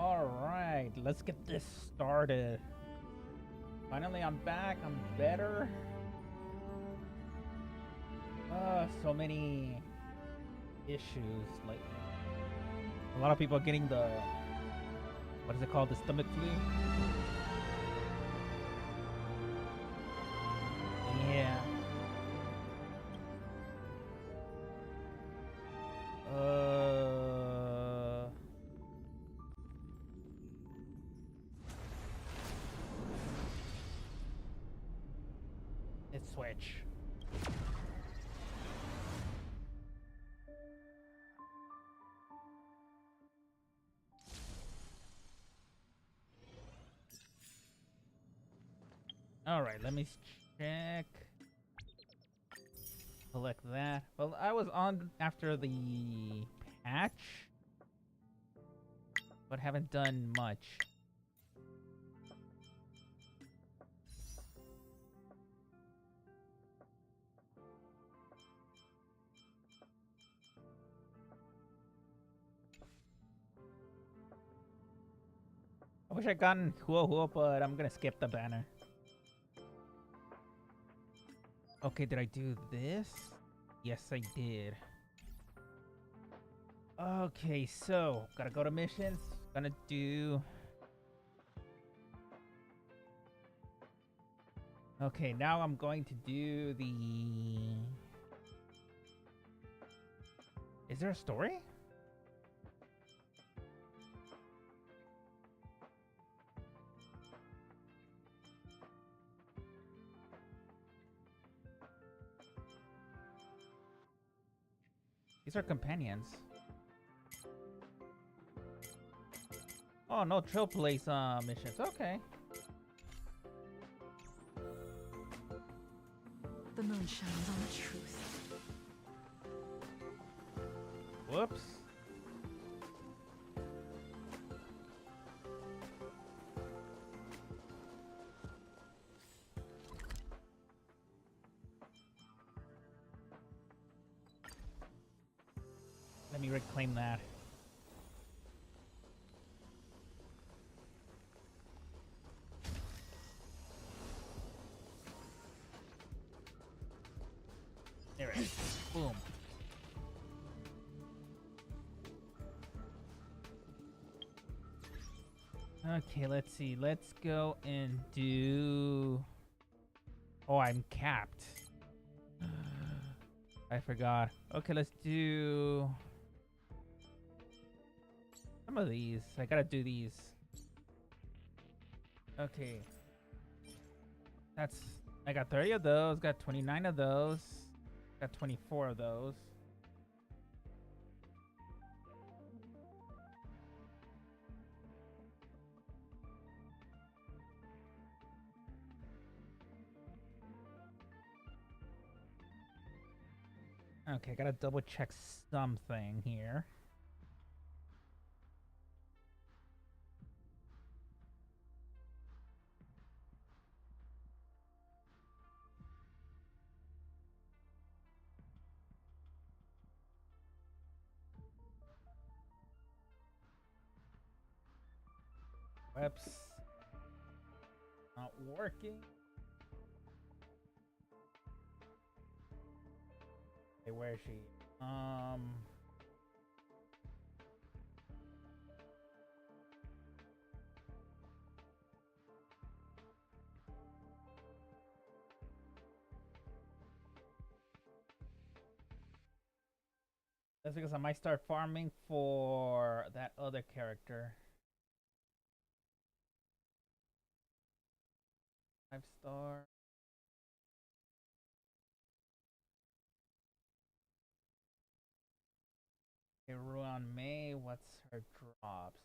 Alright, let's get this started. Finally, I'm back. I'm better. So many issues. Like, a lot of people are getting the, what is it called? The stomach flu? Yeah. Uh, let's switch. Alright, let me check. Collect that. Well, I was on after the patch, but haven't done much. I wish I gotten Hua Hua, but I'm gonna skip the banner. Okay, did I do this? Yes, I did. Okay, so gotta go to missions. Gonna do. Okay, now I'm going to do the. Is there a story? These are companions. Oh, no trailblaze missions. Okay. The moon shines on the truth. Whoops. Let me reclaim that. There it is. Boom. Okay, let's see. Let's go and do. Oh, I'm capped. I forgot. Okay, let's do some of these. I gotta do these. Okay. I got 30 of those, got 29 of those, got 24 of those. Okay, gotta double check something here. Webs not working. Okay, where is she? That's because I might start farming for that other character. 5-star. Okay, Ruan May, what's her drops?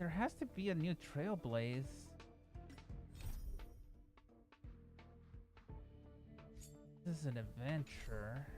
There has to be a new Trailblaze. This is an adventure.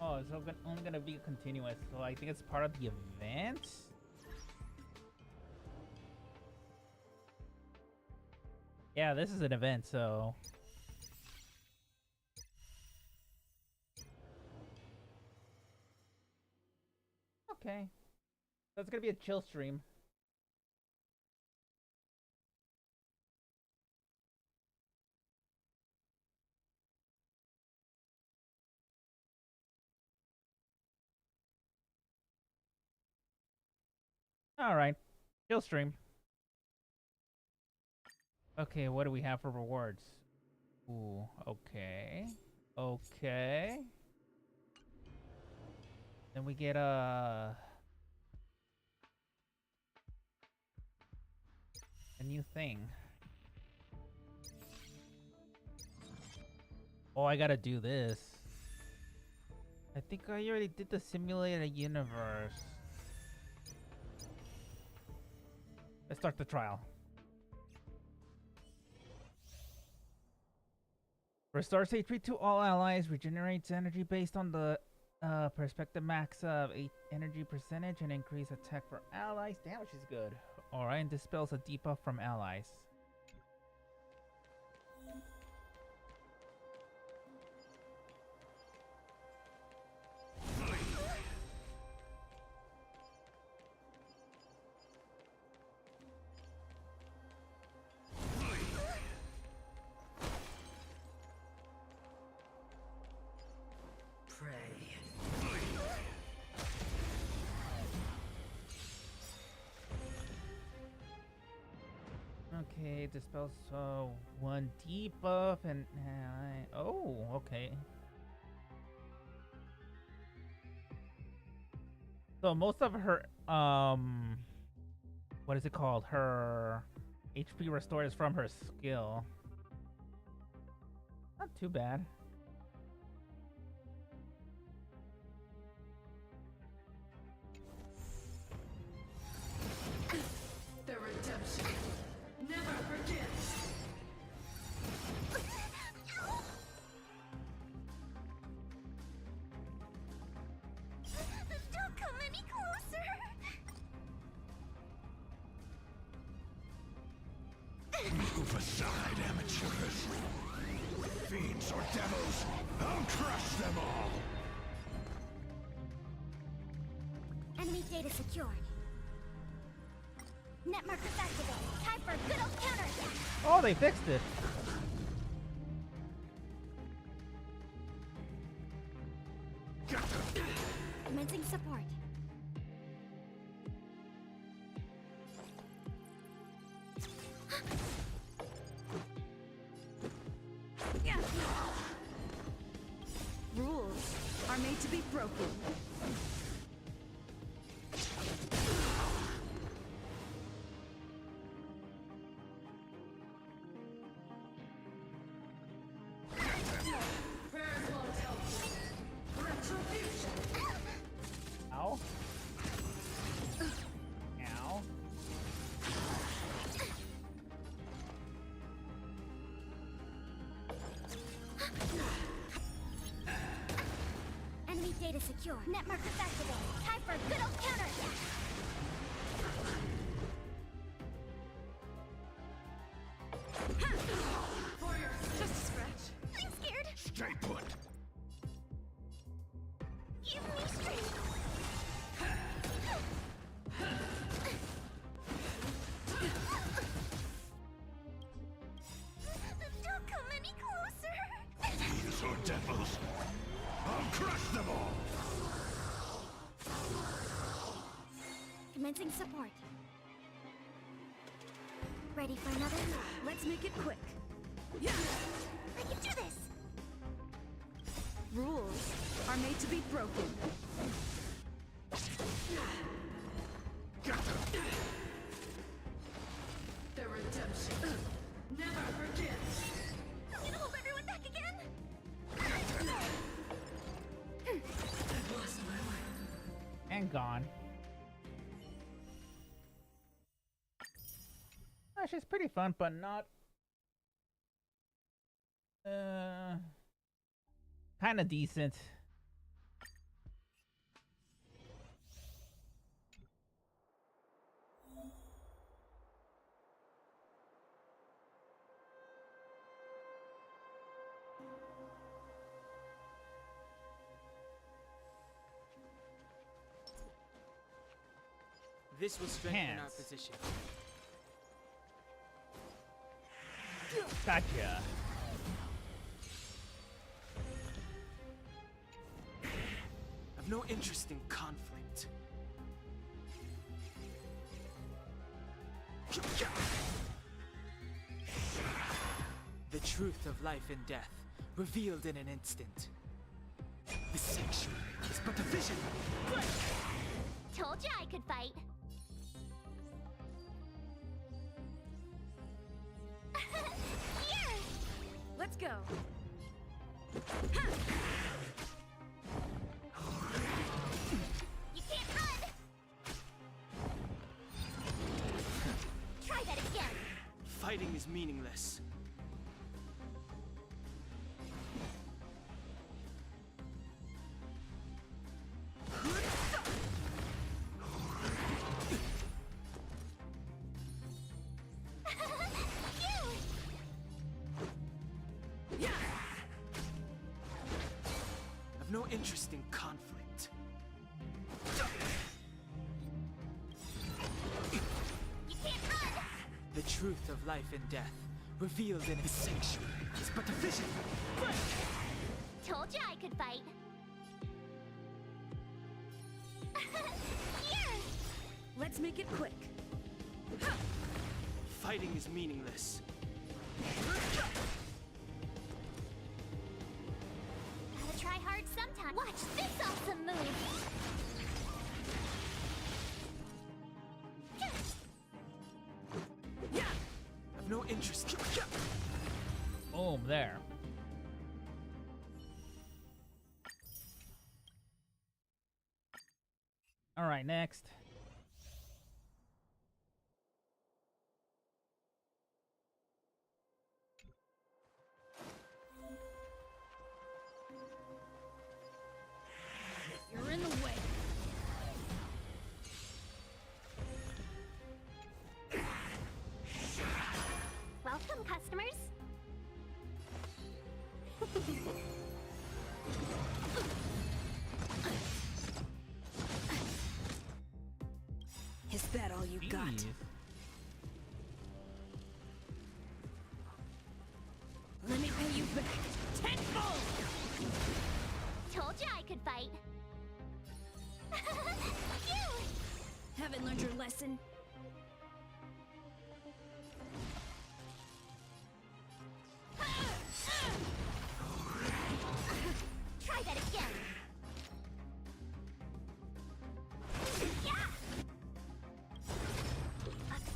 Oh, it's only gonna be continuous, so I think it's part of the event? Yeah, this is an event, so... Okay. So it's gonna be a chill stream. Alright. Chill stream. Okay, what do we have for rewards? Ooh, okay. Okay. Then we get a new thing. Oh, I gotta do this. I think I already did the simulated universe. Let's start the trial. Restores HP to all allies, regenerates energy based on the perspective max of 8 energy percentage, and increase attack for allies. Damage is good. Alright, and dispels a debuff from allies. Okay, dispels 1 debuff and oh, okay. So most of her what is it called? Her HP restore is from her skill. Not too bad. The redemption never forgets. Don't come any closer. Move aside, amateurs. Fiends or devils, I'll crush them all. Enemy data secured. Net markers activated. Time for a good old counterattack. Oh, they fixed it. Commencing support. Rules are made to be broken. Ow. Ow. Enemy data secure. Net markers activated. Time for a good old counterattack. Warrior, just a scratch. I'm scared. Stay put. Give me strength. Don't come any closer. Fiends or devils, I'll crush them all. Commencing support. Ready for another? Let's make it quick. I can do this. Rules are made to be broken. Get them. The redemption never forgets. I'm gonna hold everyone back again. I've lost my way. And gone. She's pretty fun, but not kind of decent. This will strengthen our Hands. position. Gotcha. I've no interest in conflict. The truth of life and death, revealed in an instant. The sanctuary is but a vision. Told you I could fight. Here! Let's go. You can't run! Try that again! Fighting is meaningless. I've no interest in conflict. You can't run! The truth of life and death, revealed in a sanctuary is but a vision. Told you I could fight. Here! Let's make it quick. Fighting is meaningless. Gotta try hard sometime. Watch this awesome move! I've no interest. Boom, there. All right, next. You're in the way. Welcome, customers. Is that all you got? Jeez. Let me pay you back. Tenfold! Told you I could fight. Phew! Haven't learned your lesson. Try that again. Yeah!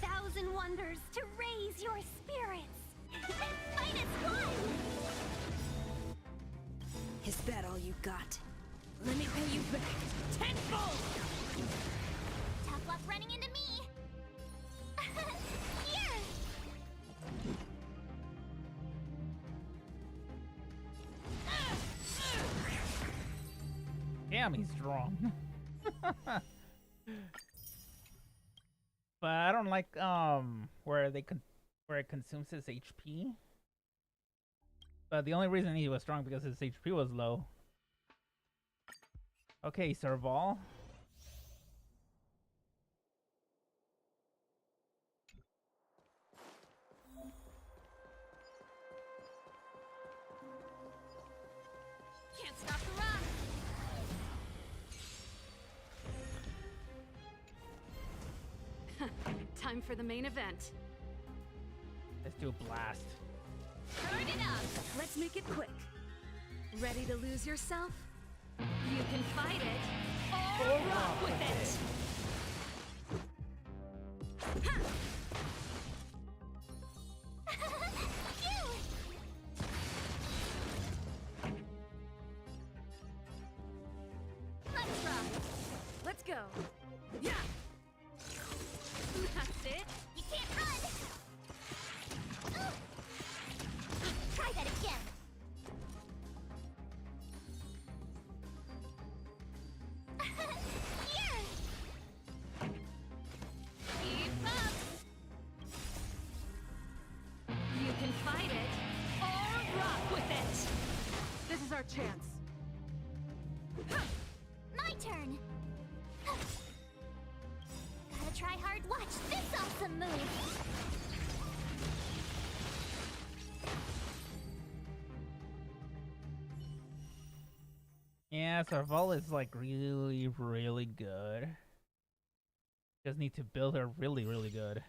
1,000 wonders to raise your spirits. And fight as one! Is that all you got? Let me pay you back. Tenfold! Tough luck running into me. Here! Damn, damn, he's strong. But I don't like where it consumes his HP. But the only reason he was strong because his HP was low. Okay, Serval. Can't stop the run. Time for the main event. Let's do a blast. Turn it up. Let's make it quick. Ready to lose yourself? You can fight it or rock with it. Ha! Let's rock. Let's go. Yeah. That's it. You can't run! Ugh. Try that again! Here! Keep up. You can fight it or rock with it. This is our chance. My turn! Gotta try hard. Watch this awesome move! Yeah, Serval is like really, really good. Just need to build her really, really good.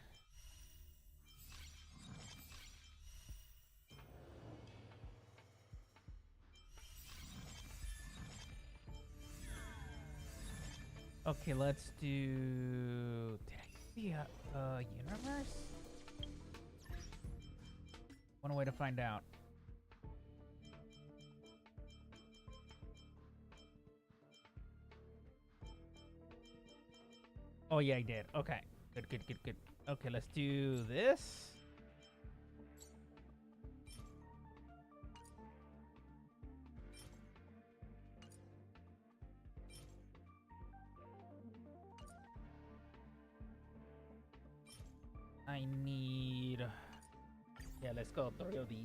Okay, let's do. Did I get the universe? One way to find out. Oh yeah, I did. Okay, good, good, good, good. Okay, let's do this. I need. Yeah, let's go 3 of these.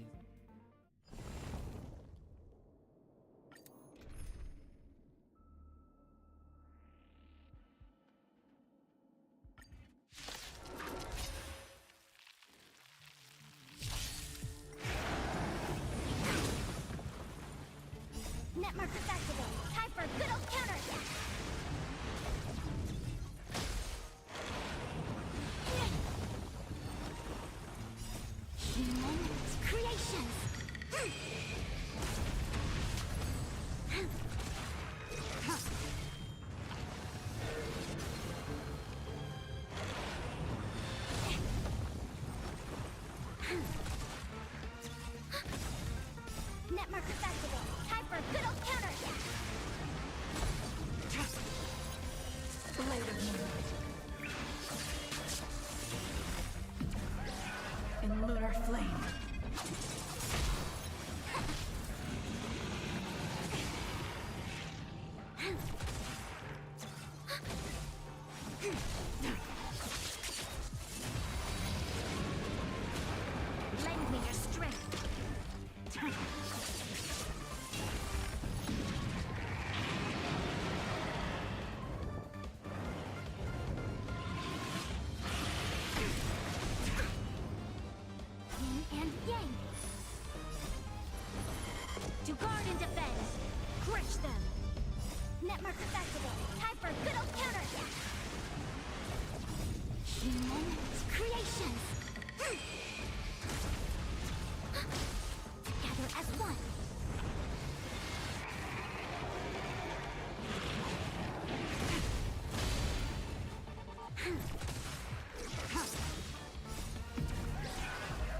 Net markers activated. Time for a good old counterattack. Humans, creations. Net markers activated. Time for a good old counterattack. Blade of Moonlight. In lunar flame. Lend me your strength. Yin and yang. To guard and defend. Crush them. Net markers activated. Time for a good old counterattack. Humans, creations. Together as one.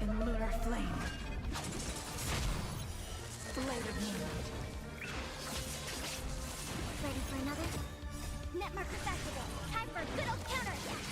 In lunar flame. Blade of Moonlight. Ready for another? Net markers activated. Time for a good old counterattack.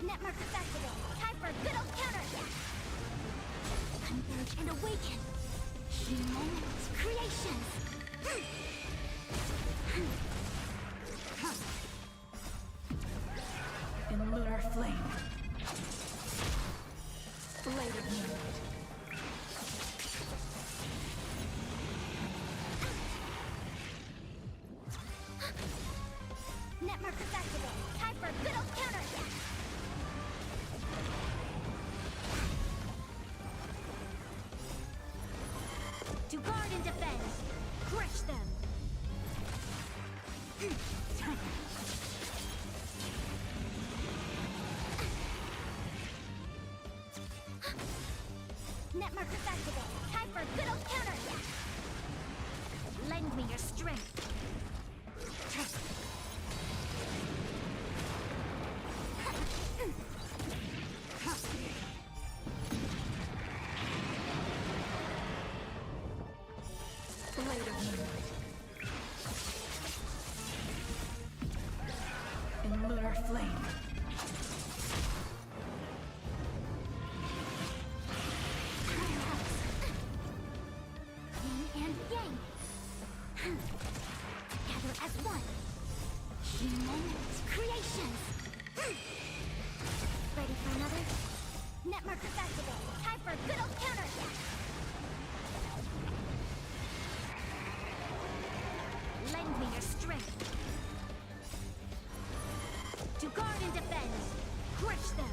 Netmark perfectible. Time for a good old counterattack. Converge and awaken. Humongous creations. In lunar flame. Blade of moonlight. Netmark perfectible. Time for a good old counterattack. To guard and defend. Crush them. Netmark perfectible. Time for a good old counterattack. Lend me your strength. Blade of moonlight. In lunar flame. Yin and yang. Together as one. Humongous creations. Ready for another? Netmark perfectible. Time for a good old counterattack. Lend me your strength. To guard and defend. Crush them.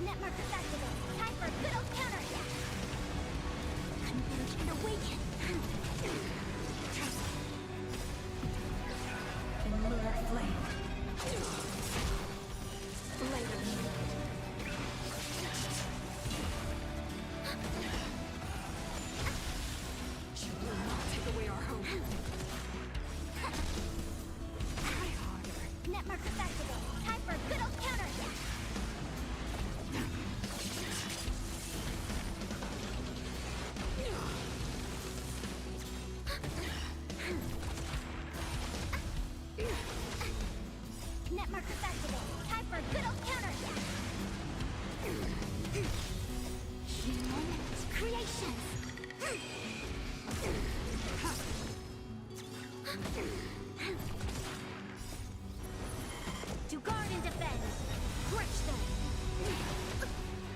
Netmark perfectible. Time for a good old counterattack. Converge and awaken. In lunar flame. Blade of moonlight. You will not take away our hope. Try harder. Netmark perfectible. Time for a good old counterattack. Netmark perfectible. Time for a good old counterattack. Humongous creations. To guard and defend. Crush them.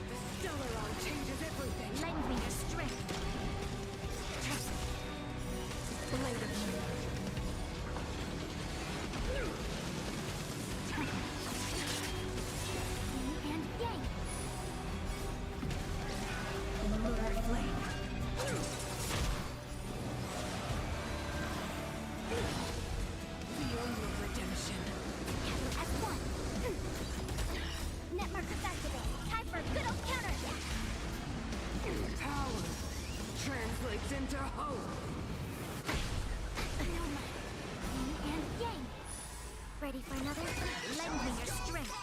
The stellar arm changes everything. Lend me your strength. Blade of moonlight. Yin and yang. In lunar flame. The only redemption. Together as one. Netmark perfectible. Time for a good old counterattack. Power translates into hope. Yin and yang. Ready for another? Lend me your strength.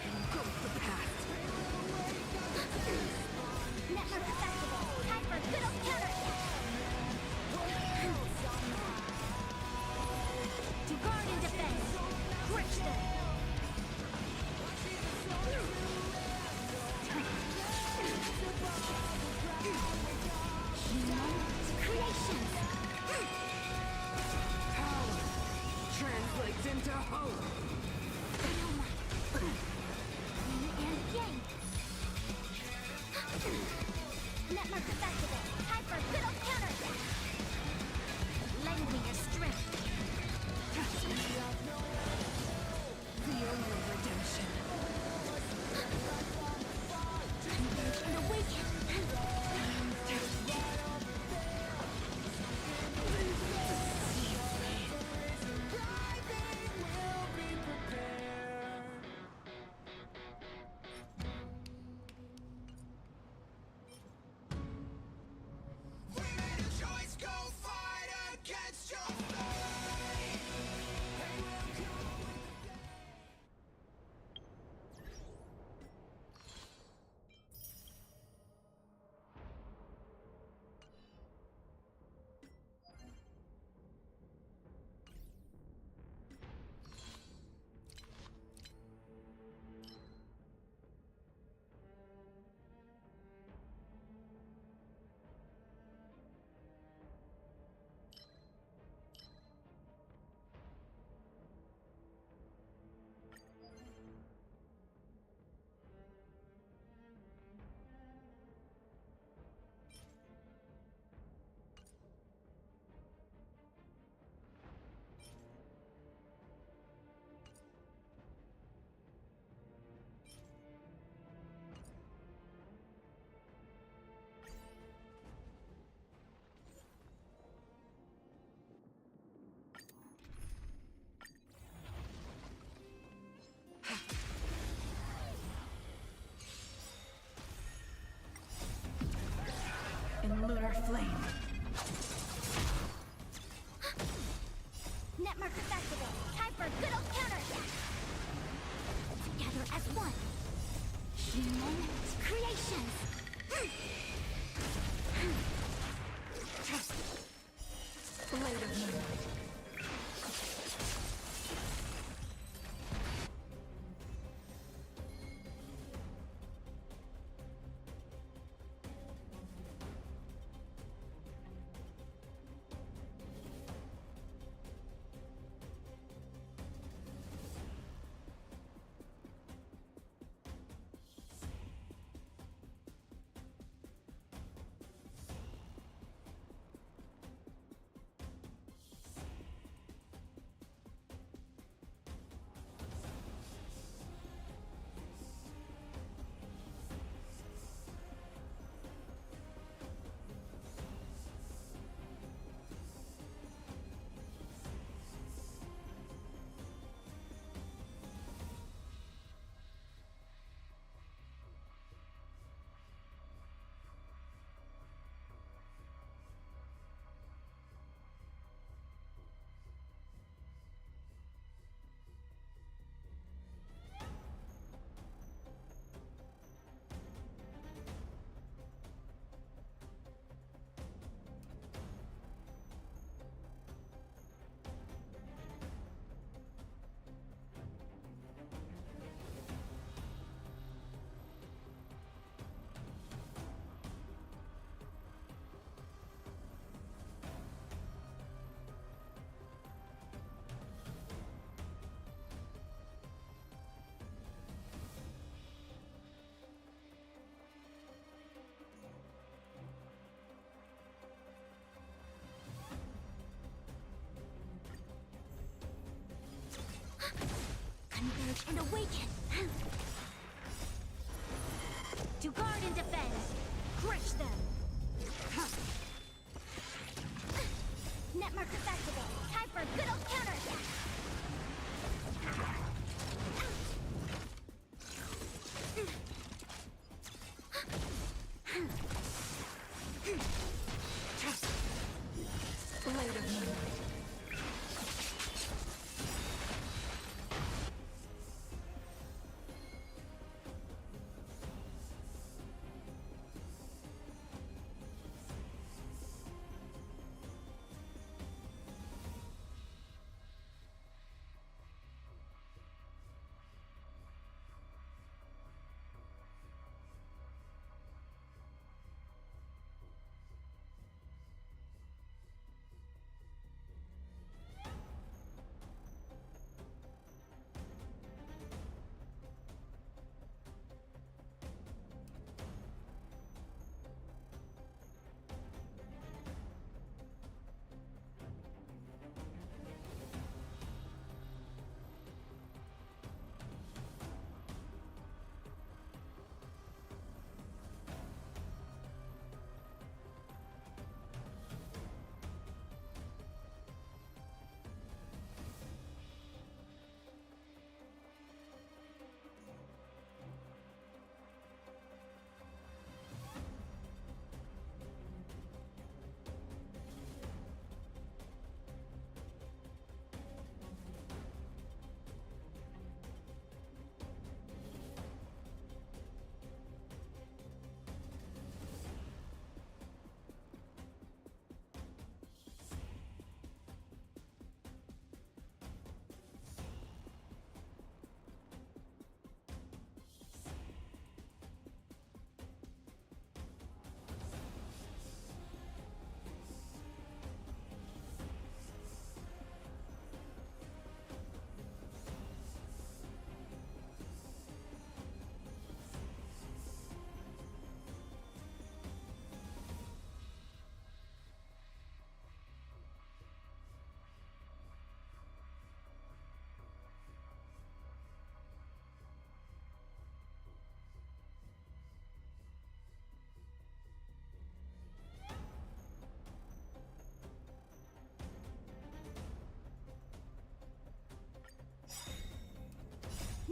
Engulf the past. Netmark perfectible. Time for a good old counterattack. fades into hope. And yang. Net mark activated. Time for a good old counterattack. Lend me your strength. Feel your redemption. Converge and awaken. Choice, go fight against your In lunar flame. Net mark activated. Time for a good old counterattack. Together as one. Human creations. Blade of moonlight. Converge and awaken. To guard and defend. Crush them. Net mark activated. Time for a good old counterattack. Blade of moonlight.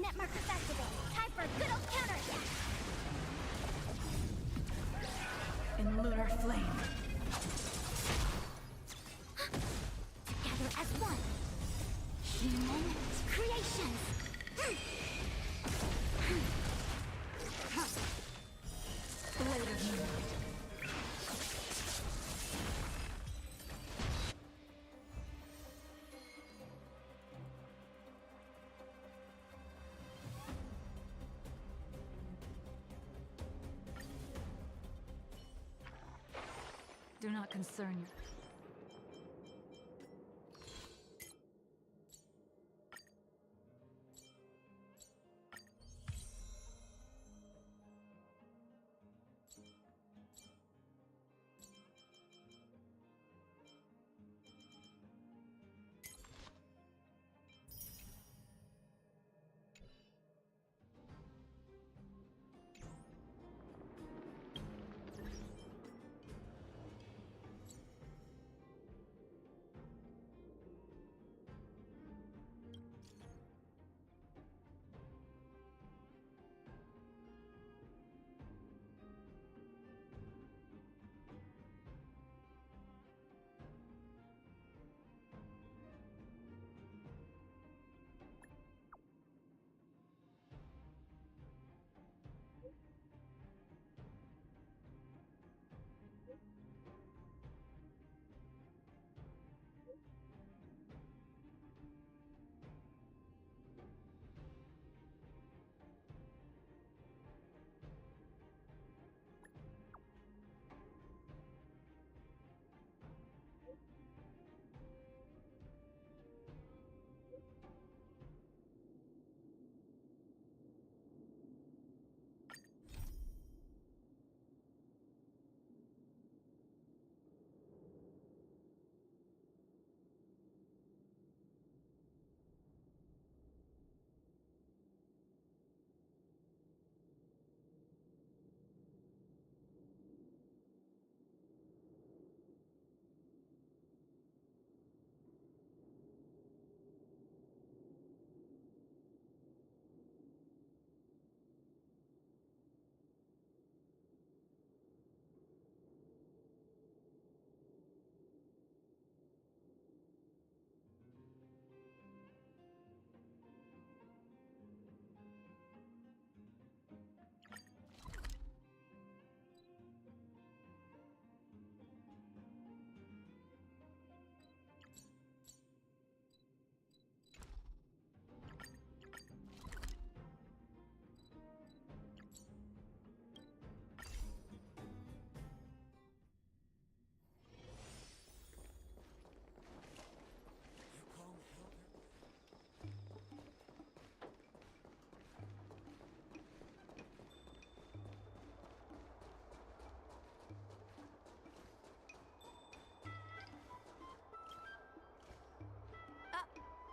Net markers activate. Time for a good old counterattack. In lunar flame. Together as one. Human creations. Blade of moonlight. Do not concern your...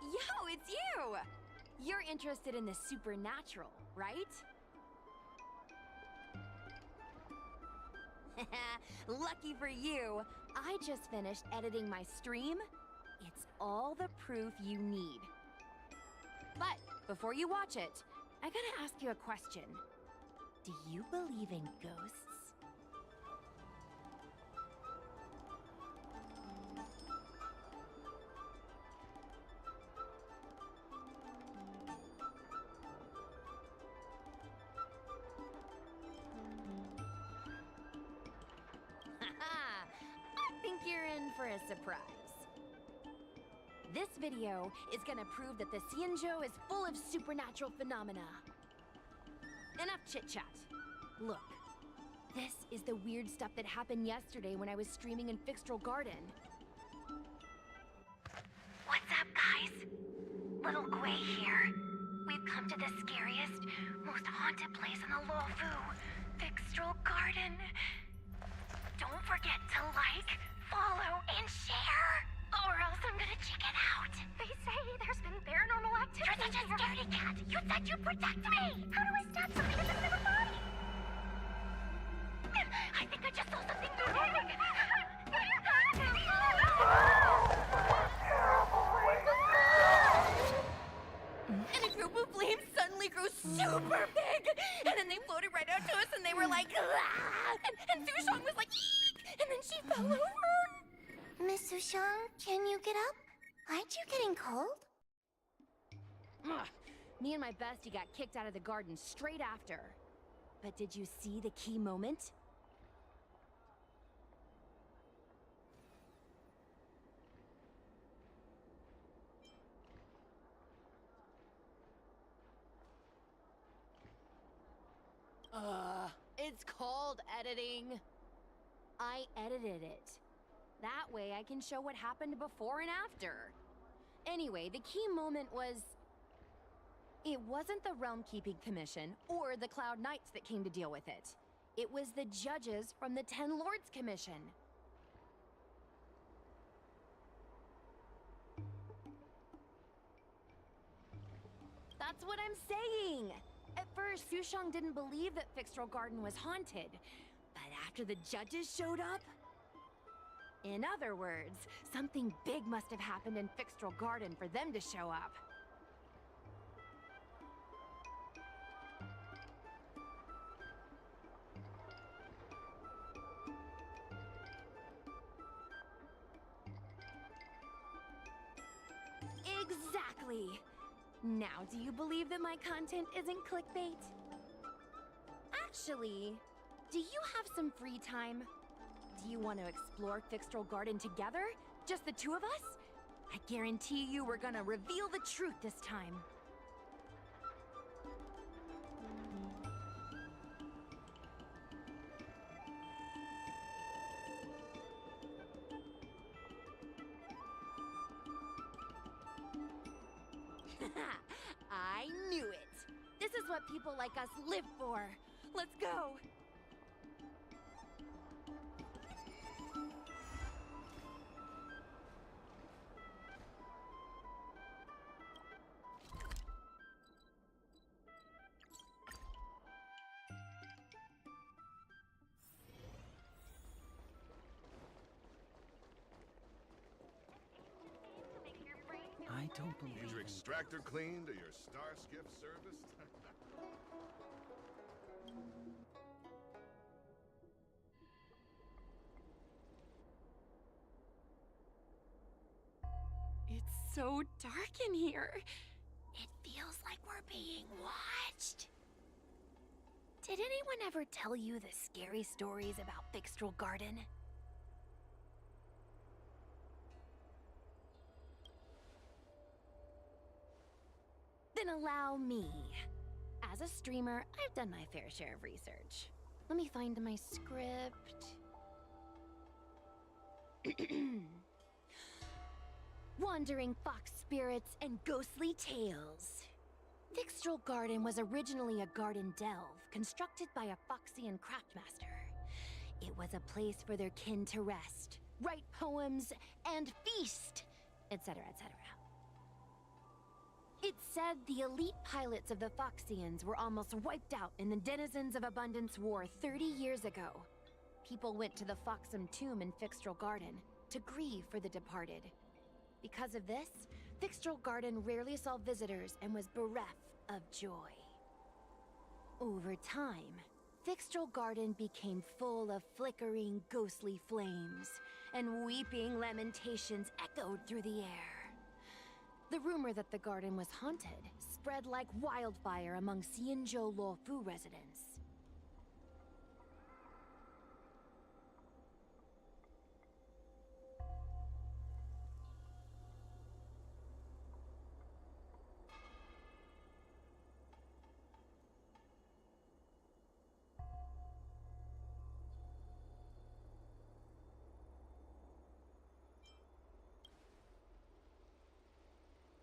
Yo, it's you! You're interested in the supernatural, right? Lucky for you, I just finished editing my stream. It's all the proof you need. But before you watch it, I gotta ask you a question. Do you believe in ghosts? I think you're in for a surprise. This video is gonna prove that the Xianzhou is full of supernatural phenomena. Enough chit-chat. Look, this is the weird stuff that happened yesterday when I was streaming in Fixtral Garden. What's up, guys? Little Gui here. We've come to the scariest, most haunted place in the Luofu, Fixtral Garden. Don't forget to like, follow, and share, or else I'm gonna check it out. They say there's been paranormal activity. You're such a scaredy cat. You said you'd protect me. How do I stop something in the middle of my body? I think I just saw something moving. And a group of flames suddenly super big! And then they floated right out to us and they were like, ah! And Sushong was like, eek! And then she fell over! Miss Sushang, can you get up? Aren't you getting cold? Ugh. Me and my bestie got kicked out of the garden straight after. But did you see the key moment? It's called editing. I edited it. That way I can show what happened before and after. Anyway, the key moment was... It wasn't the Realm Keeping Commission or the Cloud Knights that came to deal with it. It was the judges from the Ten Lords Commission. That's what I'm saying! At first, Sushong didn't believe that Fixtral Garden was haunted. But after the judges showed up... In other words, something big must have happened in Fixtral Garden for them to show up. Exactly! Now, do you believe that my content isn't clickbait? Actually, do you have some free time? Do you want to explore Fixtral Garden together? Just the two of us? I guarantee you we're gonna reveal the truth this time. I knew it! This is what people like us live for! Let's go! I don't believe Need your in... extractor cleaned or your star skiff serviced? It's so dark in here. It feels like we're being watched. Did anyone ever tell you the scary stories about Fixtral Garden? Then allow me. As a streamer, I've done my fair share of research. Let me find my script. Wandering fox spirits and ghostly tales. Fixtral Garden was originally a garden delve constructed by a Foxian craftmaster. It was a place for their kin to rest, write poems, and feast, etc., etc. It's said the elite pilots of the Foxians were almost wiped out in the Denizens of Abundance War 30 years ago. People went to the Foxum tomb in Fixtral Garden to grieve for the departed. Because of this, Fixtral Garden rarely saw visitors and was bereft of joy. Over time, Fixtral Garden became full of flickering, ghostly flames, and weeping lamentations echoed through the air. The rumor that the garden was haunted spread like wildfire among Xianzhou Luofu residents.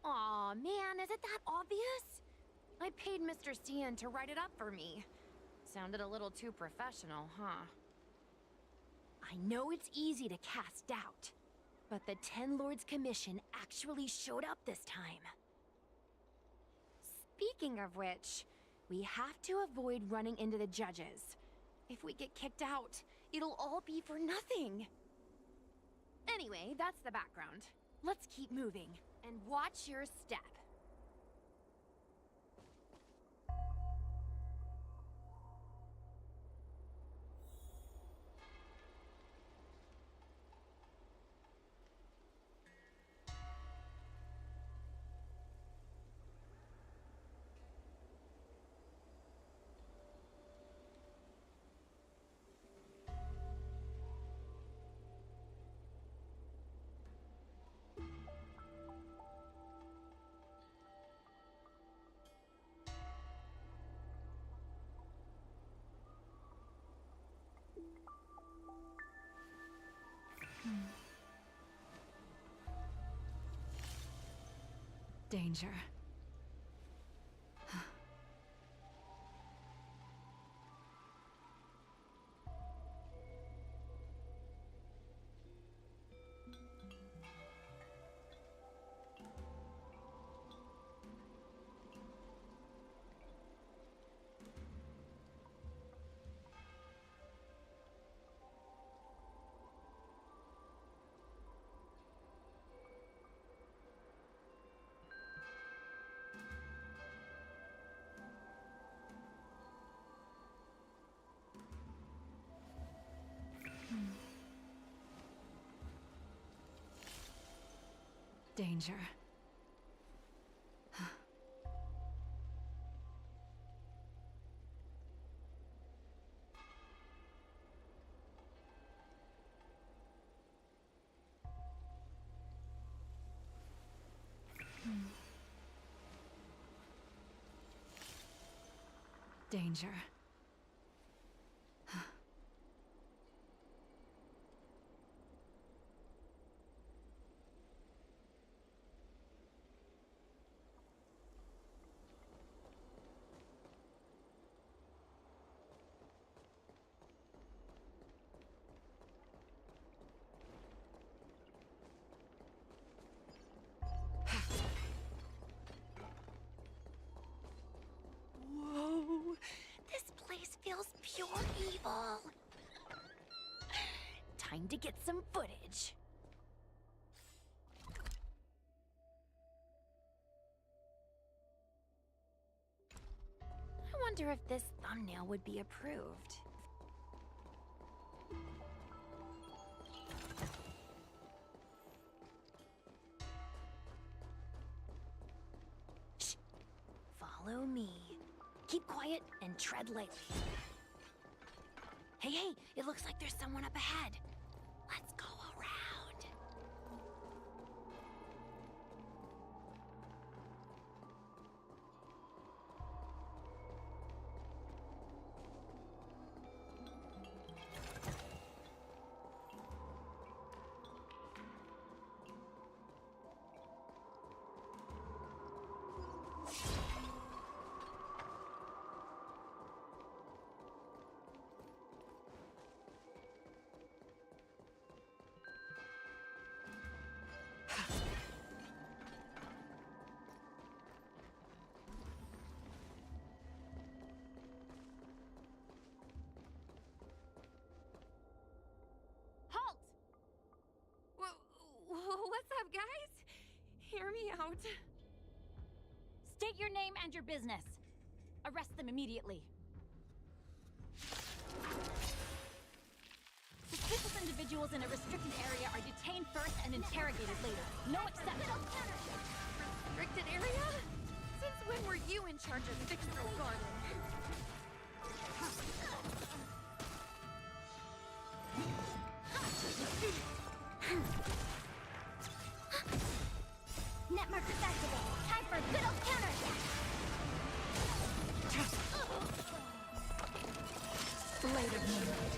Aw, man, is it that obvious? I paid Mr. Cian to write it up for me. Sounded a little too professional, huh? I know it's easy to cast doubt, but the Ten Lords Commission actually showed up this time. Speaking of which, we have to avoid running into the judges. If we get kicked out, it'll all be for nothing. Anyway, that's the background. Let's keep moving. And watch your step. Danger. Danger. Danger. Whoa! This place feels pure evil. Time to get some footage. I wonder if this thumbnail would be approved. Shh. Follow me. Keep quiet and tread lightly. Hey, it looks like there's someone up ahead. Let's go around. Halt! What's up, guys? Hear me out. State your name and your business. Arrest them immediately. Suspicious individuals in a restricted area are detained first and interrogated later. No exceptions. Restricted area? Since when were you in charge of Fixer Garden? Netmarkers activated. Time for a good old counterattack. Blade of Moonlight.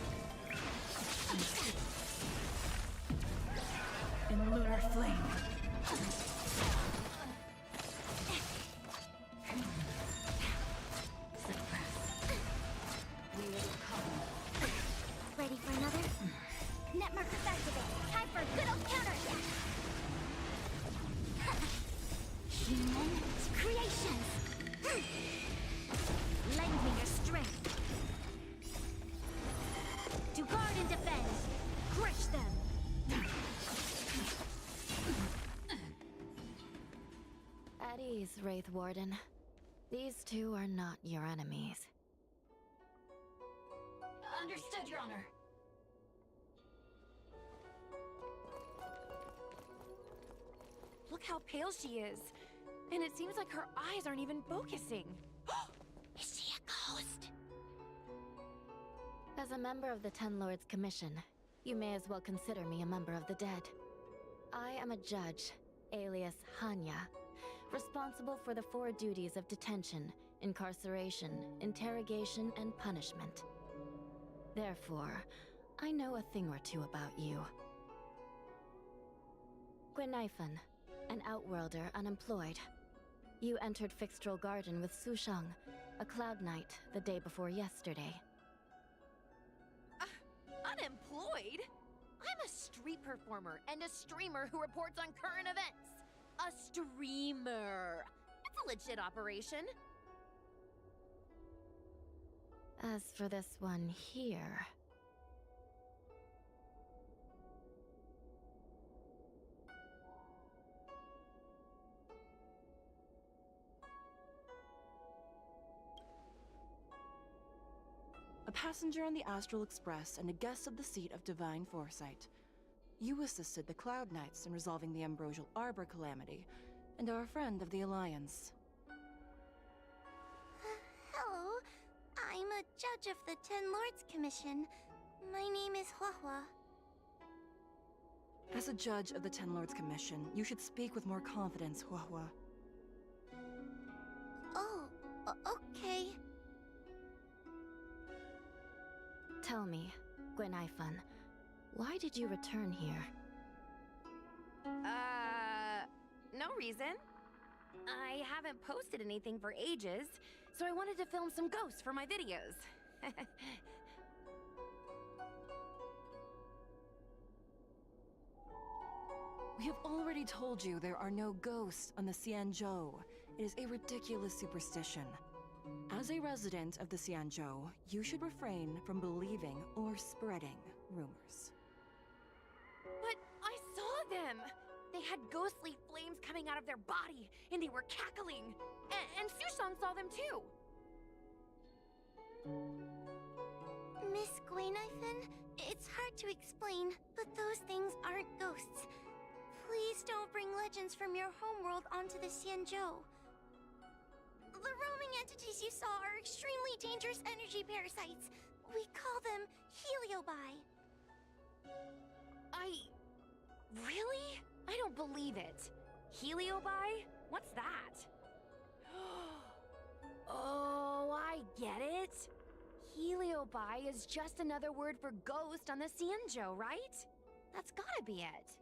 In lunar flame. Ready for another? Netmarkers activated. Time for a good old counterattack. Human creations. Lend me your strength. To guard and defend. Crush them. At ease, Wraith Warden. These two are not your enemies. Understood, Your Honor. Look how pale she is. And it seems like her eyes aren't even focusing. Is she a ghost? As a member of the Ten Lords Commission, you may as well consider me a member of the dead. I am a judge, alias Hanya, responsible for the 4 duties of detention, incarceration, interrogation, and punishment. Therefore, I know a thing or two about you. Gwenifan, an outworlder unemployed, You entered Fixtral Garden with Sushang, a cloud knight, the day before yesterday. Unemployed? I'm a street performer and a streamer who reports on current events. A streamer. It's a legit operation. As for this one here... A passenger on the Astral Express and a guest of the seat of Divine Foresight. You assisted the Cloud Knights in resolving the Ambrosial Arbor calamity, and are a friend of the Alliance. Hello. I'm a judge of the Ten Lords Commission. My name is Huahua. As a judge of the Ten Lords Commission, you should speak with more confidence, Huahua. Oh, okay. Tell me, Gwenaifan, why did you return here? No reason. I haven't posted anything for ages, so I wanted to film some ghosts for my videos. We have already told you there are no ghosts on the Xianzhou. It is a ridiculous superstition. As a resident of the Xianzhou, you should refrain from believing or spreading rumors. But I saw them! They had ghostly flames coming out of their body, and they were cackling! And Sushang saw them too! Miss Gwenaifan, it's hard to explain, but those things aren't ghosts. Please don't bring legends from your homeworld onto the Xianzhou. The roaming entities you saw are extremely dangerous energy parasites. We call them heliobi. Really? I don't believe it. Heliobi? What's that? Oh, I get it. Heliobi is just another word for ghost on the Xianzhou, right? That's gotta be it.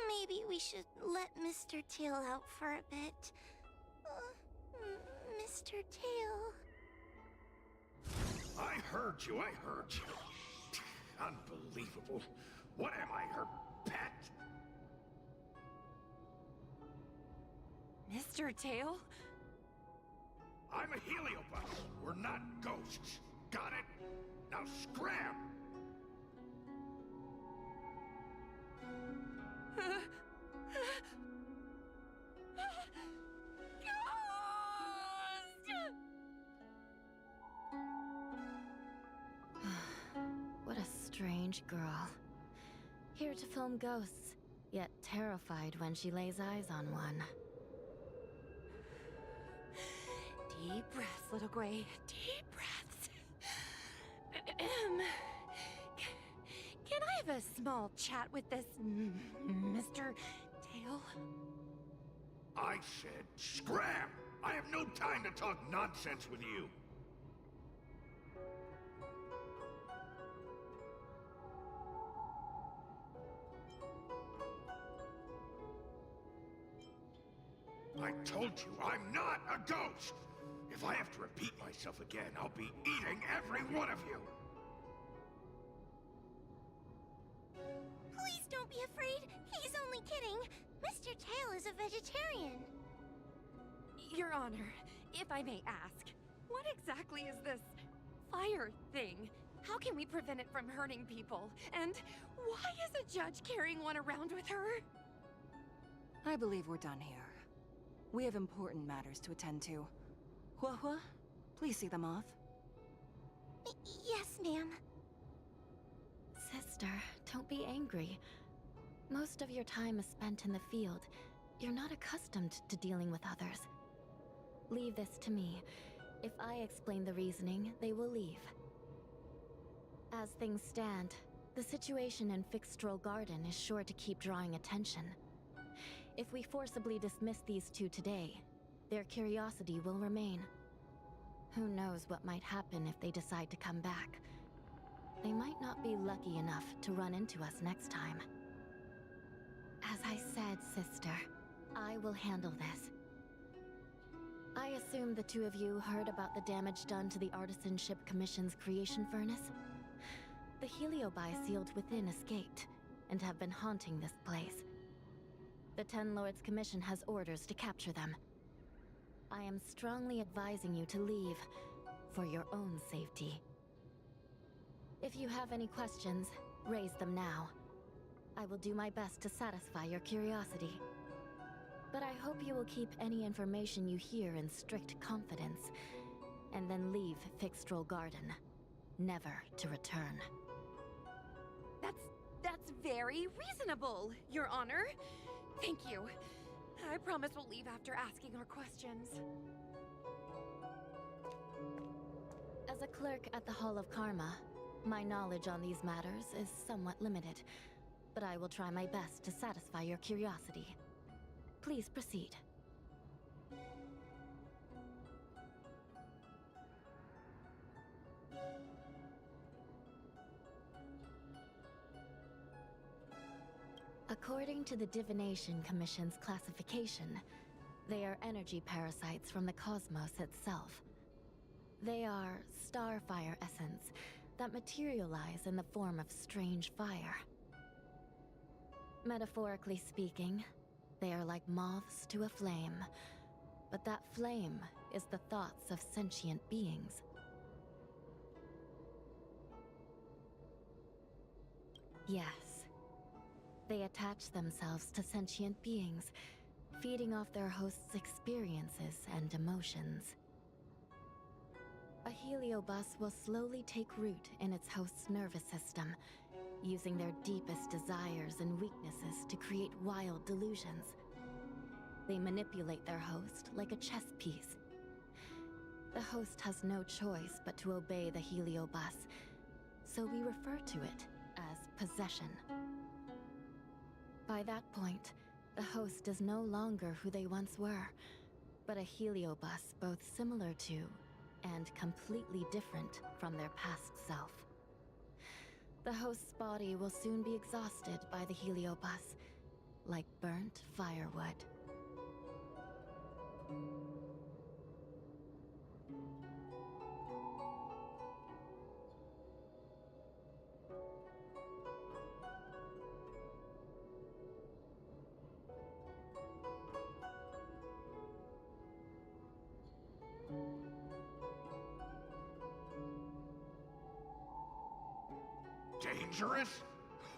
Maybe we should let Mr. Tail out for a bit. Mr. Tail. I heard you. Unbelievable. What am I, her pet? Mr. Tail? I'm a heliobus. We're not ghosts. Got it? Now scram! What a strange girl. Here to film ghosts, yet terrified when she lays eyes on one. Deep breaths, little Gray. Deep breaths. Can I have a small chat with this Mr. Tail? I said scram! I have no time to talk nonsense with you. I told you, I'm not a ghost! If I have to repeat myself again, I'll be eating every one of you! Please don't be afraid. He's only kidding. Mr. Tail is a vegetarian. Your Honor, if I may ask, what exactly is this fire thing? How can we prevent it from hurting people? And why is a judge carrying one around with her? I believe we're done here. We have important matters to attend to. Huahua, please see them off. Yes, ma'am. Sister, don't be angry. Most of your time is spent in the field. You're not accustomed to dealing with others. Leave this to me. If I explain the reasoning, they will leave. As things stand, the situation in Fixtral Garden is sure to keep drawing attention. If we forcibly dismiss these two today, their curiosity will remain. Who knows what might happen if they decide to come back. they might not be lucky enough to run into us next time. As I said, sister, I will handle this. I assume the two of you heard about the damage done to the Artisanship Commission's creation furnace? The Heliobi sealed within escaped, and have been haunting this place. The Ten Lords Commission has orders to capture them. I am strongly advising you to leave, for your own safety. If you have any questions, raise them now. I will do my best to satisfy your curiosity. But I hope you will keep any information you hear in strict confidence, and then leave Fixstrol Garden, never to return. That's very reasonable, Your Honor. Thank you. I promise we'll leave after asking our questions. As a clerk at the Hall of Karma, my knowledge on these matters is somewhat limited, but I will try my best to satisfy your curiosity. Please proceed. According to the Divination Commission's classification, they are energy parasites from the cosmos itself. They are starfire essence that materialize in the form of strange fire. Metaphorically speaking, they are like moths to a flame, but that flame is the thoughts of sentient beings. Yes. They attach themselves to sentient beings, feeding off their host's experiences and emotions. A heliobus will slowly take root in its host's nervous system, using their deepest desires and weaknesses to create wild delusions. They manipulate their host like a chess piece. The host has no choice but to obey the heliobus, so we refer to it as possession. By that point, the host is no longer who they once were, but a heliobus both similar to and completely different from their past self. The host's body will soon be exhausted by the heliobus, like burnt firewood. Dangerous?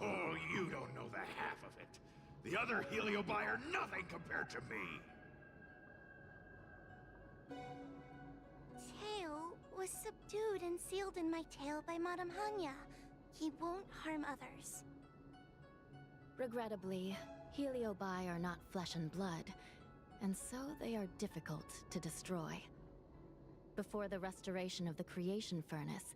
Oh, you don't know the half of it. The other Heliobi are nothing compared to me. Tail was subdued and sealed in my tail by Madame Hanya. He won't harm others. Regrettably, Heliobi are not flesh and blood, and so they are difficult to destroy. Before the restoration of the creation furnace,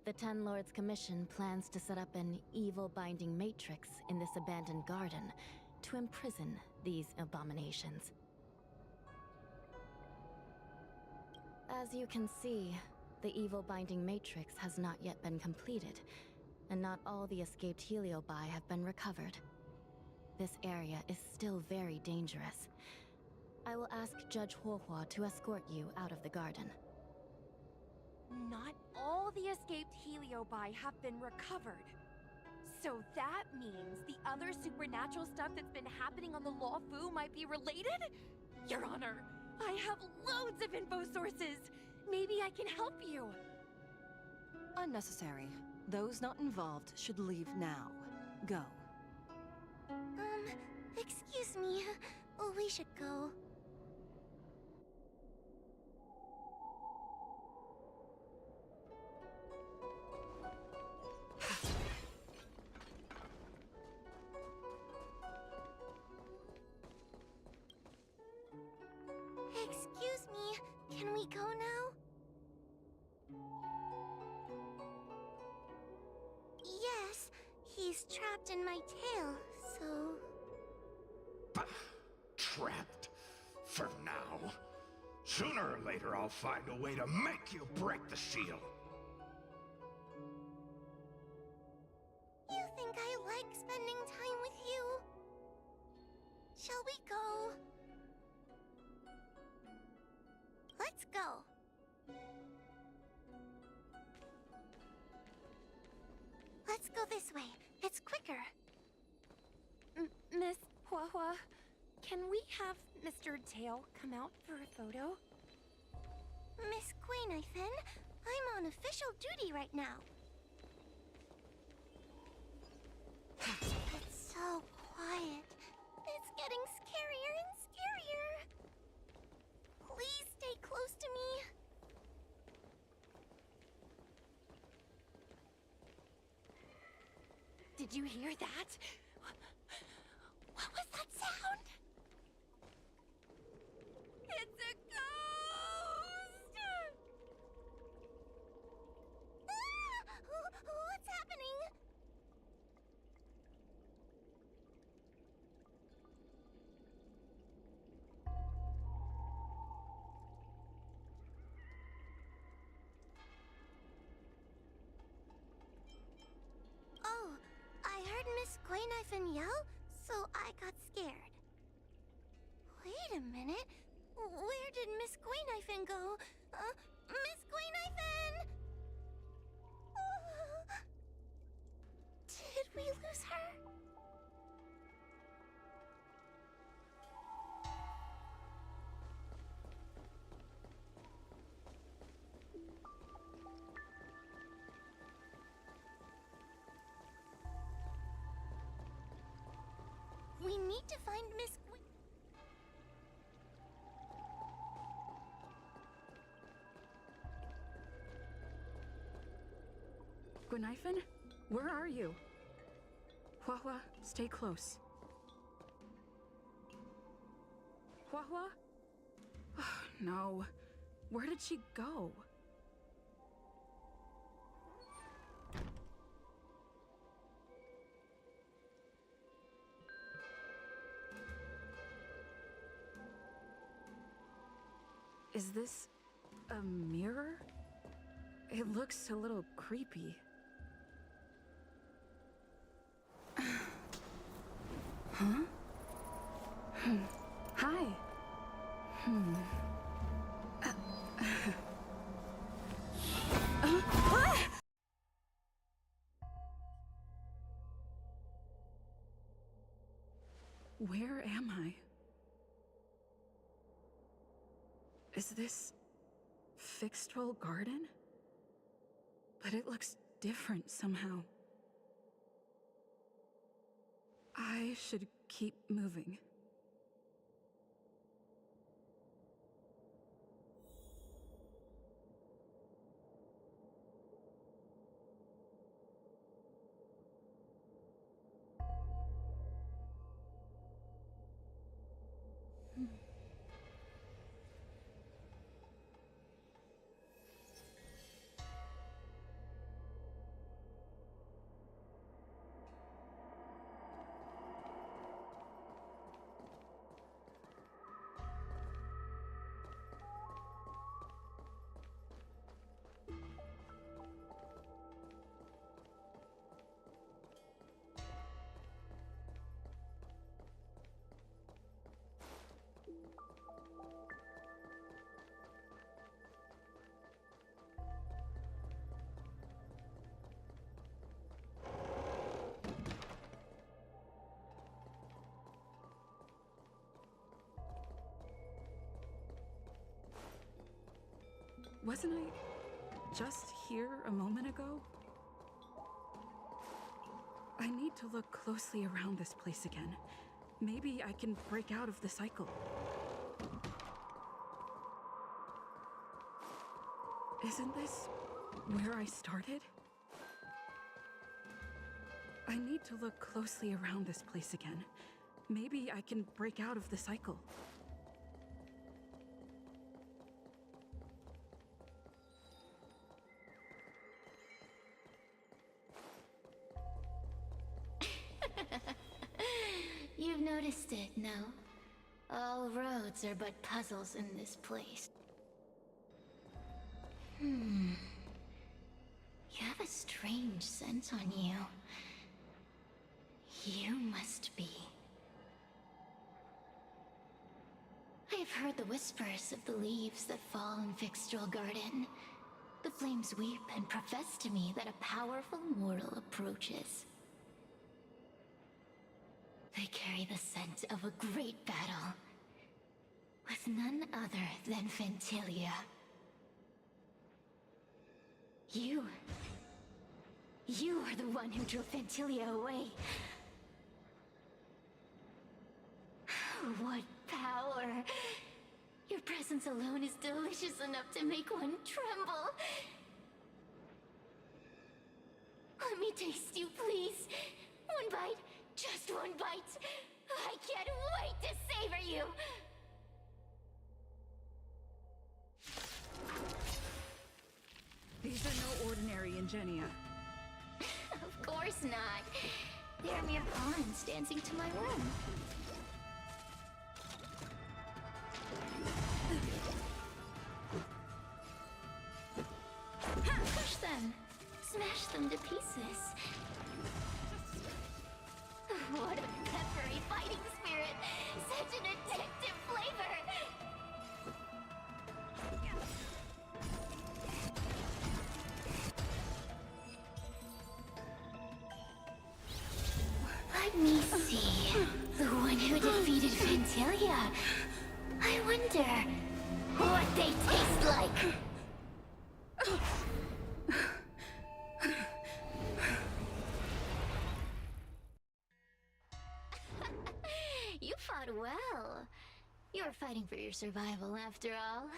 the Ten Lords Commission plans to set up an evil binding matrix in this abandoned garden to imprison these abominations. As you can see, the evil binding matrix has not yet been completed, and not all the escaped Heliobi have been recovered. This area is still very dangerous. I will ask Judge Huohua to escort you out of the garden. Not all the escaped Heliobi have been recovered. So that means the other supernatural stuff that's been happening on the Law Fu might be related? Your Honor, I have loads of info sources. Maybe I can help you. Unnecessary. Those not involved should leave now. Go. Excuse me. We should go. Excuse me, can we go now? Yes, he's trapped in my tail, so... Bah! Trapped. For now. Sooner or later I'll find a way to make you break the seal. Shall we go? Let's go. Let's go this way. It's quicker. Miss Hua, can we have Mr. Tail come out for a photo? Miss Quainifin, I'm on official duty right now. It's so quiet. It's getting scarier and scarier. Please stay close to me. Did you hear that? What was that sound? It's a ghost! What's happening? Oh, I heard Miss Quainifin yell, so I got scared. Wait a minute. Where did Miss Quainifin go? Miss Quainifin! Did we lose her? We need to find Miss Gwenifin, where are you? Hua, stay close. Hua? Oh, no. Where did she go? Is this a mirror? It looks a little creepy. Huh? Hi. Where am I? Is this Fixtrol Garden? But it looks different somehow. I should keep moving. Wasn't I just here a moment ago? I need to look closely around this place again. Maybe I can break out of the cycle. Isn't this where I started? I need to look closely around this place again. Maybe I can break out of the cycle. You've noticed it, no? All roads are but puzzles in this place. You have a strange sense on you. You must be I've heard the whispers of the leaves that fall in Fixtral Garden. The flames weep and profess to me that a powerful mortal approaches. They carry the scent of a great battle, with none other than Ventilia. You are the one who drove Ventilia away. What power! Your presence alone is delicious enough to make one tremble. Let me taste you, please. One bite, just one bite. I can't wait to savor you. These are no ordinary Ingenia. Of course not. They're mere pawns dancing to my whim. Push them. Smash them to pieces. What a peppery fighting spirit. Such an addictive flavor. Let me see. The one who defeated Ventilia. I wonder what they taste like. You fought well. You were fighting for your survival after all.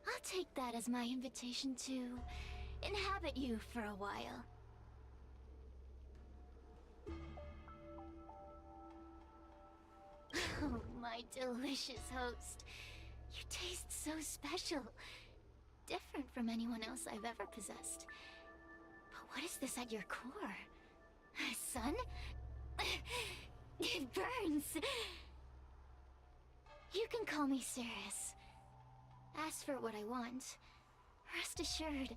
I'll take that as my invitation to inhabit you for a while. Oh, my delicious host. You taste so special. Different from anyone else I've ever possessed. But what is this at your core? Sun? It burns. You can call me Cirrus. Ask for what I want. Rest assured,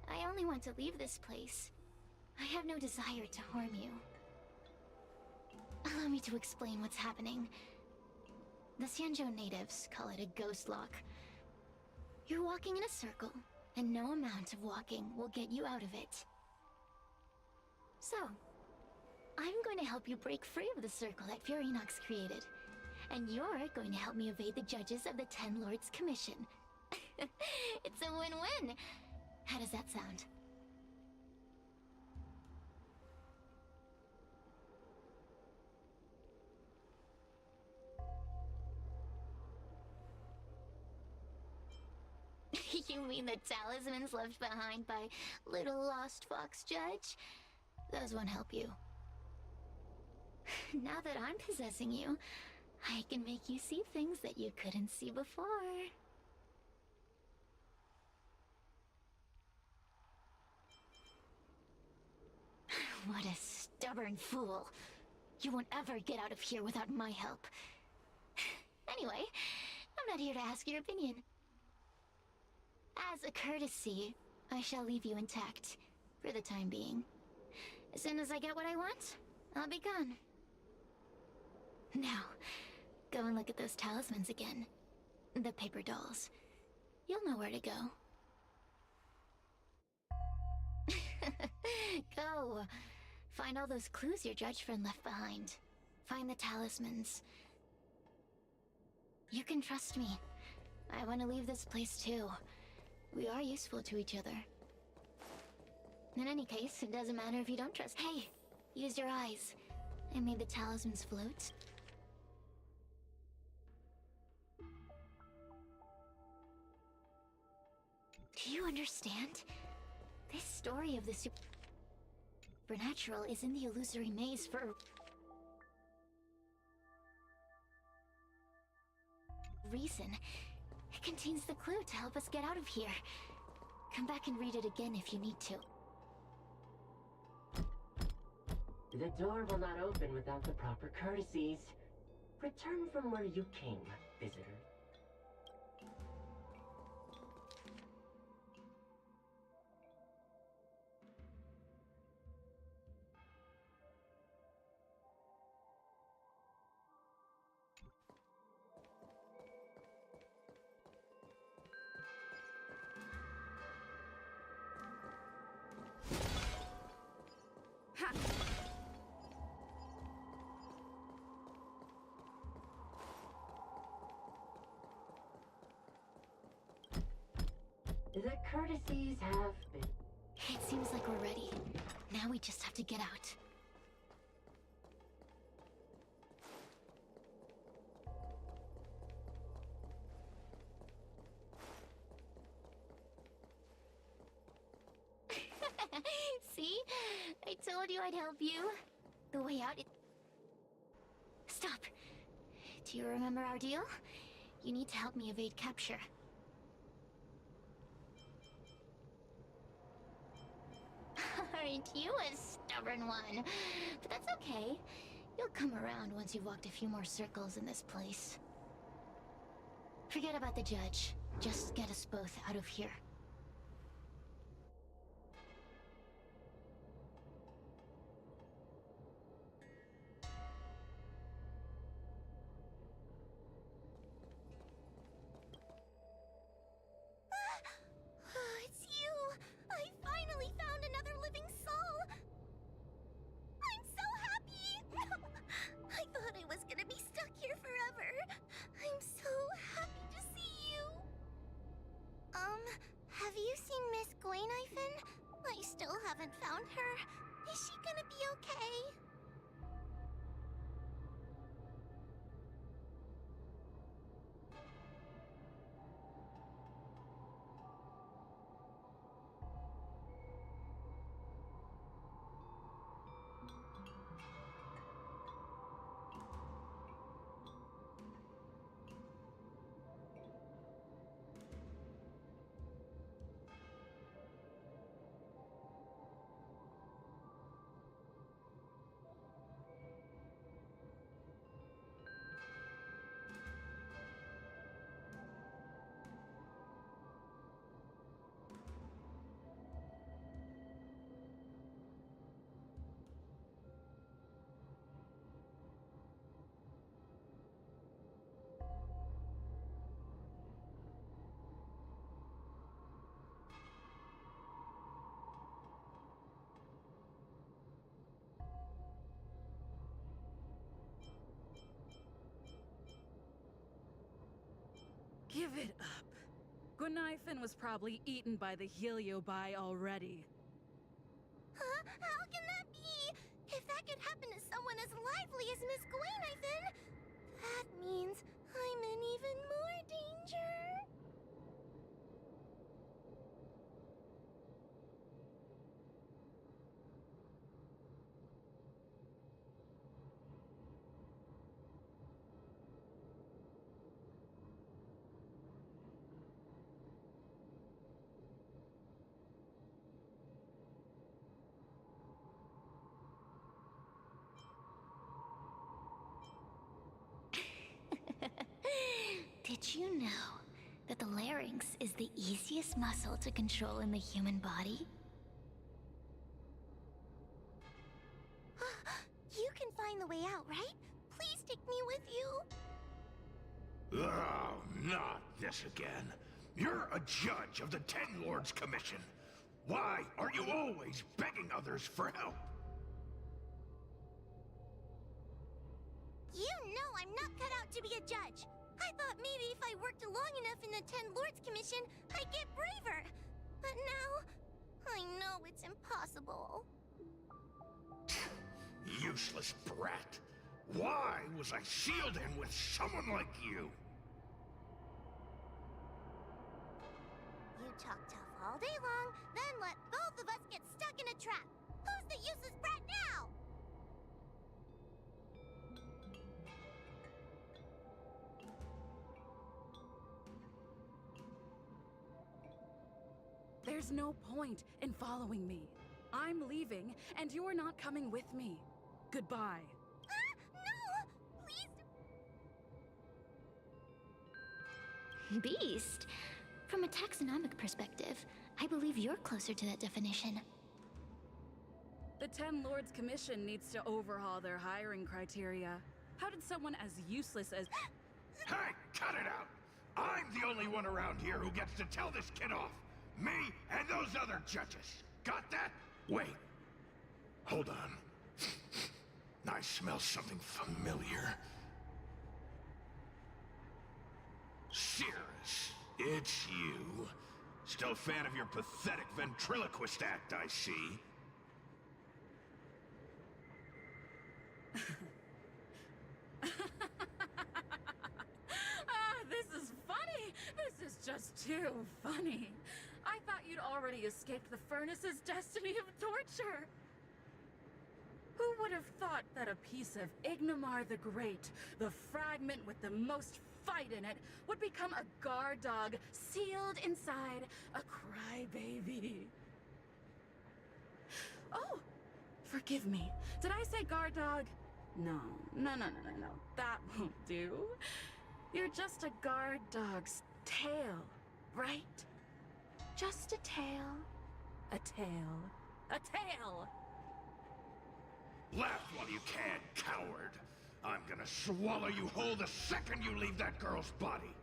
I only want to leave this place. I have no desire to harm you. Allow me to explain what's happening. The Xianzhou natives call it a ghost lock. You're walking in a circle, and no amount of walking will get you out of it. So, I'm going to help you break free of the circle that Furinox created. And you're going to help me evade the judges of the Ten Lords Commission. It's a win-win! How does that sound? You mean the talismans left behind by little lost fox judge? Those won't help you. Now that I'm possessing you, I can make you see things that you couldn't see before. What a stubborn fool. You won't ever get out of here without my help. Anyway, I'm not here to ask your opinion. As a courtesy, I shall leave you intact, for the time being. As soon as I get what I want, I'll be gone. Now, go and look at those talismans again. The paper dolls. You'll know where to go. Go! Find all those clues your judge friend left behind. Find the talismans. You can trust me. I want to leave this place too. We are useful to each other. In any case, it doesn't matter if you don't trust. Hey, use your eyes. I made the talismans float. Do you understand? This story of the supernatural is in the illusory maze for a reason. It contains the clue to help us get out of here. Come back and read it again if you need to. The door will not open without the proper courtesies. Return from where you came, visitor. The courtesies have been... It seems like we're ready. Now we just have to get out. See? I told you I'd help you. The way out is... Stop. Do you remember our deal? You need to help me evade capture. Aren't you a stubborn one? But that's okay. You'll come around once you've walked a few more circles in this place. Forget about the judge. Just get us both out of here. It's you! I finally found another living soul! I'm so happy! I thought I was gonna be stuck here forever. I'm so happy to see you. Have you seen Miss Gwayniphen? I still haven't found her. Is she gonna be okay? Give it up. Gwayniphen was probably eaten by the Heliobi already. Huh? How can that be? If that could happen to someone as lively as Miss Gwayniphen, that means I'm in even more danger. Did you know that the larynx is the easiest muscle to control in the human body? You can find the way out, right? Please take me with you. Oh, not this again. You're a judge of the Ten Lords Commission. Why are you always begging others for help? You know I'm not cut out to be a judge. I thought maybe if I worked long enough in the Ten Lords Commission, I'd get braver. But now, I know it's impossible. Useless brat. Why was I sealed in with someone like you? You talk tough all day long, then let both of us get stuck in a trap. Who's the useless brat now? There's no point in following me. I'm leaving, and you're not coming with me. Goodbye. No! Please! Beast? From a taxonomic perspective, I believe you're closer to that definition. The Ten Lords Commission needs to overhaul their hiring criteria. How did someone as useless as... Hey, cut it out! I'm the only one around here who gets to tell this kid off. Me and those other judges. Got that? Wait. Hold on. I smell something familiar. Cirrus, it's you. Still a fan of your pathetic ventriloquist act, I see. This is funny. This is just too funny. I thought you'd already escaped the furnace's destiny of torture. Who would have thought that a piece of Ignomar the Great, the fragment with the most fight in it, would become a guard dog sealed inside a crybaby? Oh, forgive me. Did I say guard dog? No. That won't do. You're just a guard dog's tail, right? Just a tail. A tail. A tail! Laugh while you can, coward. I'm gonna swallow you whole the second you leave that girl's body.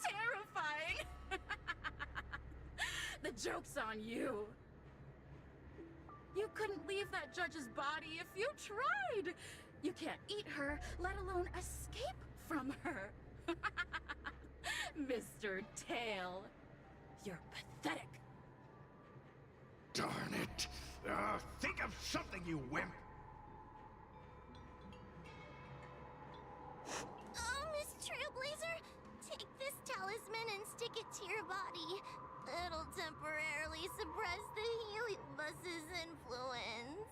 Terrifying! The joke's on you. You couldn't leave that judge's body if you tried. You can't eat her, let alone escape from her. Mr. Tail, you're pathetic. Darn it. Think of something, you wimp. Oh, Miss Trailblazer, take this talisman and stick it to your body. It'll temporarily suppress the heliobus's influence.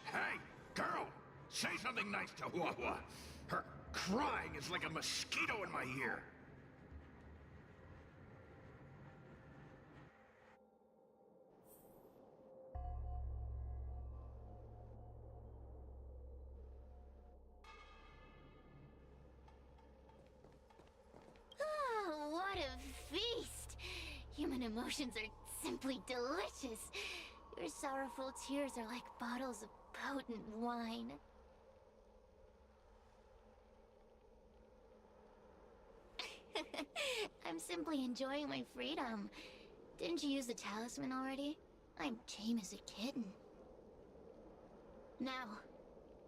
Hey, girl! Say something nice to Huahua. Her crying is like a mosquito in my ear. Oh, what a feast! Human emotions are simply delicious. Your sorrowful tears are like bottles of potent wine. I'm simply enjoying my freedom. Didn't you use the talisman already? I'm tame as a kitten. Now,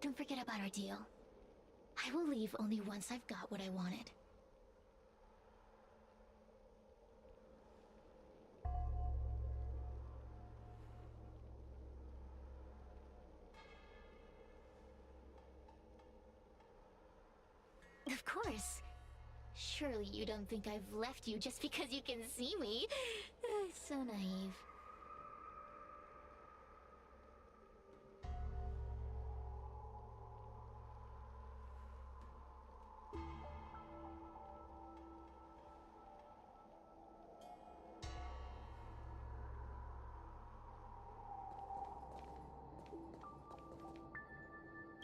don't forget about our deal. I will leave only once I've got what I wanted. Of course. Surely you don't think I've left you just because you can see me. So naive.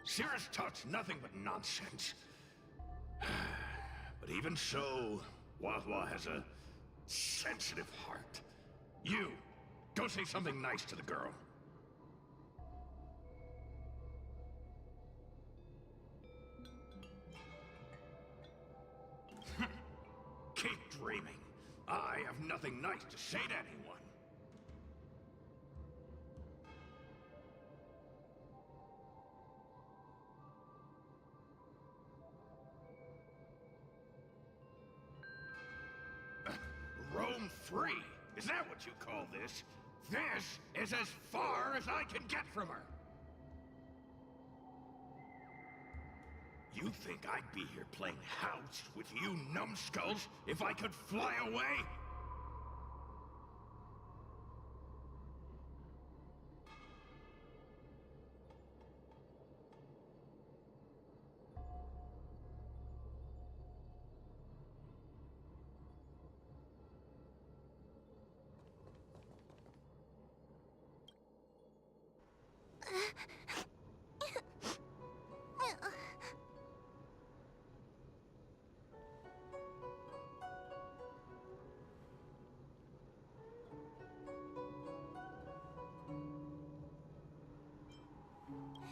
Cirrus talks nothing but nonsense. But even so, Huahua has a sensitive heart. You, go say something nice to the girl. Keep dreaming. I have nothing nice to say to anyone. Roam free? Is that what you call this? This is as far as I can get from her. You think I'd be here playing house with you numbskulls if I could fly away?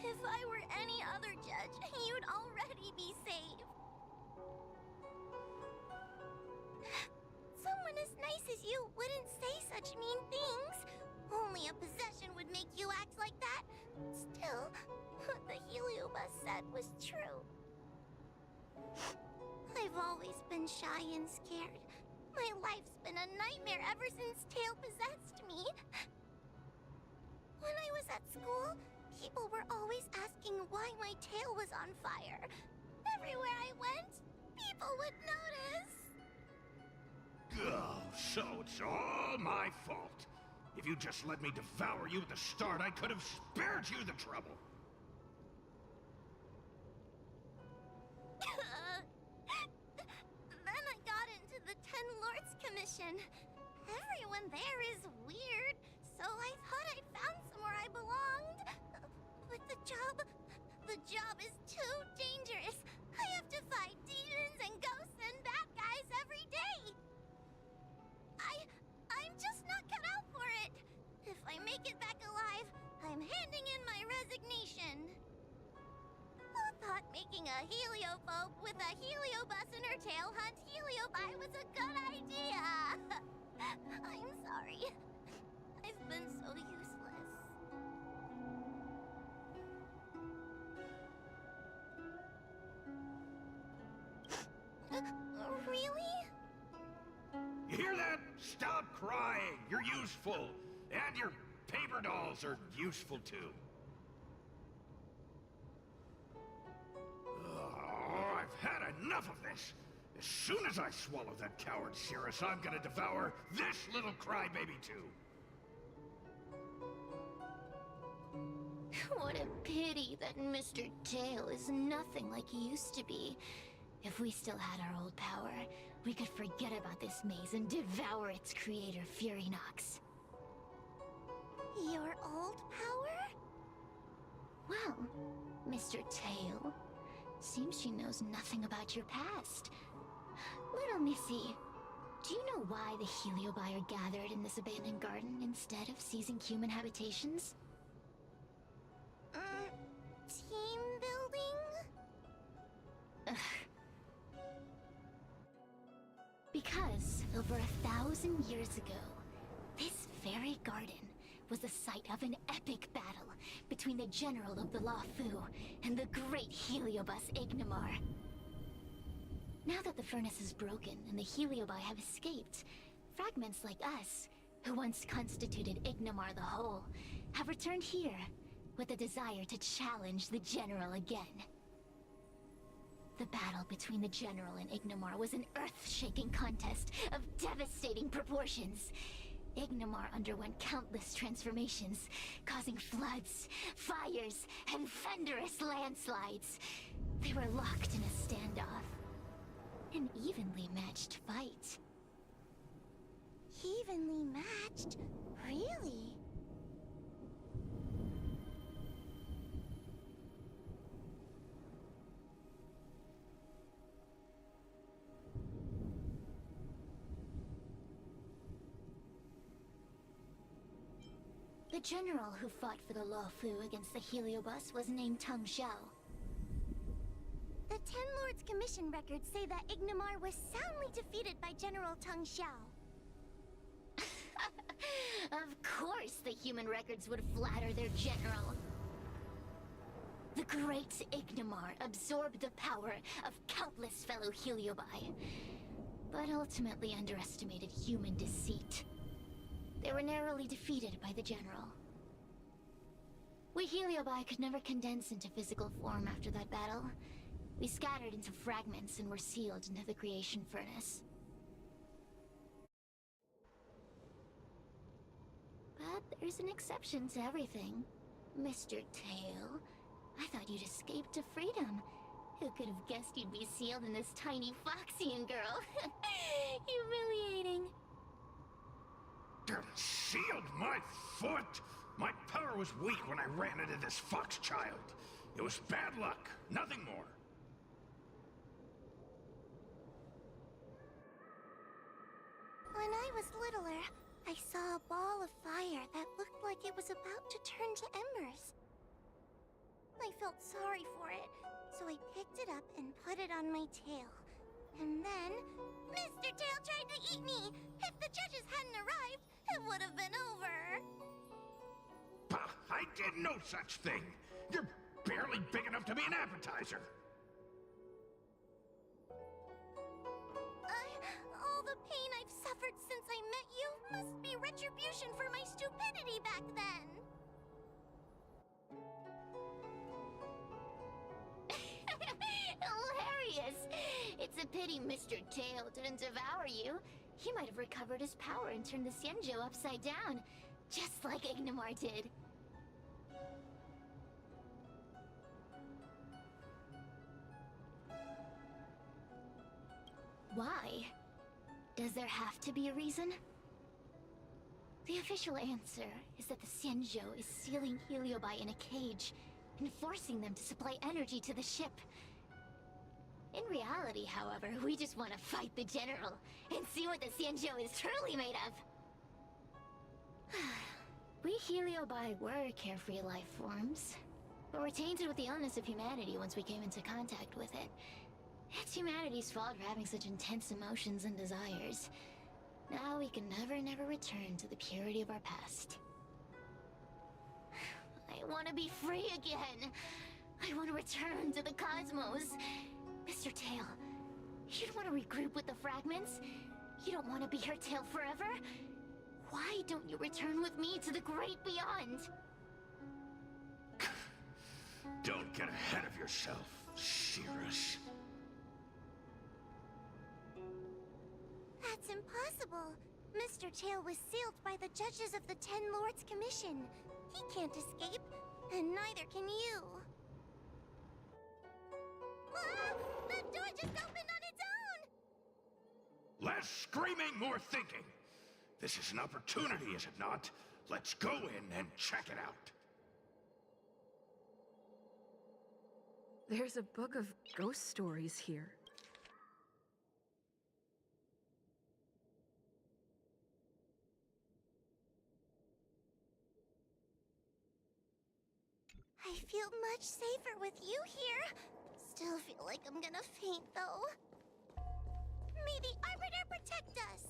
If I were any other judge, you'd already be saved. Someone as nice nice as you wouldn't say such mean things. Only a possession would make you act like that. Still, what the Heliobus said was true. I've always been shy and scared. My life's been a nightmare ever since Tail possessed me. When I was at school, people were always asking why my tail was on fire. Everywhere I went, people would notice. Oh, so it's all my fault. If you just let me devour you at the start, I could have spared you the trouble. Then I got into the Ten Lords Commission. Everyone there is weird, so I thought I'd found somewhere I belonged. But the job is too dangerous. I have to fight demons and ghosts and bad guys every day. I'm just not cut out for it. If I make it back alive, I'm handing in my resignation. Who thought making a heliophobe with a heliobus in her tail hunt heliobi was a good idea? I'm sorry. I've been so useless. Really? You hear that? Stop crying. You're useful. And your paper dolls are useful too. Oh, I've had enough of this. As soon as I swallow that coward Cirrus, I'm gonna devour this little crybaby too. What a pity that Mr. Tail is nothing like he used to be. If we still had our old power, we could forget about this maze and devour its creator, Furynox. Your old power? Well, Mr. Tail, seems she knows nothing about your past. Little Missy, do you know why the Heliobi are gathered in this abandoned garden instead of seizing human habitations? Team building? Ugh. Because over 1,000 years ago, this very garden was the site of an epic battle between the general of the Luofu and the great Heliobus Ignimar. Now that the furnace is broken and the Heliobi have escaped, fragments like us, who once constituted Ignimar the Whole, have returned here with a desire to challenge the general again. The battle between the general and Ignimar was an earth-shaking contest of devastating proportions. Ignimar underwent countless transformations, causing floods, fires, and thunderous landslides. They were locked in a standoff. An evenly matched fight. Evenly matched? Really? The general who fought for the Luofu against the Heliobus was named Tang Xiao. The Ten Lords Commission records say that Ignimar was soundly defeated by General Tang Xiao. Of course the human records would flatter their general. The great Ignimar absorbed the power of countless fellow Heliobi, but ultimately underestimated human deceit. They were narrowly defeated by the general. We Heliobi could never condense into physical form after that battle. We scattered into fragments and were sealed into the creation furnace. But there's an exception to everything. Mr. Tail, I thought you'd escaped to freedom. Who could have guessed you'd be sealed in this tiny Foxian girl? Humiliating. Sealed my foot? My power was weak when I ran into this fox child. It was bad luck, nothing more. When I was littler, I saw a ball of fire that looked like it was about to turn to embers. I felt sorry for it, so I picked it up and put it on my tail. And then, Mr. Tail tried to eat me. If the judges hadn't arrived, it would have been over. Bah, I did no such thing. You're barely big enough to be an appetizer. All the pain I've suffered since I met you must be retribution for my stupidity back then. Hilarious! It's a pity Mr. Tail didn't devour you. He might have recovered his power and turned the Xianzhou upside down, just like Ignomar did. Why? Does there have to be a reason? The official answer is that the Xianzhou is sealing Heliobi in a cage and forcing them to supply energy to the ship. In reality, however, we just want to fight the General and see what the Xianzhou is truly made of. We Heliobi were carefree life forms, but were tainted with the illness of humanity once we came into contact with it. It's humanity's fault for having such intense emotions and desires. Now we can never return to the purity of our past. I want to be free again. I want to return to the cosmos. Mr. Tail, you don't want to regroup with the fragments? You don't want to be her tail forever? Why don't you return with me to the great beyond? Don't get ahead of yourself, Cirrus. That's impossible. Mr. Tail was sealed by the judges of the Ten Lords Commission. He can't escape, and neither can you. Ah! The door just opened on its own! Less screaming, more thinking. This is an opportunity, is it not? Let's go in and check it out. There's a book of ghost stories here. I feel much safer with you here. Still feel like I'm gonna faint, though. May the Arbiter protect us!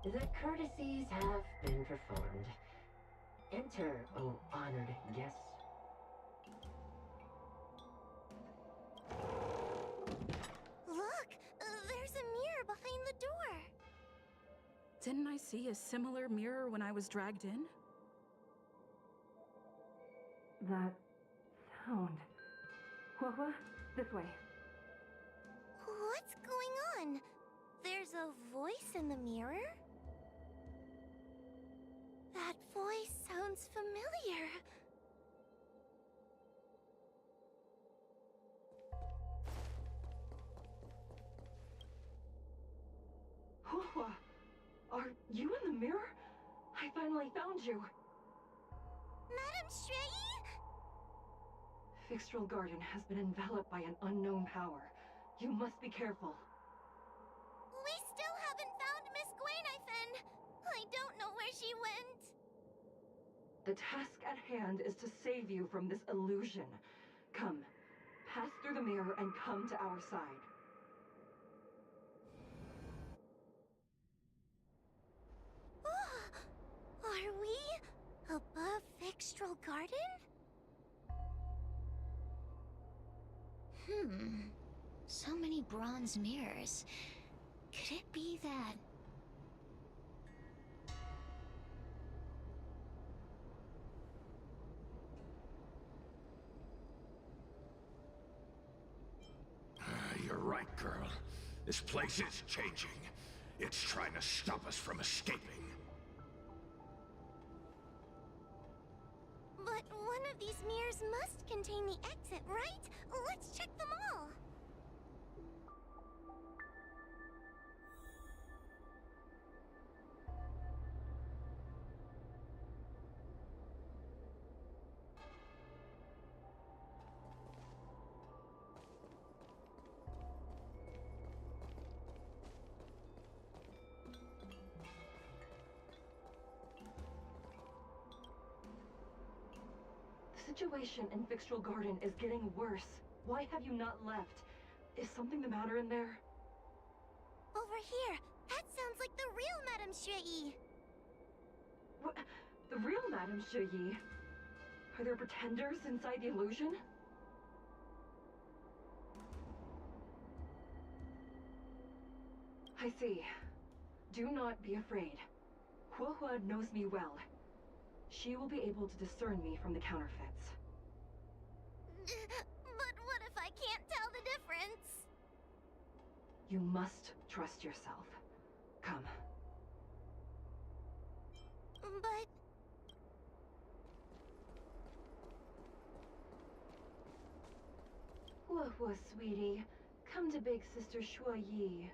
The courtesies have been performed. Enter, O honored guest. Look! There's a mirror behind the door! Didn't I see a similar mirror when I was dragged in? That sound. What? This way. What's going on? There's a voice in the mirror? That voice sounds familiar. Hua, are you in the mirror? I finally found you. Madam Shrei? Fixtral Garden has been enveloped by an unknown power. You must be careful. We still haven't found Miss Gwainifin. I don't know where she went. The task at hand is to save you from this illusion. Come, pass through the mirror and come to our side. Are we above Fixtral Garden? So many bronze mirrors. Could it be that... You're right, girl. This place is changing. It's trying to stop us from escaping. But one of these mirrors must contain the exit, right? Let's check them all. The situation in Fixtral Garden is getting worse. Why have you not left? Is something the matter in there? Over here. That sounds like the real Madame Shui. What? The real Madame Shui? Are there pretenders inside the illusion? I see. Do not be afraid. Huohua knows me well. She will be able to discern me from the counterfeits. But what if I can't tell the difference? You must trust yourself. Come. But... Huohua, sweetie. Come to Big Sister Shuoyi.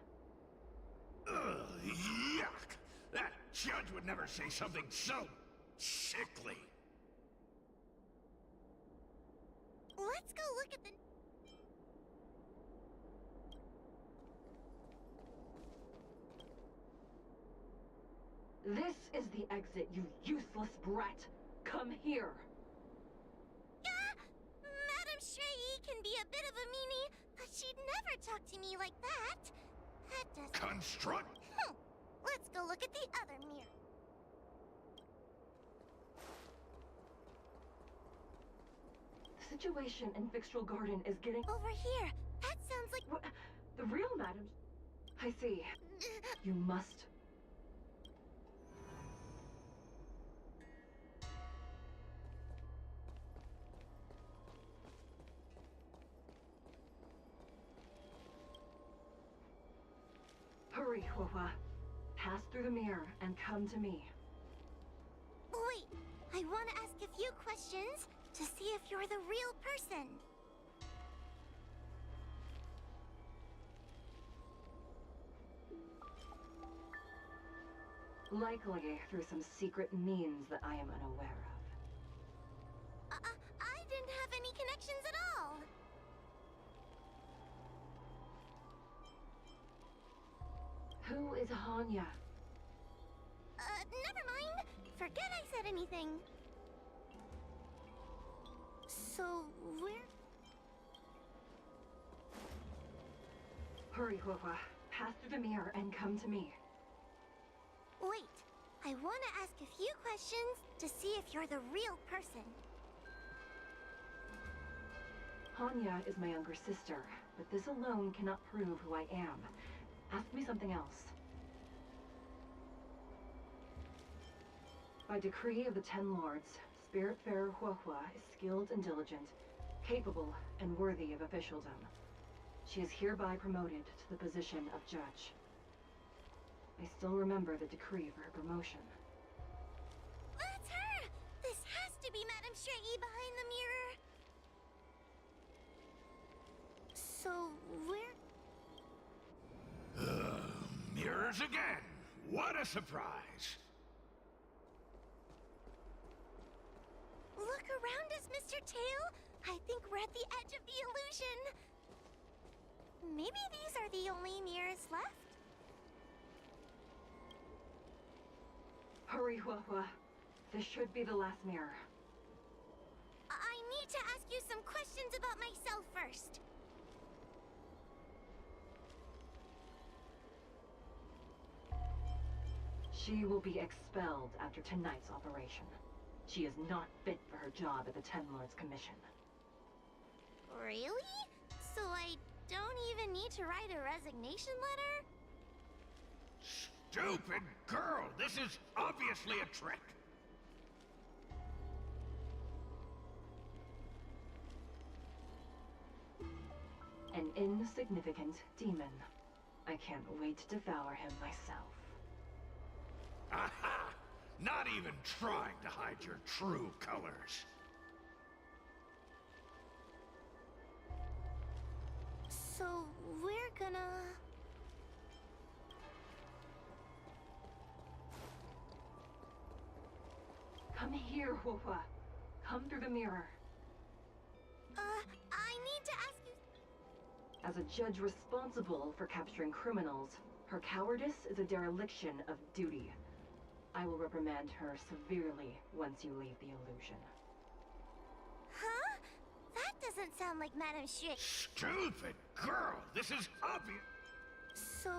Ugh, yuck! That judge would never say something so sickly. Let's go look at the... This is the exit, you useless brat! Come here! Madame Shui can be a bit of a meanie, but she'd never talk to me like that. That doesn't... Construct? Let's go look at the other mirror. The situation in Fixtral Garden is getting... Over here. That sounds like... What? The real Madame... I see. You must... Hurry, Huohua. Pass through the mirror and come to me. Wait, I want to ask a few questions to see if you're the real person. Likely through some secret means that I am unaware of. I didn't have any connections at all. Who is Hanya? Never mind. Forget I said anything. So, where... Hurry, Huohua. Pass through the mirror and come to me. Wait, I want to ask a few questions to see if you're the real person. Hanya is my younger sister, but this alone cannot prove who I am. Ask me something else. By decree of the Ten Lords, Spiritfarer Huohua is skilled and diligent, capable and worthy of officialdom. She is hereby promoted to the position of judge. I still remember the decree for her promotion. That's her! This has to be Madame Shui behind the mirror. So, where... Mirrors again! What a surprise! Look around us, Mr. Tail! I think we're at the edge of the illusion. Maybe these are the only mirrors left? Hurry, Huohua. This should be the last mirror. I need to ask you some questions about myself first. She will be expelled after tonight's operation. She is not fit for her job at the Ten Lords Commission. Really? So I don't even need to write a resignation letter? Stupid girl! This is obviously a trick! An insignificant demon. I can't wait to devour him myself. Aha! Not even trying to hide your true colors. So, we're gonna... Come here, Huohua. Come through the mirror. I need to ask you... As a judge responsible for capturing criminals, her cowardice is a dereliction of duty. I will reprimand her severely once you leave the illusion. Huh? That doesn't sound like Madame Xue. Stupid girl! This is obvious! So...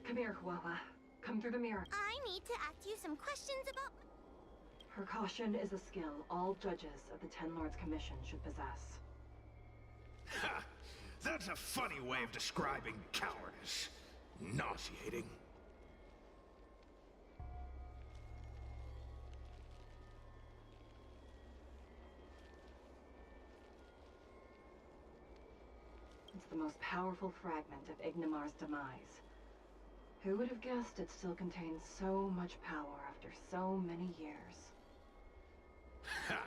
Come here, Huohua. Come through the mirror. I need to ask you some questions about... Her caution is a skill all judges of the Ten Lords Commission should possess. Ha! That's a funny way of describing cowardice. Nauseating. It's the most powerful fragment of Ignimar's demise. Who would have guessed it still contains so much power after so many years? Ha!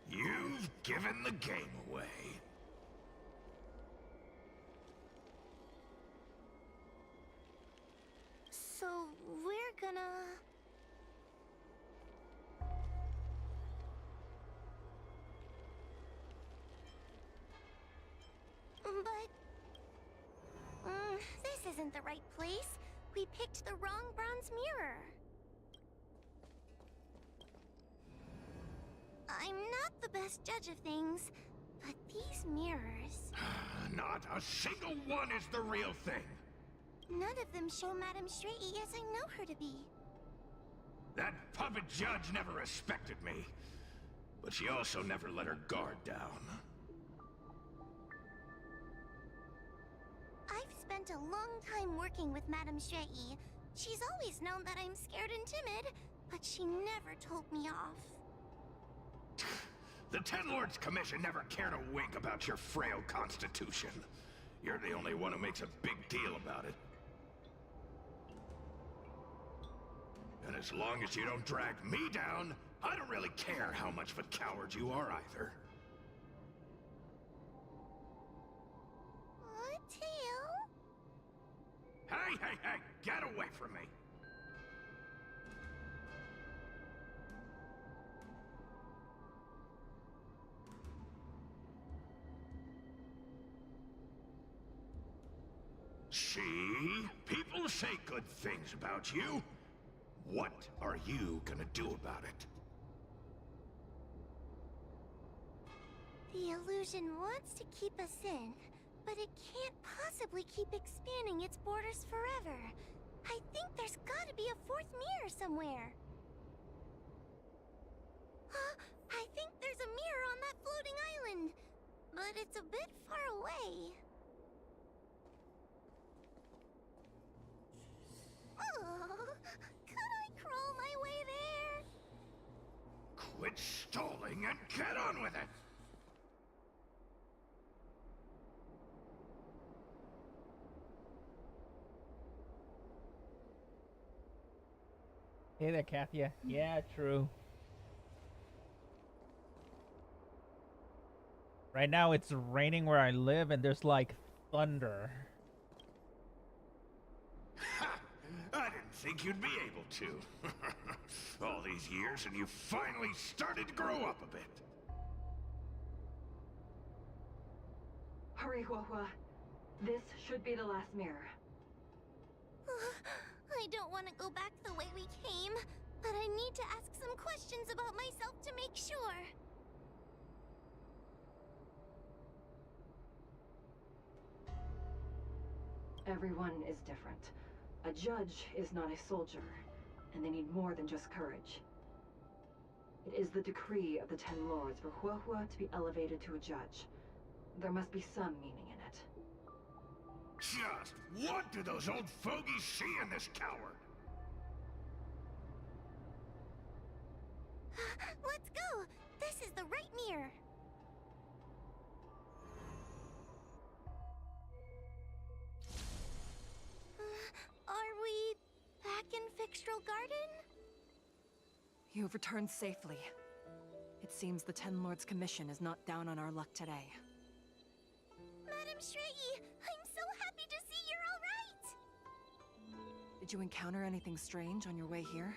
You've given the game away. So, we're gonna... But... this isn't the right place. We picked the wrong bronze mirror. I'm not the best judge of things, but these mirrors... Not a single one is the real thing. None of them show Madame Xue as I know her to be. That puppet judge never respected me. But she also never let her guard down. I've spent a long time working with Madame Xue. She's always known that I'm scared and timid, but she never told me off. The Ten Lords Commission never cared a wink about your frail constitution. You're the only one who makes a big deal about it. And as long as you don't drag me down, I don't really care how much of a coward you are either. Tail? Hey! Get away from me! See? People say good things about you. What are you gonna do about it? The illusion wants to keep us in, but it can't possibly keep expanding its borders forever. I think there's gotta be a fourth mirror somewhere. I think there's a mirror on that floating island, but it's a bit far away. Oh, could I crawl my way there? Quit stalling and get on with it! Hey there, Kathia. Yeah, true. Right now it's raining where I live and there's like thunder. Ha! I didn't think you'd be able to. All these years and you finally started to grow up a bit. Hurry, Huohua. This should be the last mirror. I don't want to go back the way we came, but I need to ask some questions about myself to make sure. Everyone is different. A judge is not a soldier, and they need more than just courage. It is the decree of the Ten Lords for Huohua to be elevated to a judge. There must be some meaning in it. Just what do those old fogies see in this coward? Let's go! This is the right mirror. Are we back in Fixtral Garden? You have returned safely. It seems the Ten Lords Commission is not down on our luck today. Madam Shrey, I'm so happy to see you're all right! Did you encounter anything strange on your way here?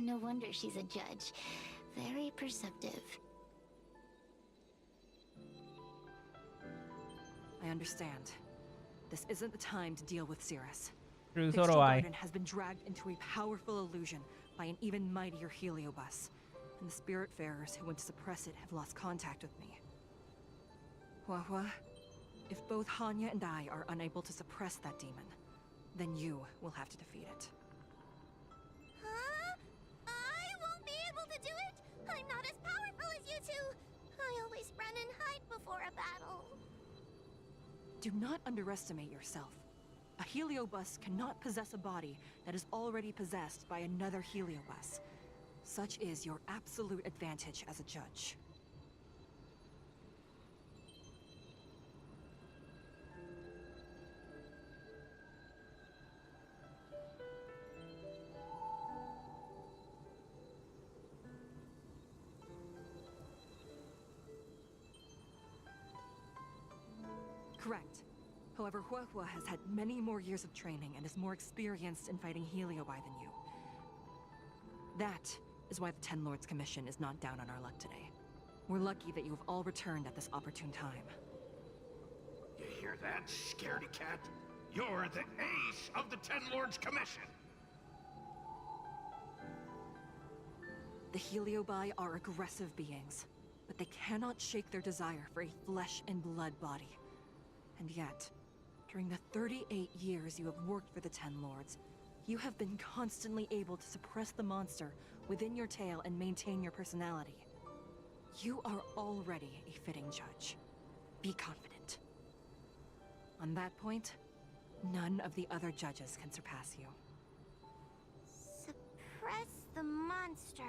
No wonder she's a judge. Very perceptive. I understand. This isn't the time to deal with Cirrus. True, so Fixtral do I. Garden has been dragged into a powerful illusion by an even mightier heliobus, and the Spiritfarers who went to suppress it have lost contact with me. Huahua, if both Hanya and I are unable to suppress that demon, then you will have to defeat it. Huh? I won't be able to do it! I'm not as powerful as you two! I always run and hide before a battle. Do not underestimate yourself. A heliobus cannot possess a body that is already possessed by another heliobus. Such is your absolute advantage as a judge. Correct. However, Huahua has had many more years of training and is more experienced in fighting Heliobi than you. That is why the Ten Lords Commission is not down on our luck today. We're lucky that you have all returned at this opportune time. You hear that, scaredy cat? You're the ace of the Ten Lords Commission! The Heliobi are aggressive beings, but they cannot shake their desire for a flesh and blood body. And yet, during the 38 years you have worked for the Ten Lords, you have been constantly able to suppress the monster within your tail and maintain your personality. You are already a fitting judge. Be confident. On that point, none of the other judges can surpass you. Suppress the monster.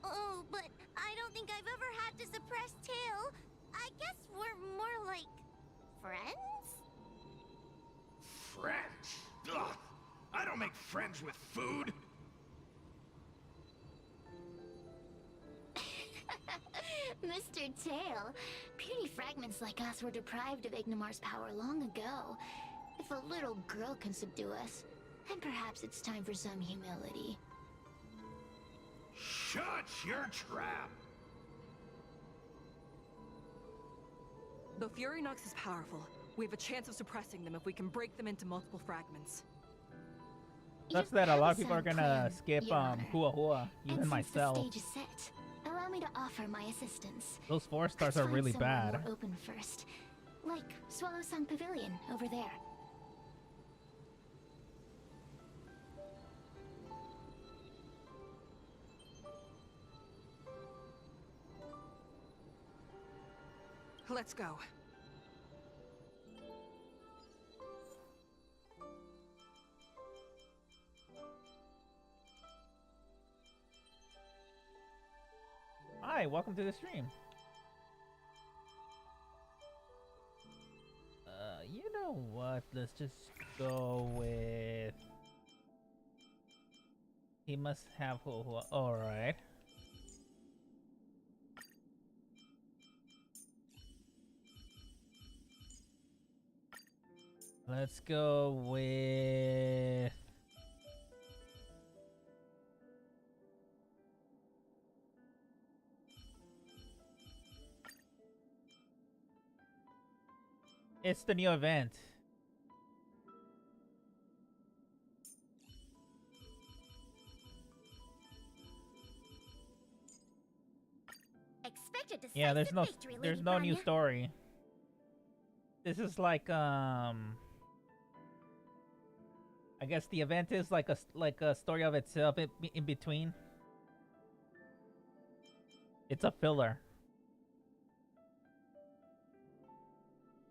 Oh, but I don't think I've ever had to suppress Tail. I guess we're more like friends? Friends? Ugh! I don't make friends with food! Mr. Tail, puny fragments like us were deprived of Ignimar's power long ago. If a little girl can subdue us, then perhaps it's time for some humility. Shut your trap! Though Fury Nox is powerful, we have a chance of suppressing them if we can break them into multiple fragments. That's that a lot of people are gonna skip Huahua, even myself. The stage is set. Allow me to offer my assistance. Those 4 stars Let's are really find somewhere bad. more open first, like Swallow Song Pavilion over there. Let's go. Hi, welcome to the stream. You know what? Let's just go with... He must have Huahua. Alright. Let's go with... It's the new event. Yeah, there's no new story. This is like I guess the event is like a story of itself in between. It's a filler.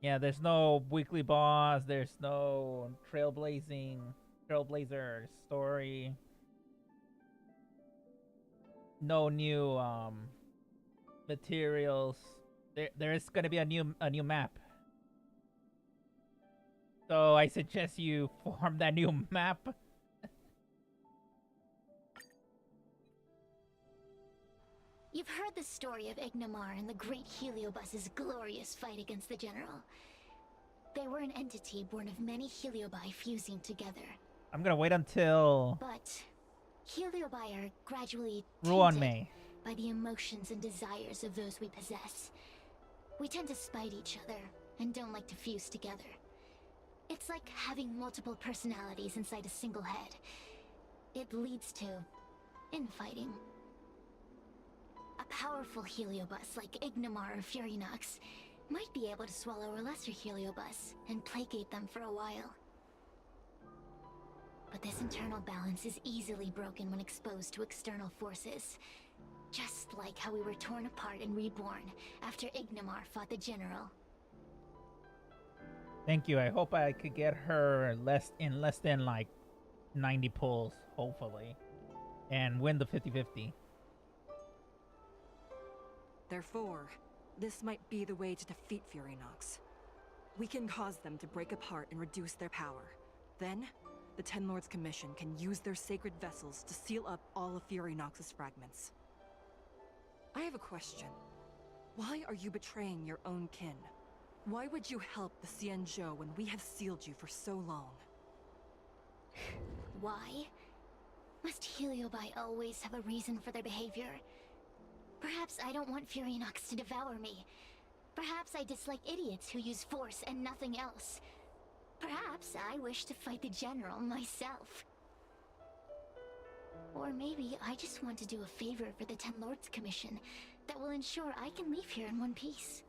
Yeah, there's no weekly boss. There's no trailblazer story. No new materials. There is gonna be a new map. So I suggest you form that new map. You've heard the story of Ignamar and the great Heliobus's glorious fight against the General. They were an entity born of many Heliobi fusing together. I'm gonna wait until But Heliobi are gradually Ruan tainted May. by the emotions and desires of those we possess. We tend to spite each other and don't like to fuse together. It's like having multiple personalities inside a single head. It leads to infighting. A powerful Heliobus like Ignamar or Furinox might be able to swallow a lesser Heliobus and placate them for a while. But this internal balance is easily broken when exposed to external forces. Just like how we were torn apart and reborn after Ignamar fought the General. Thank you. I hope I could get her less than like 90 pulls, hopefully, and win the 50-50. Therefore, this might be the way to defeat Furinox. We can cause them to break apart and reduce their power. Then, the Ten Lords Commission can use their sacred vessels to seal up all of Furinox's fragments. I have a question. Why are you betraying your own kin? Why would you help the Xianzhou when we have sealed you for so long? Why? Must Heliobi always have a reason for their behavior? Perhaps I don't want Furinox to devour me. Perhaps I dislike idiots who use force and nothing else. Perhaps I wish to fight the General myself. Or maybe I just want to do a favor for the Ten Lords Commission that will ensure I can leave here in one piece.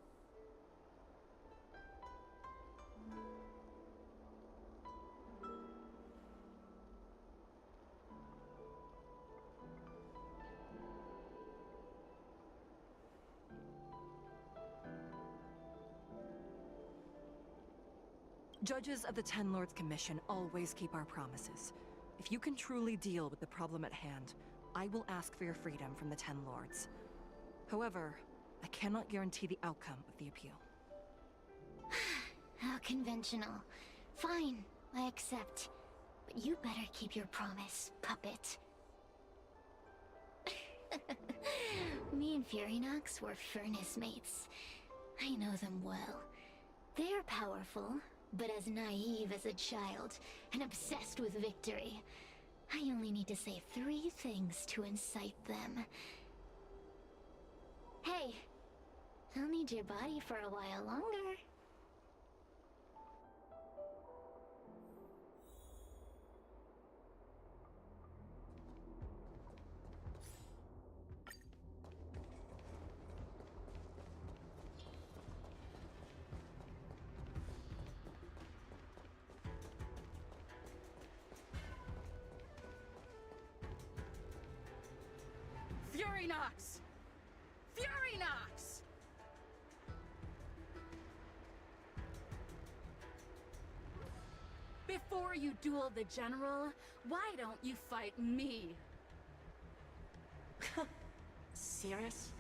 Judges of the Ten Lords Commission always keep our promises. If you can truly deal with the problem at hand, I will ask for your freedom from the Ten Lords. However, I cannot guarantee the outcome of the appeal. How conventional. Fine, I accept. But you better keep your promise, puppet. Me and Furinox were furnace mates. I know them well. They're powerful, but as naive as a child, and obsessed with victory. I only need to say 3 things to incite them. Hey, I'll need your body for a while longer. Furinox! Furinox! Before you duel the General, why don't you fight me? Serious?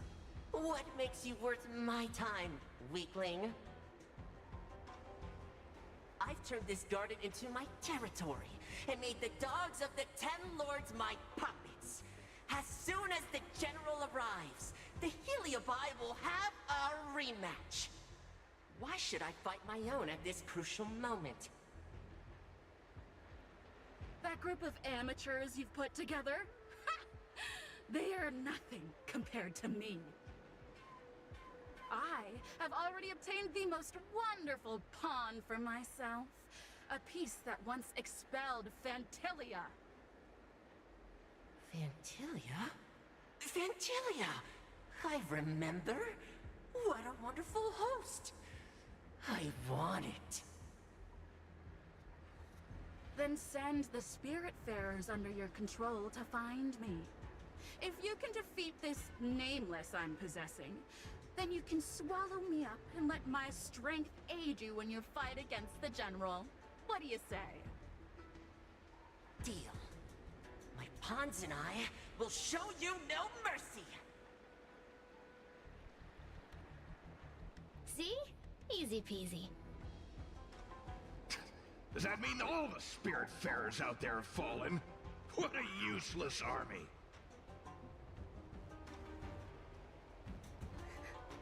What makes you worth my time, weakling? I've turned this garden into my territory, and made the dogs of the Ten Lords my puppets. As soon as the General arrives, the Heliobi will have a rematch. Why should I fight my own at this crucial moment? That group of amateurs you've put together? They are nothing compared to me. I have already obtained the most wonderful pawn for myself. A piece that once expelled Fantilia. Fantilia? Fantilia! I remember. What a wonderful host. I want it. Then send the Spiritfarers under your control to find me. If you can defeat this nameless I'm possessing, Then you can swallow me up and let my strength aid you when you fight against the General. What do you say? Deal. My pawns and I will show you no mercy! See? Easy peasy. Does that mean all the Spiritfarers out there have fallen? What a useless army!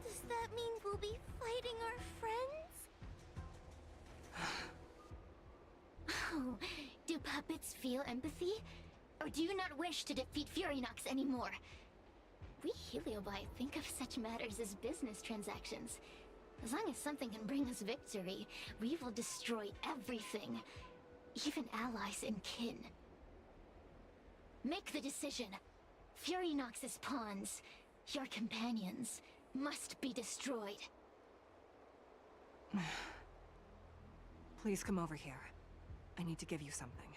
Does that mean we'll be fighting our friends? Oh, do puppets feel empathy? Or do you not wish to defeat Furynox anymore? We Heliobi think of such matters as business transactions. As long as something can bring us victory, we will destroy everything. Even allies and kin. Make the decision. Furynox's pawns, your companions, must be destroyed. Please come over here. I need to give you something.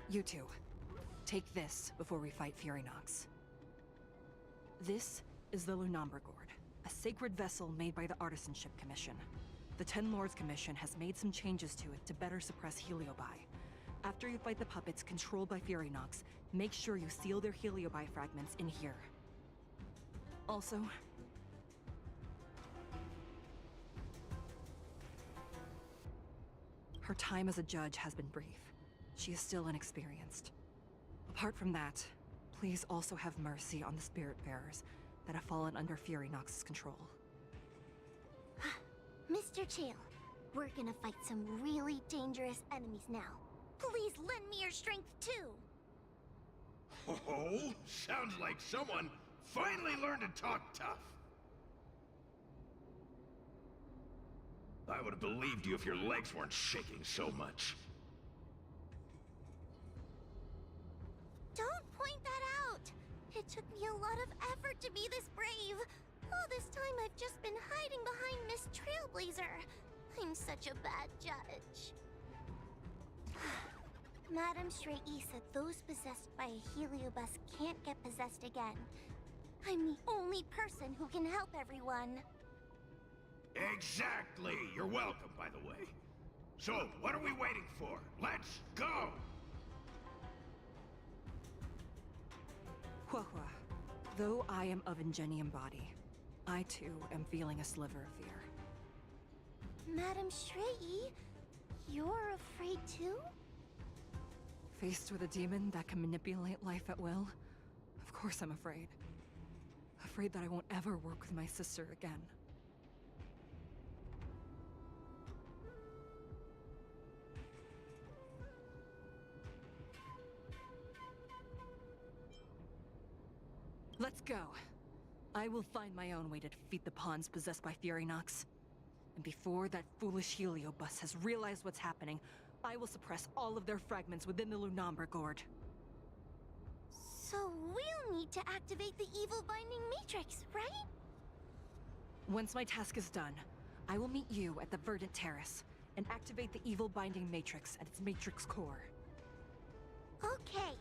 You two, take this before we fight Furynox. This is the Lunamber Gourd, a sacred vessel made by the Artisanship Commission. The Ten Lords Commission has made some changes to it to better suppress Heliobi. After you fight the puppets controlled by Furynox, make sure you seal their Heliobi fragments in here. Also, her time as a judge has been brief. She is still inexperienced. Apart from that, please also have mercy on the Spiritfarers that have fallen under Furynox's control. Mr. Chael, we're gonna fight some really dangerous enemies now. Please lend me your strength too. Oh, sounds like someone finally learned to talk tough. I would have believed you if your legs weren't shaking so much. Don't point that out! It took me a lot of effort to be this brave. All this time I've just been hiding behind Miss Trailblazer. I'm such a bad judge. Madame Shrey said those possessed by a Heliobus can't get possessed again. I'm the only person who can help everyone. Exactly! You're welcome, by the way. So, what are we waiting for? Let's go! Huahua, though I am of Ingenium body, I too am feeling a sliver of fear. Madame Shrey, you're afraid too? Faced with a demon that can manipulate life at will, of course I'm afraid. Afraid that I won't ever work with my sister again. Let's go. I will find my own way to defeat the pawns possessed by Furynox. And before that foolish Heliobus has realized what's happening, I will suppress all of their fragments within the Lunamber Gourd. So we'll need to activate the evil binding matrix, right? Once my task is done, I will meet you at the Verdant Terrace and activate the evil binding matrix at its matrix core. Okay.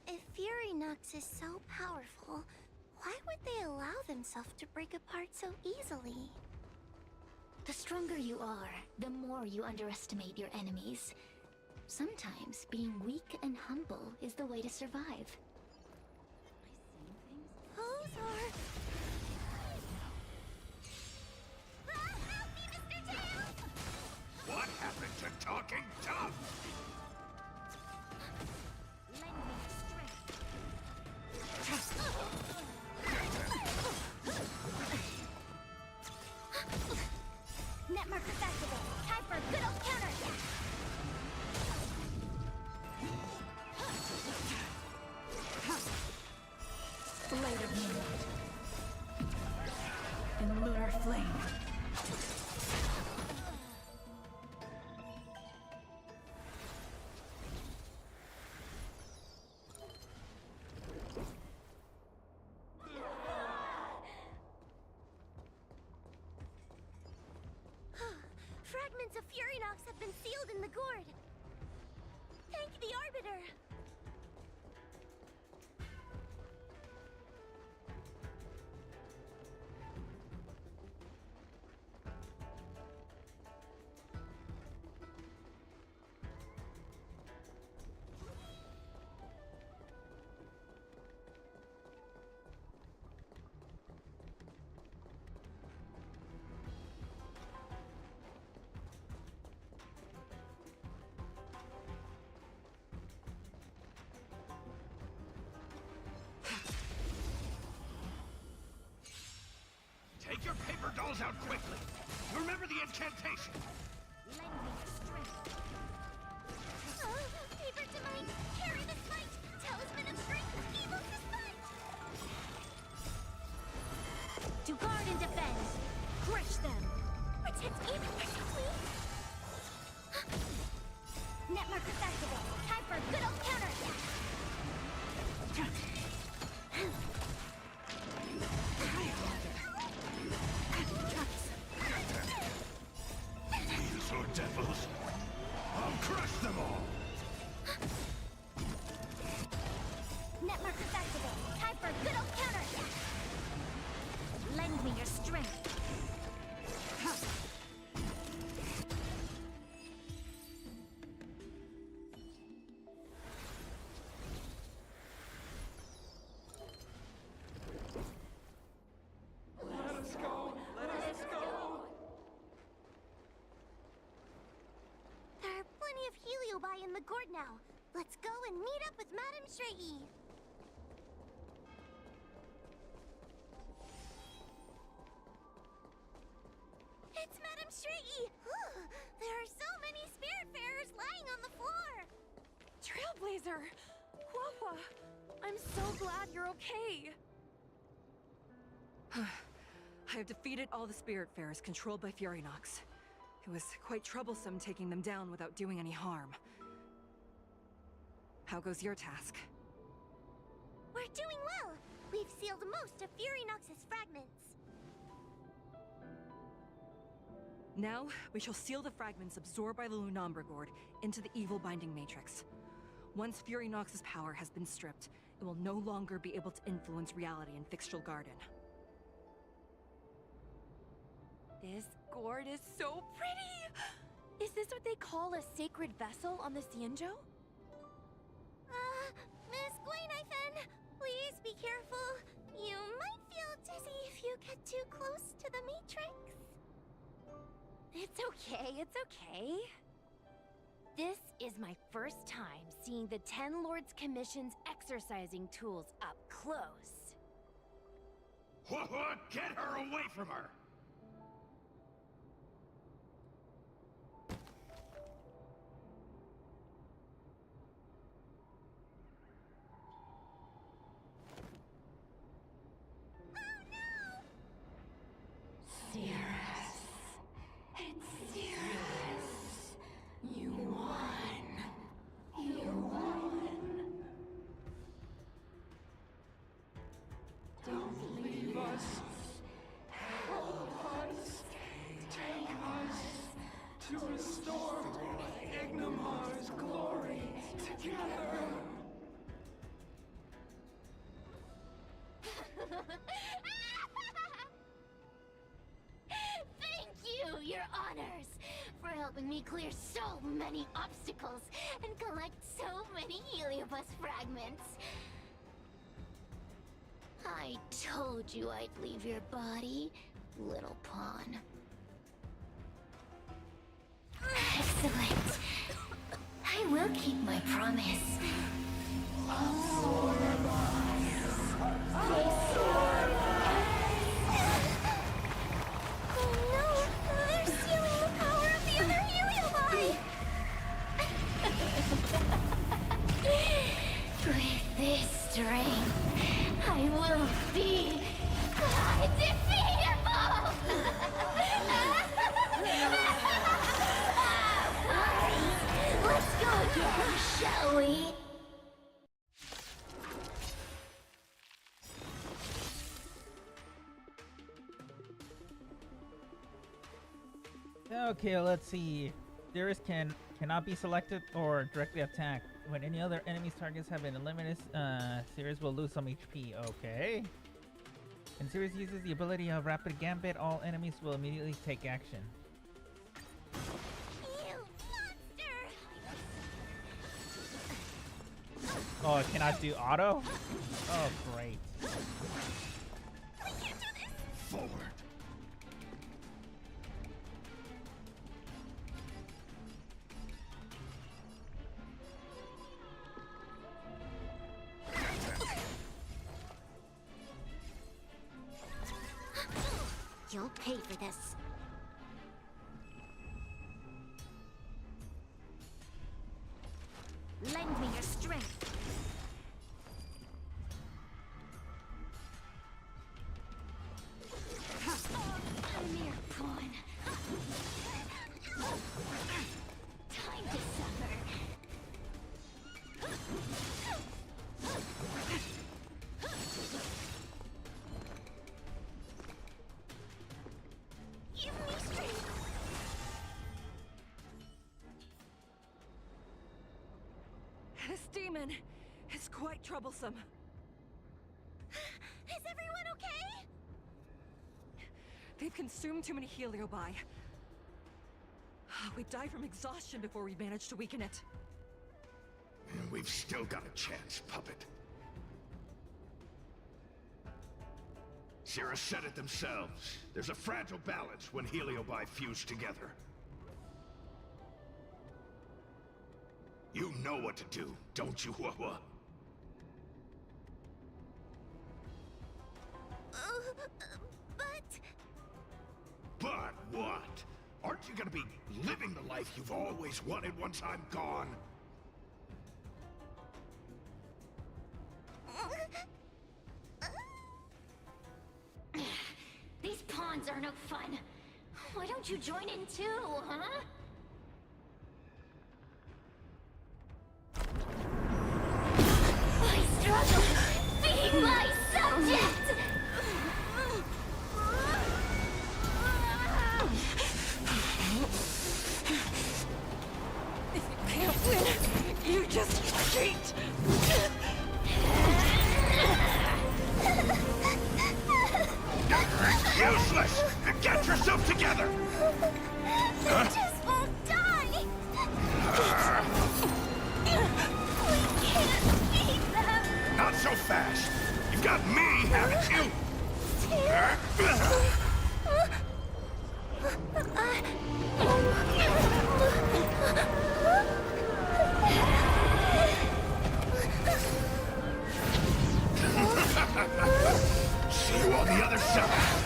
If Furynox is so powerful, why would they allow themselves to break apart so easily? The stronger you are, the more you underestimate your enemies. Sometimes being weak and humble is the way to survive. Those are... Ah, help me, Mr. Tail! Netmarker Festival. Time for a good old counterattack. Blade of Moonlight. And Lunar Flame. Fragments of Furynox have been sealed in the gourd. Thank the Arbiter. Take your paper dolls out quickly. Remember the incantation. Lend me your strength. Oh, paper to might, carry the smite. Talisman of strength, evil to spite. To guard and defend. Crush them. Protect evil, please. Netmarker Festival. Time for a good old counterattack. These are devils. I'll crush them all. Netmarker Festival. Time for a good old counterattack. Lend me your strength. There are plenty of heliobi in the gourd now. Let's go and meet up with Madame Shrey. It's Madame Shrey! There are so many spiritfarers lying on the floor! Trailblazer! Wawa! I'm so glad you're okay! I have defeated all the Spiritfarers controlled by Furynox. It was quite troublesome taking them down without doing any harm. How goes your task? We're doing well! We've sealed most of Furynox's fragments. Now, we shall seal the fragments absorbed by the Lunombre Gourd into the evil binding matrix. Once Furynox's power has been stripped, it will no longer be able to influence reality in Fixtral Garden. This gourd is so pretty! Is this what they call a sacred vessel on the Xianzhou? Miss Guinevere, please be careful. You might feel dizzy if you get too close to the Matrix. It's okay, it's okay. This is my first time seeing the Ten Lords Commission's exercising tools up close. What? Get her away from her! Thank you, Your Honors, for helping me clear so many obstacles and collect so many Heliobus fragments. I told you I'd leave your body, little pawn. Excellent. I will keep my promise. Oh no, they're sealing Okay, let's see. Cirrus cannot be selected or directly attacked. When any other enemy's targets have been eliminated, Cirrus will lose some HP. Okay. When Cirrus uses the ability of Rapid Gambit, all enemies will immediately take action. You monster! Oh, it cannot do auto? Oh, great. We can't do this! Forward. You'll pay for this. Lend me your strength. A mere pawn. Time to suffer. Give me strength. This demon is quite troublesome. Is everyone okay? They've consumed too many heliobi. We'd die from exhaustion before we managed to weaken it. And we've still got a chance, puppet. Cirrus said it themselves. There's a fragile balance when heliobi fuse together. You know what to do, don't you, Huahua? But... But what? Aren't you gonna be living the life you've always wanted once I'm gone? These pawns are no fun. Why don't you join in too, huh? I struggle being my subject! If you can't win, you just cheat! Useless! Get yourself together! Huh? Just won't die! We can't beat them! Not so fast! You've got me, haven't you? See you on the other side!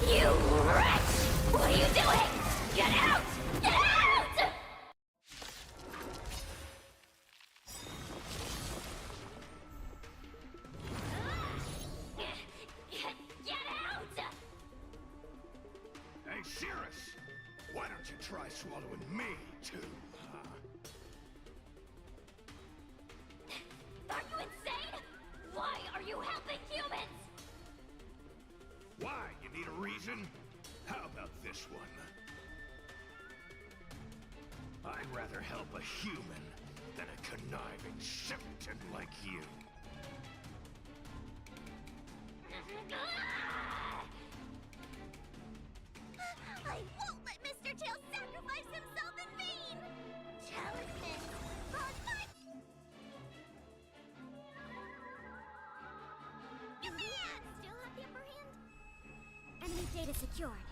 You wretch! What are you doing? Get out! Get out! Get out! Hey, Cirrus! Why don't you try swallowing me, too, huh? Are you insane? Why are you helping humans? Why? You need a reason? How about this one? I'd rather help a human than a conniving simpleton like you. I won't let Mr. Tail sacrifice himself in vain! Talisman! On my... Still have the upper hand? Enemy data secured.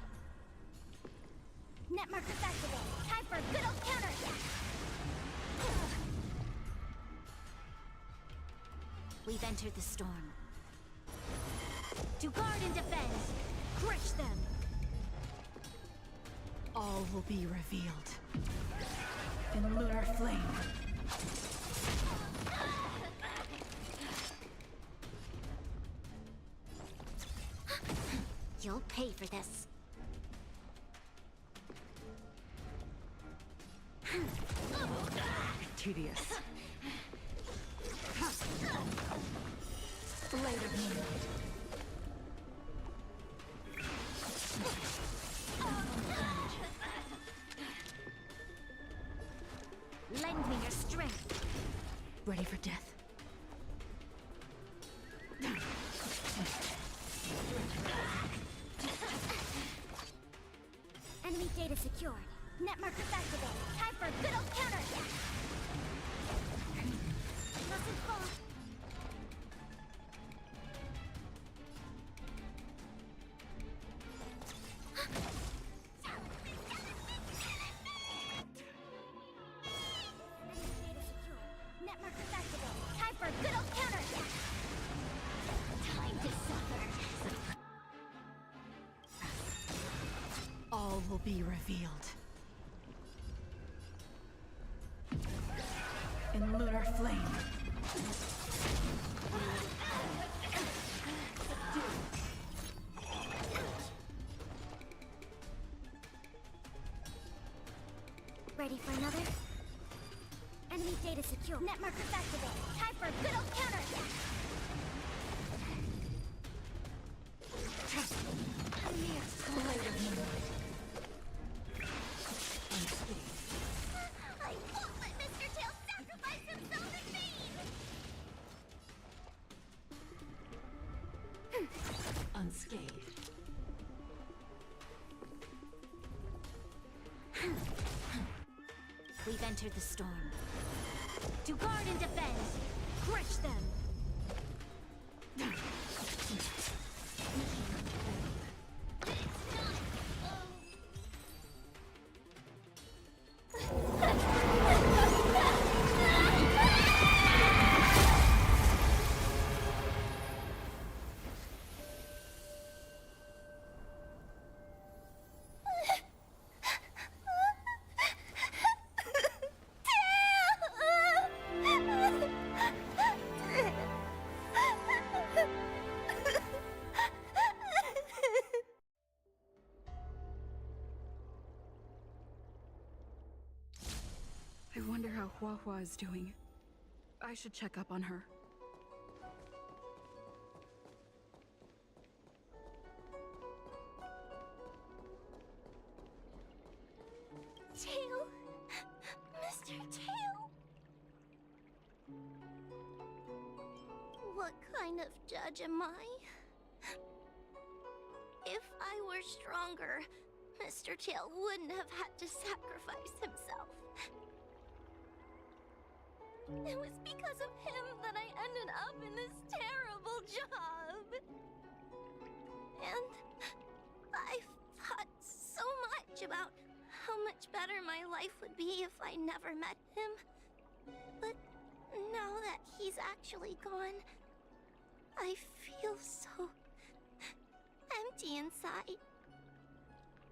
Net markers activated. Time for a good old counterattack! We've entered the storm. To guard and defend! Crush them! All will be revealed. In lunar flame. You'll pay for this. Tedious. Blade of Moonlight. secured. Net markers activated. Time for a good old counterattack. Mustn't fall. Net markers activated. Time for a good old counterattack. Time to suffer. All will be revealed. In lunar flame. Ready for another? Enemy data secure. Net markers activated. Time for a good old counterattack. I won't let Mr. Tail sacrifice himself in vain! Unscathed. We've entered the storm. To guard and defend! Crush them! I wonder how Huahua is doing. I should check up on her. Tail! Mr. Tail! What kind of judge am I? If I were stronger, Mr. Tail wouldn't have had to sacrifice himself. It was because of him that I ended up in this terrible job. And I've thought so much about how much better my life would be if I never met him. But now that he's actually gone, I feel so empty inside.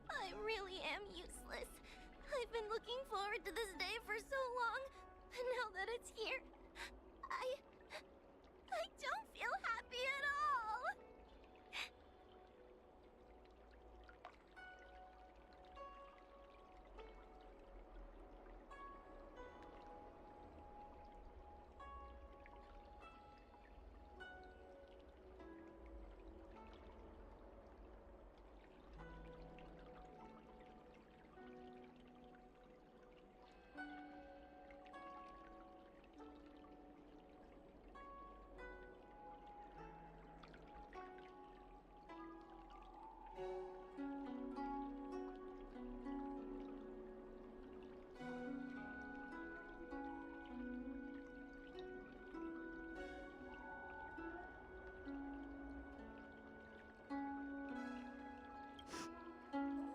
I really am useless. I've been looking forward to this day for so long, and now that it's here, I don't feel happy at all.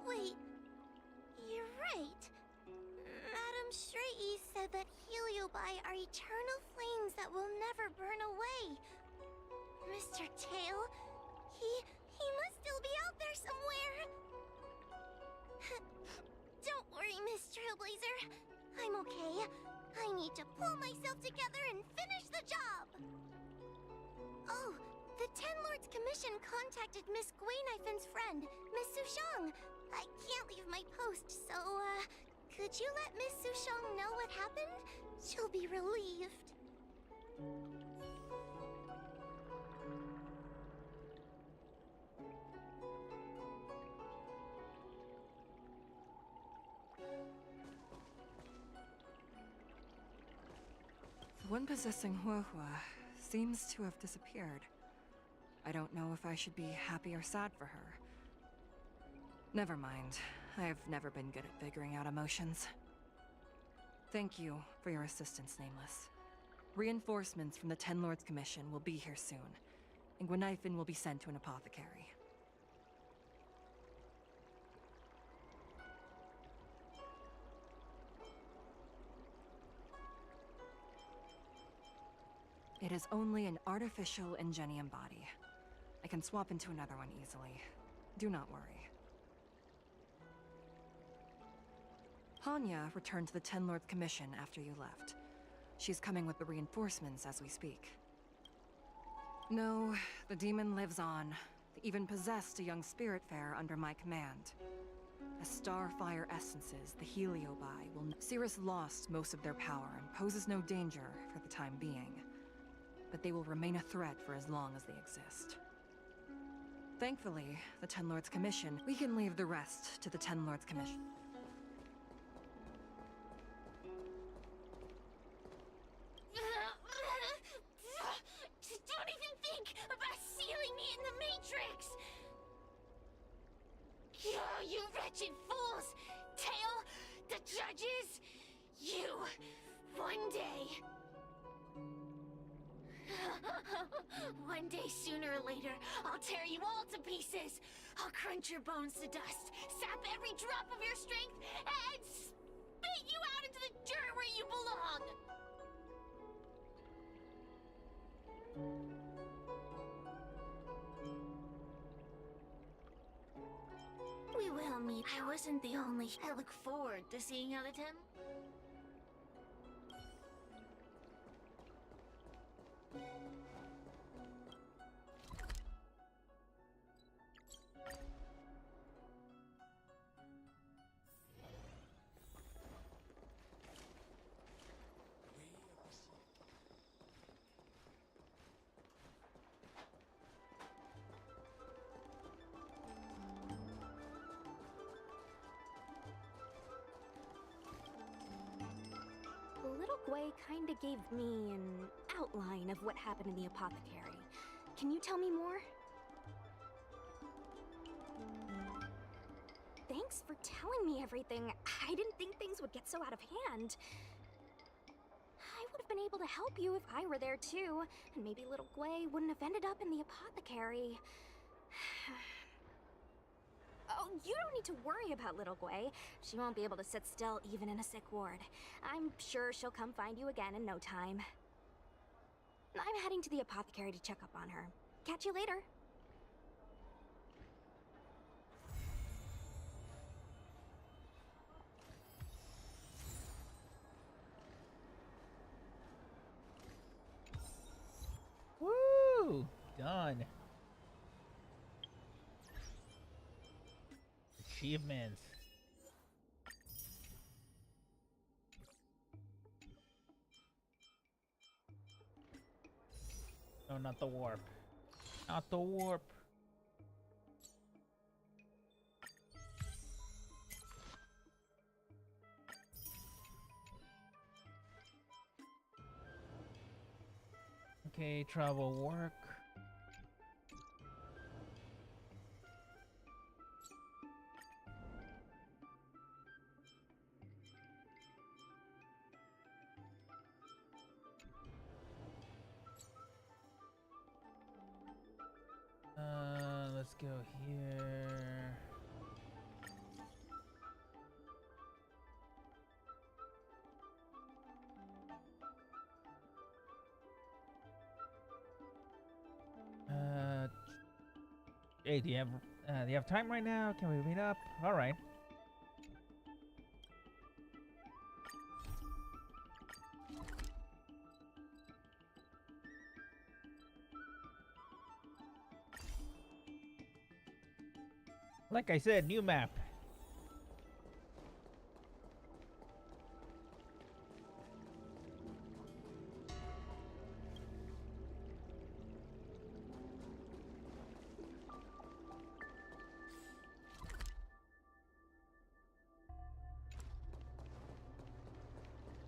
Wait, you're right. Madame Shrei said that heliobi are eternal flames that will never burn away. Mr. Tail, he must still be out there somewhere. Don't worry, Miss Trailblazer. I'm okay. I need to pull myself together and finish the job. Oh, the Ten Lords Commission contacted Miss Guinaifin's friend, Miss Sushang. I can't leave my post, so, could you let Miss Sushang know what happened? She'll be relieved. The one possessing Huahua seems to have disappeared. I don't know if I should be happy or sad for her. Never mind. I've never been good at figuring out emotions. Thank you for your assistance, Nameless. Reinforcements from the Ten Lords Commission will be here soon, and Gweniphen will be sent to an apothecary. It is only an artificial Ingenium body. I can swap into another one easily. Do not worry. Hanya returned to the Ten Lords Commission after you left. She's coming with the reinforcements as we speak. No, the demon lives on. They even possessed a young Spiritfarer under my command. As Starfire essences, the Heliobi will... Cirrus lost most of their power and poses no danger for the time being. But they will remain a threat for as long as they exist. Thankfully, the Ten Lords Commission, we can leave the rest to the Ten Lords Commission. Don't even think about sealing me in the Matrix! You wretched fools! Tail, the judges, you, one day... One day, sooner or later, I'll tear you all to pieces. I'll crunch your bones to dust, sap every drop of your strength, and spit you out into the dirt where you belong. We will meet. I wasn't the only. I look forward to seeing how the Ten... Little Gwei kinda gave me an outline of what happened in the apothecary. Can you tell me more? Thanks for telling me everything. I didn't think things would get so out of hand. I would have been able to help you if I were there too, and maybe little Gwei wouldn't have ended up in the apothecary. Oh, you don't need to worry about little Gwei. She won't be able to sit still even in a sick ward. I'm sure she'll come find you again in no time. I'm heading to the apothecary to check up on her. Catch you later. Woo! Done. Achievements. No, not the warp. Not the warp. Okay, travel work. Let's go here. Hey, do you have time right now? Can we meet up? All right. Like I said, new map.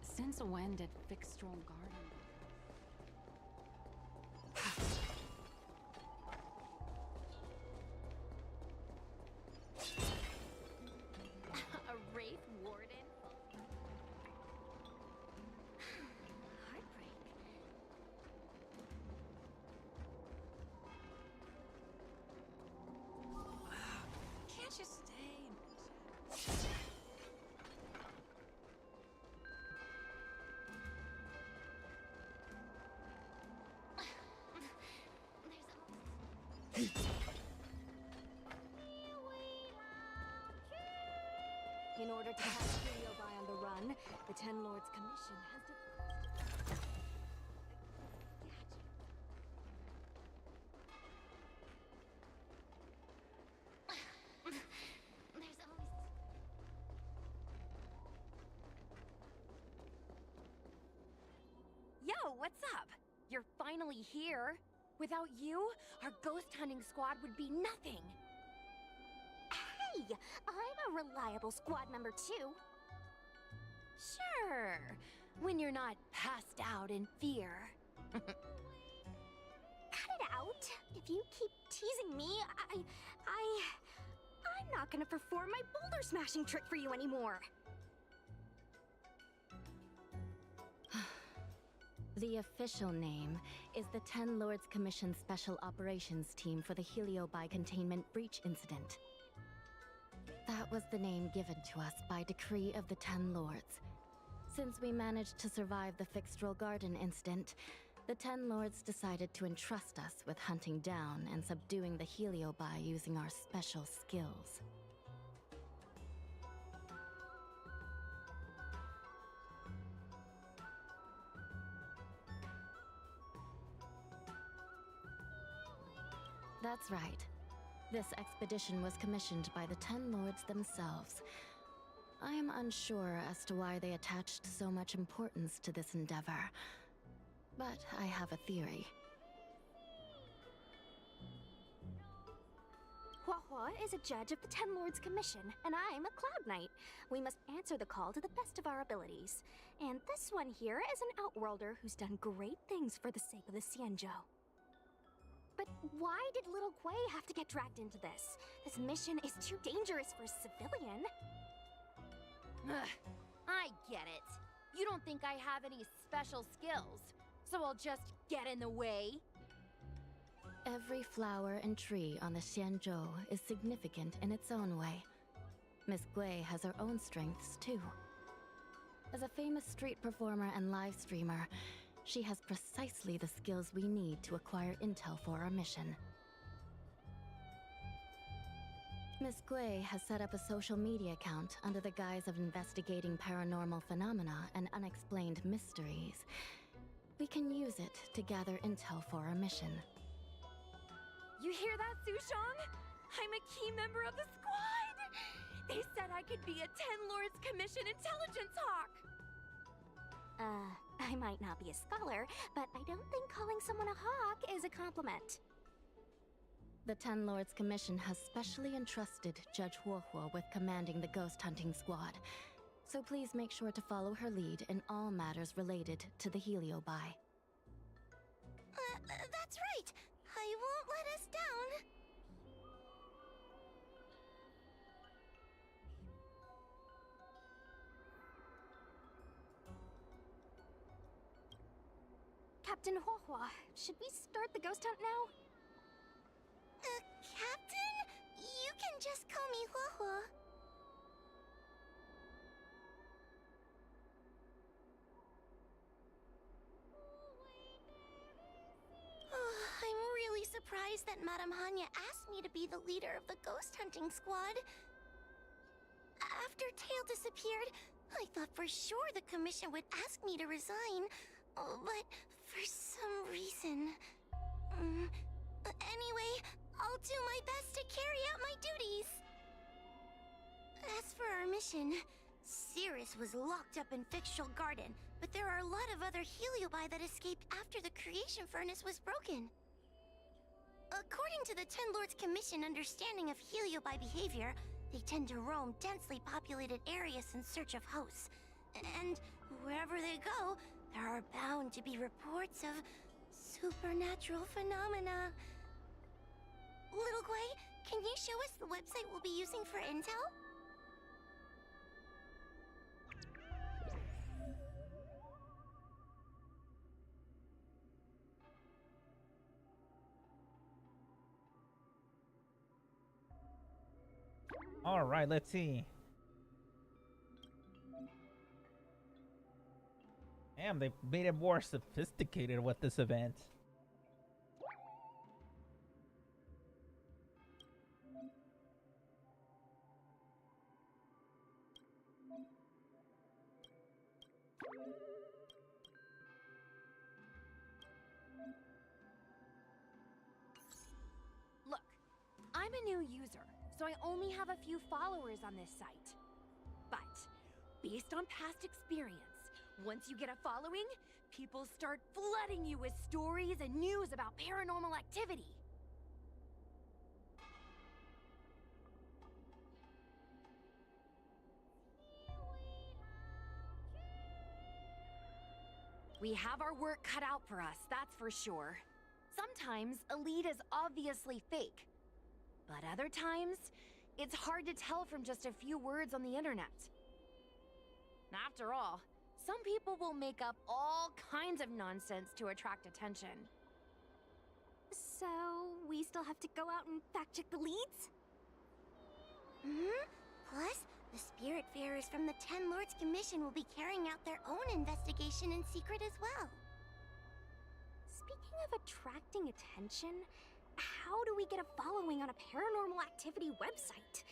Since when did Fixstrom Garden? you stay? In order to catch Heliobi on the run, the Ten Lords Commission has Yo, what's up? You're finally here. Without you, our ghost hunting squad would be nothing. Hey, I'm a reliable squad member too. Sure, when you're not passed out in fear. Cut it out. If you keep teasing me, I'm not gonna perform my boulder smashing trick for you anymore. The official name is the Ten Lords Commission Special Operations Team for the Heliobi Containment Breach Incident. That was the name given to us by decree of the Ten Lords. Since we managed to survive the Fixtral Garden incident, the Ten Lords decided to entrust us with hunting down and subduing the Heliobi using our special skills. That's right. This expedition was commissioned by the Ten Lords themselves. I am unsure as to why they attached so much importance to this endeavor, but I have a theory. Huahua is a judge of the Ten Lords Commission, and I'm a Cloud Knight. We must answer the call to the best of our abilities. And this one here is an Outworlder who's done great things for the sake of the Xianzhou. But why did little Gui have to get dragged into this? This mission is too dangerous for a civilian. Ugh, I get it. You don't think I have any special skills, so I'll just get in the way? Every flower and tree on the Xianzhou is significant in its own way. Miss Gui has her own strengths, too. As a famous street performer and live streamer, she has precisely the skills we need to acquire intel for our mission. Miss Gui has set up a social media account under the guise of investigating paranormal phenomena and unexplained mysteries. We can use it to gather intel for our mission. You hear that, Sushong? I'm a key member of the squad! They said I could be a Ten Lords Commission intelligence hawk! I might not be a scholar, but I don't think calling someone a hawk is a compliment. The Ten Lords Commission has specially entrusted Judge Huohuo with commanding the ghost hunting squad, so please make sure to follow her lead in all matters related to the Heliobi. That's right! I won't let us down! Captain Huohua, should we start the ghost hunt now? Captain? You can just call me Huohua. I'm really surprised that Madame Hanya asked me to be the leader of the ghost hunting squad. After Tail disappeared, I thought for sure the commission would ask me to resign. But for some reason... Anyway, I'll do my best to carry out my duties. As for our mission, Cirrus was locked up in Fixtral Garden, but there are a lot of other Heliobi that escaped after the creation furnace was broken. According to the Ten Lords Commission understanding of Heliobi behavior, they tend to roam densely populated areas in search of hosts. And wherever they go, there are bound to be reports of supernatural phenomena. Little Gui, can you show us the website we'll be using for intel? All right, let's see. Damn, they made it more sophisticated with this event. Look, I'm a new user, so I only have a few followers on this site. But, based on past experience, once you get a following, people start flooding you with stories and news about paranormal activity. We have our work cut out for us, that's for sure. Sometimes a lead is obviously fake, but other times, it's hard to tell from just a few words on the internet. After all, some people will make up all kinds of nonsense to attract attention. So, we still have to go out and fact-check the leads? Hmm? Plus, the Spiritfarers from the Ten Lords Commission will be carrying out their own investigation in secret as well. Speaking of attracting attention, how do we get a following on a paranormal activity website?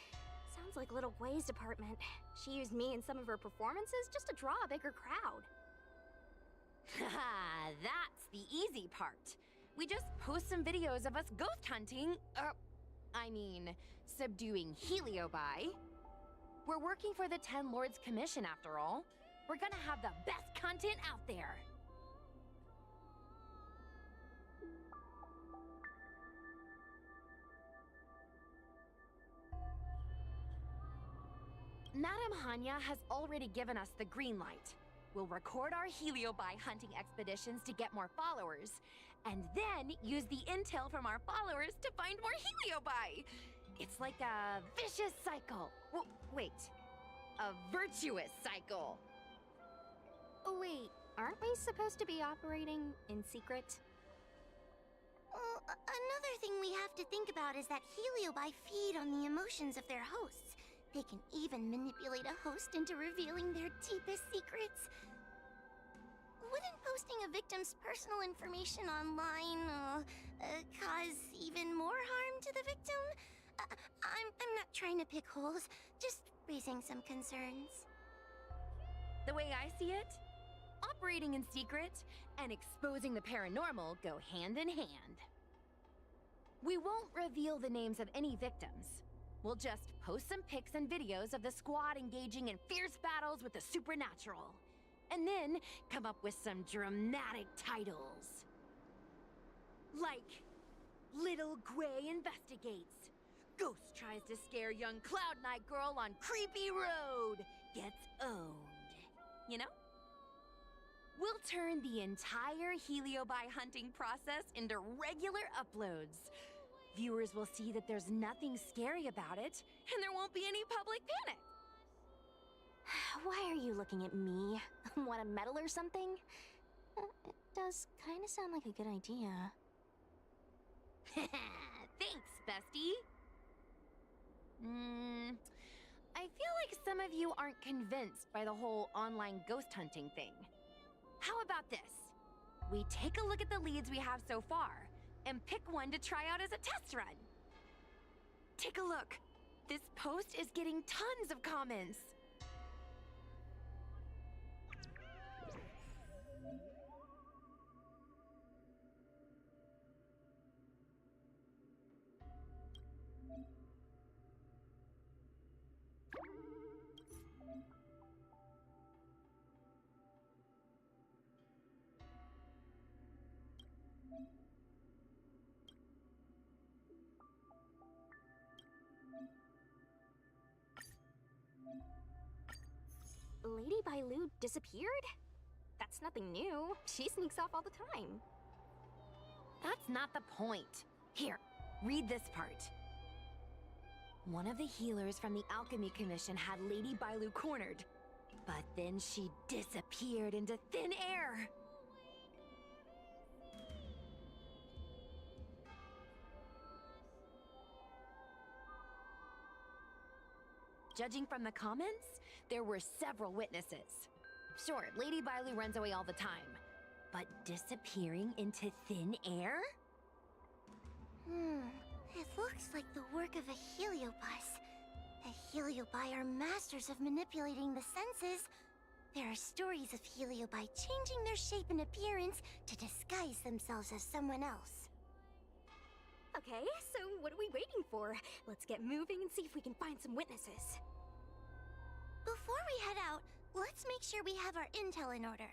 Sounds like Little Gwei's department. She used me in some of her performances just to draw a bigger crowd. Haha, that's the easy part. We just post some videos of us ghost hunting, subduing Heliobi. We're working for the Ten Lords Commission after all. We're gonna have the best content out there. Madame Hanya has already given us the green light. We'll record our Heliobi hunting expeditions to get more followers, and then use the intel from our followers to find more Heliobi. It's like a vicious cycle. Wait, a virtuous cycle. Oh wait, aren't we supposed to be operating in secret? Well, another thing we have to think about is that Heliobi feed on the emotions of their hosts. They can even manipulate a host into revealing their deepest secrets. Wouldn't posting a victim's personal information online cause even more harm to the victim? I'm not trying to pick holes, just raising some concerns. The way I see it, operating in secret and exposing the paranormal go hand in hand. We won't reveal the names of any victims. We'll just post some pics and videos of the squad engaging in fierce battles with the supernatural. And then come up with some dramatic titles. Like, Little Gwei investigates. Ghost tries to scare young Cloud Knight girl on creepy road. Gets owned. You know? We'll turn the entire Heliobi hunting process into regular uploads. Viewers will see that there's nothing scary about it, and there won't be any public panic. Why are you looking at me? Want a medal or something? It does kind of sound like a good idea. Thanks, bestie. I feel like some of you aren't convinced by the whole online ghost hunting thing. How about this? We take a look at the leads we have so far, and pick one to try out as a test run. Take a look. This post is getting tons of comments. Lady Bailu disappeared? That's nothing new. She sneaks off all the time. That's not the point. Here, read this part. One of the healers from the Alchemy Commission had Lady Bailu cornered, but then she disappeared into thin air. Judging from the comments, there were several witnesses. Sure, Lady Bailu runs away all the time, but disappearing into thin air? It looks like the work of a heliobus. The heliobi are masters of manipulating the senses. There are stories of heliobi changing their shape and appearance to disguise themselves as someone else. Okay, so what are we waiting for? Let's get moving and see if we can find some witnesses. Before we head out, let's make sure we have our intel in order.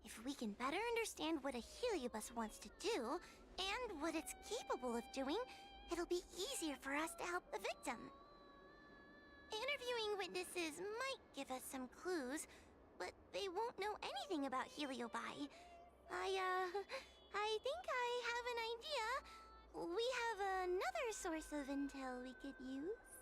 If we can better understand what a heliobus wants to do, and what it's capable of doing, it'll be easier for us to help the victim. Interviewing witnesses might give us some clues, but they won't know anything about heliobi. I think I have an idea. We have another source of intel we could use.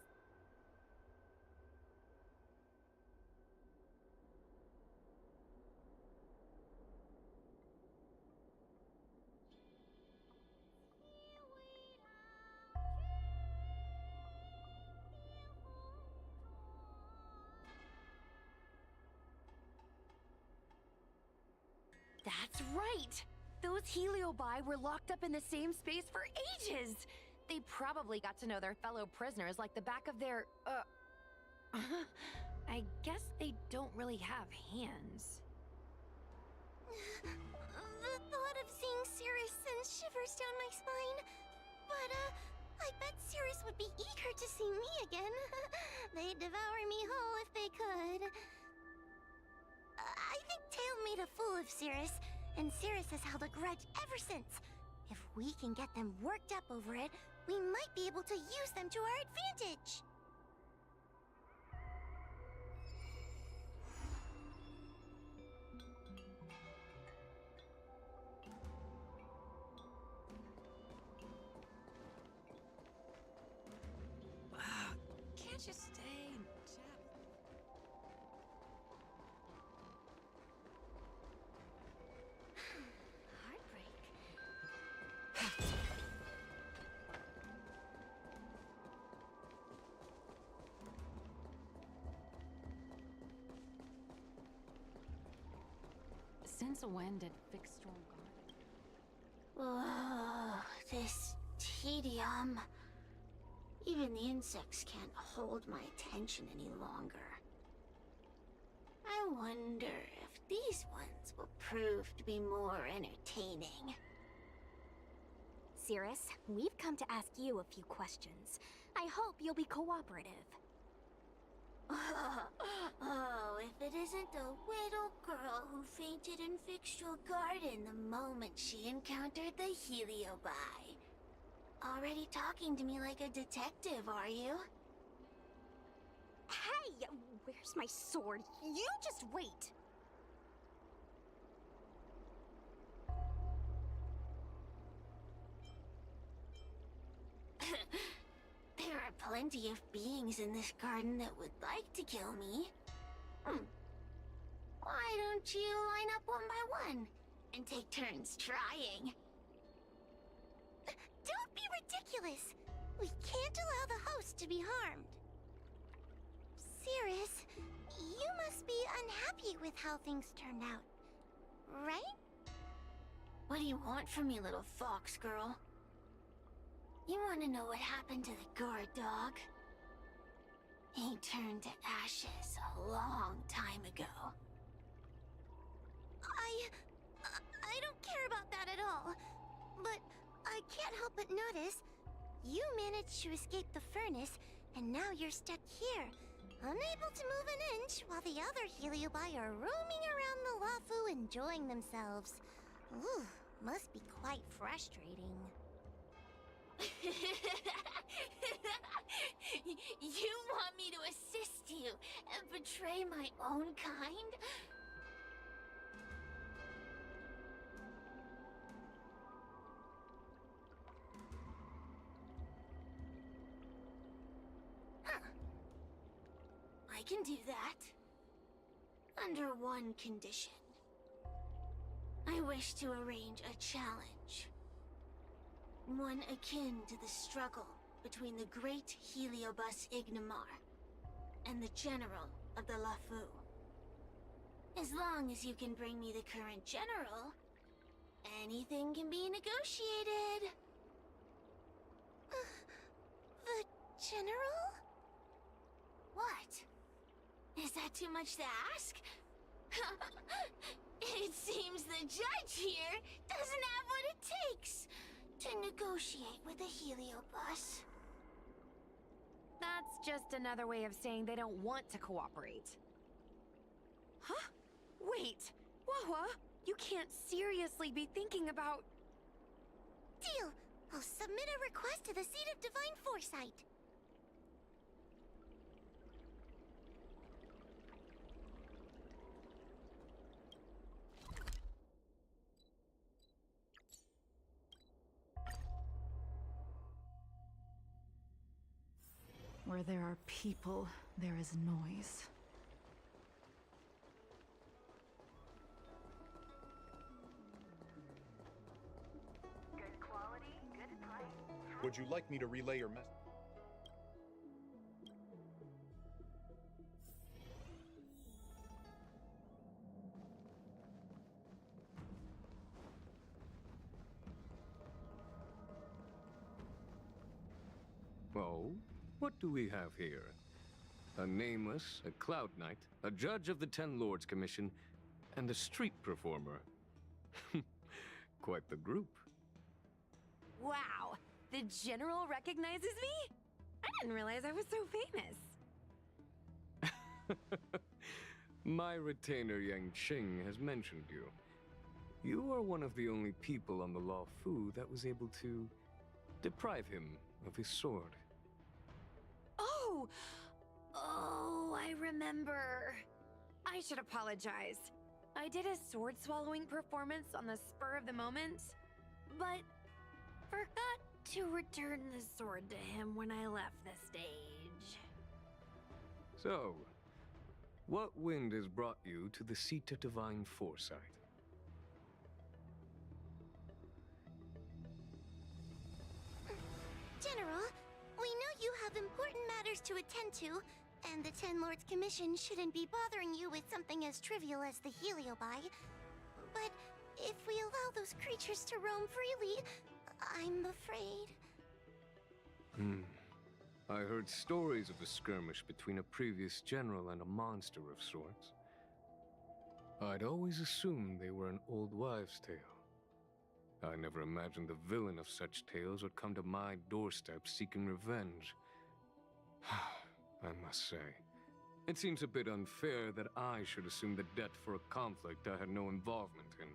That's right! Those heliobi were locked up in the same space for ages! They probably got to know their fellow prisoners like the back of their, I guess they don't really have hands. The thought of seeing Cirrus sends shivers down my spine. But, I bet Cirrus would be eager to see me again. They'd devour me whole if they could. I think Tail made a fool of Cirrus, and Cirrus has held a grudge ever since. If we can get them worked up over it, we might be able to use them to our advantage. Can't you stay and chat? Since when did Fixstrom Garden? Oh, this tedium. Even the insects can't hold my attention any longer. I wonder if these ones will prove to be more entertaining. Cirrus, we've come to ask you a few questions. I hope you'll be cooperative. Oh, if it isn't the little girl who fainted in Fixtral Garden the moment she encountered the heliobi. Already talking to me like a detective, are you? Hey! Where's my sword? You just wait! There are plenty of beings in this garden that would like to kill me. Why don't you line up one by one and take turns trying? Don't be ridiculous! We can't allow the host to be harmed. Cirrus, you must be unhappy with how things turned out, right? What do you want from me, little fox girl? You want to know what happened to the guard dog? He turned to ashes a long time ago. I don't care about that at all. But I can't help but notice you managed to escape the furnace, and now you're stuck here, unable to move an inch while the other heliobi are roaming around the Lafu enjoying themselves. Ooh, must be quite frustrating. You want me to assist you and betray my own kind? Huh. I can do that. Under one condition. I wish to arrange a challenge. One akin to the struggle between the great Heliobus Ignimar and the general of the LeFou. As long as you can bring me the current general, anything can be negotiated. The general? What? Is that too much to ask? It seems the judge here doesn't have what it takes to negotiate with the Heliobus. That's just another way of saying they don't want to cooperate. Huh? Wait, Wawa, you can't seriously be thinking about... Deal! I'll submit a request to the Seat of Divine Foresight. Where there are people, there is noise. Good quality, good price. Would you like me to relay your message? Oh, what do we have here? A nameless, a cloud knight, a judge of the Ten Lords Commission, and a street performer. Quite the group. Wow, the general recognizes me? I didn't realize I was so famous. My retainer Yang Qing has mentioned you. You are one of the only people on the LeFou that was able to deprive him of his sword. Oh, I remember. I should apologize. I did a sword swallowing performance on the spur of the moment, but forgot to return the sword to him when I left the stage. So, what wind has brought you to the Seat of Divine Foresight? General, we know you have important matters to attend to, and the Ten Lords Commission shouldn't be bothering you with something as trivial as the Heliobi. But if we allow those creatures to roam freely, I'm afraid... I heard stories of a skirmish between a previous general and a monster of sorts. I'd always assumed they were an old wives' tale. I never imagined the villain of such tales would come to my doorstep seeking revenge. I must say, it seems a bit unfair that I should assume the debt for a conflict I had no involvement in.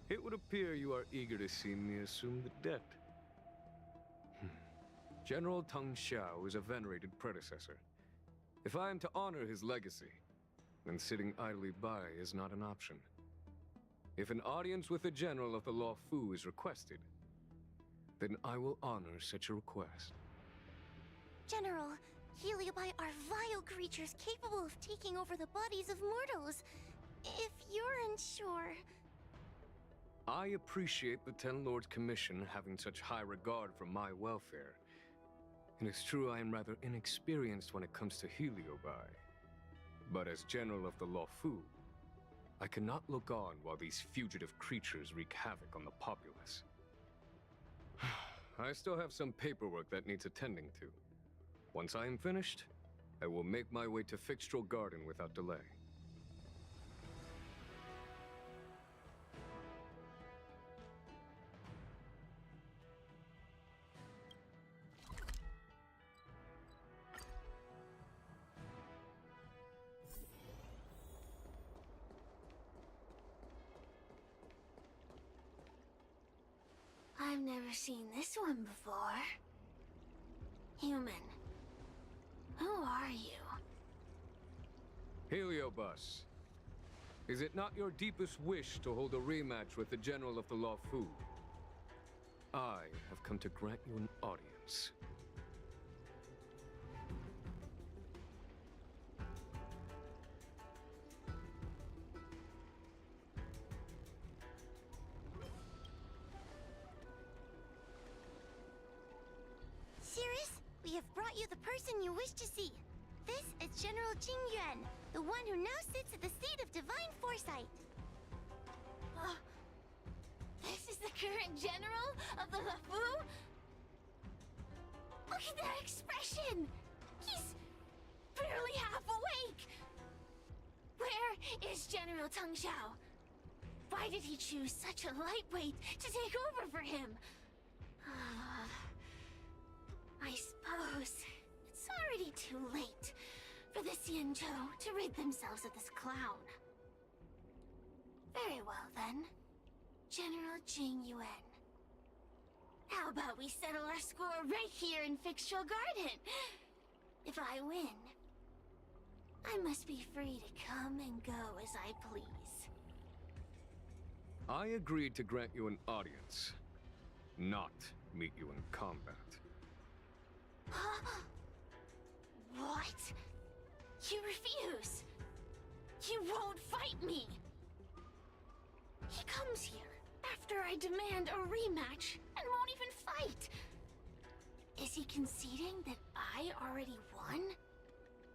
It would appear you are eager to see me assume the debt. General Teng Xiao is a venerated predecessor. If I am to honor his legacy, then sitting idly by is not an option. If an audience with the general of the LeFou is requested, then I will honor such a request. General, Heliobi are vile creatures capable of taking over the bodies of mortals. If you're unsure... I appreciate the Ten Lords Commission having such high regard for my welfare. It is true I am rather inexperienced when it comes to Heliobi. But as General of the LeFou, I cannot look on while these fugitive creatures wreak havoc on the populace. I still have some paperwork that needs attending to. Once I am finished, I will make my way to Fixtral Garden without delay. never seen this one before. Human. Who are you? Heliobus. Is it not your deepest wish to hold a rematch with the General of the Law Fu? I have come to grant you an audience. Cirrus, we have brought you the person you wish to see. This is General Jing Yuan, the one who now sits at the seat of divine foresight. This is the current general of the LeFou? Look at that expression! He's barely half awake! Where is General Teng Xiao? Why did he choose such a lightweight to take over for him? I suppose it's already too late for the Xianzhou to rid themselves of this clown. Very well then, General Jing Yuan. How about we settle our score right here in Fixtural Garden? If I win, I must be free to come and go as I please. I agreed to grant you an audience, not meet you in combat. What? You refuse? You won't fight me? He comes here after I demand a rematch and won't even fight. Is he conceding that I already won?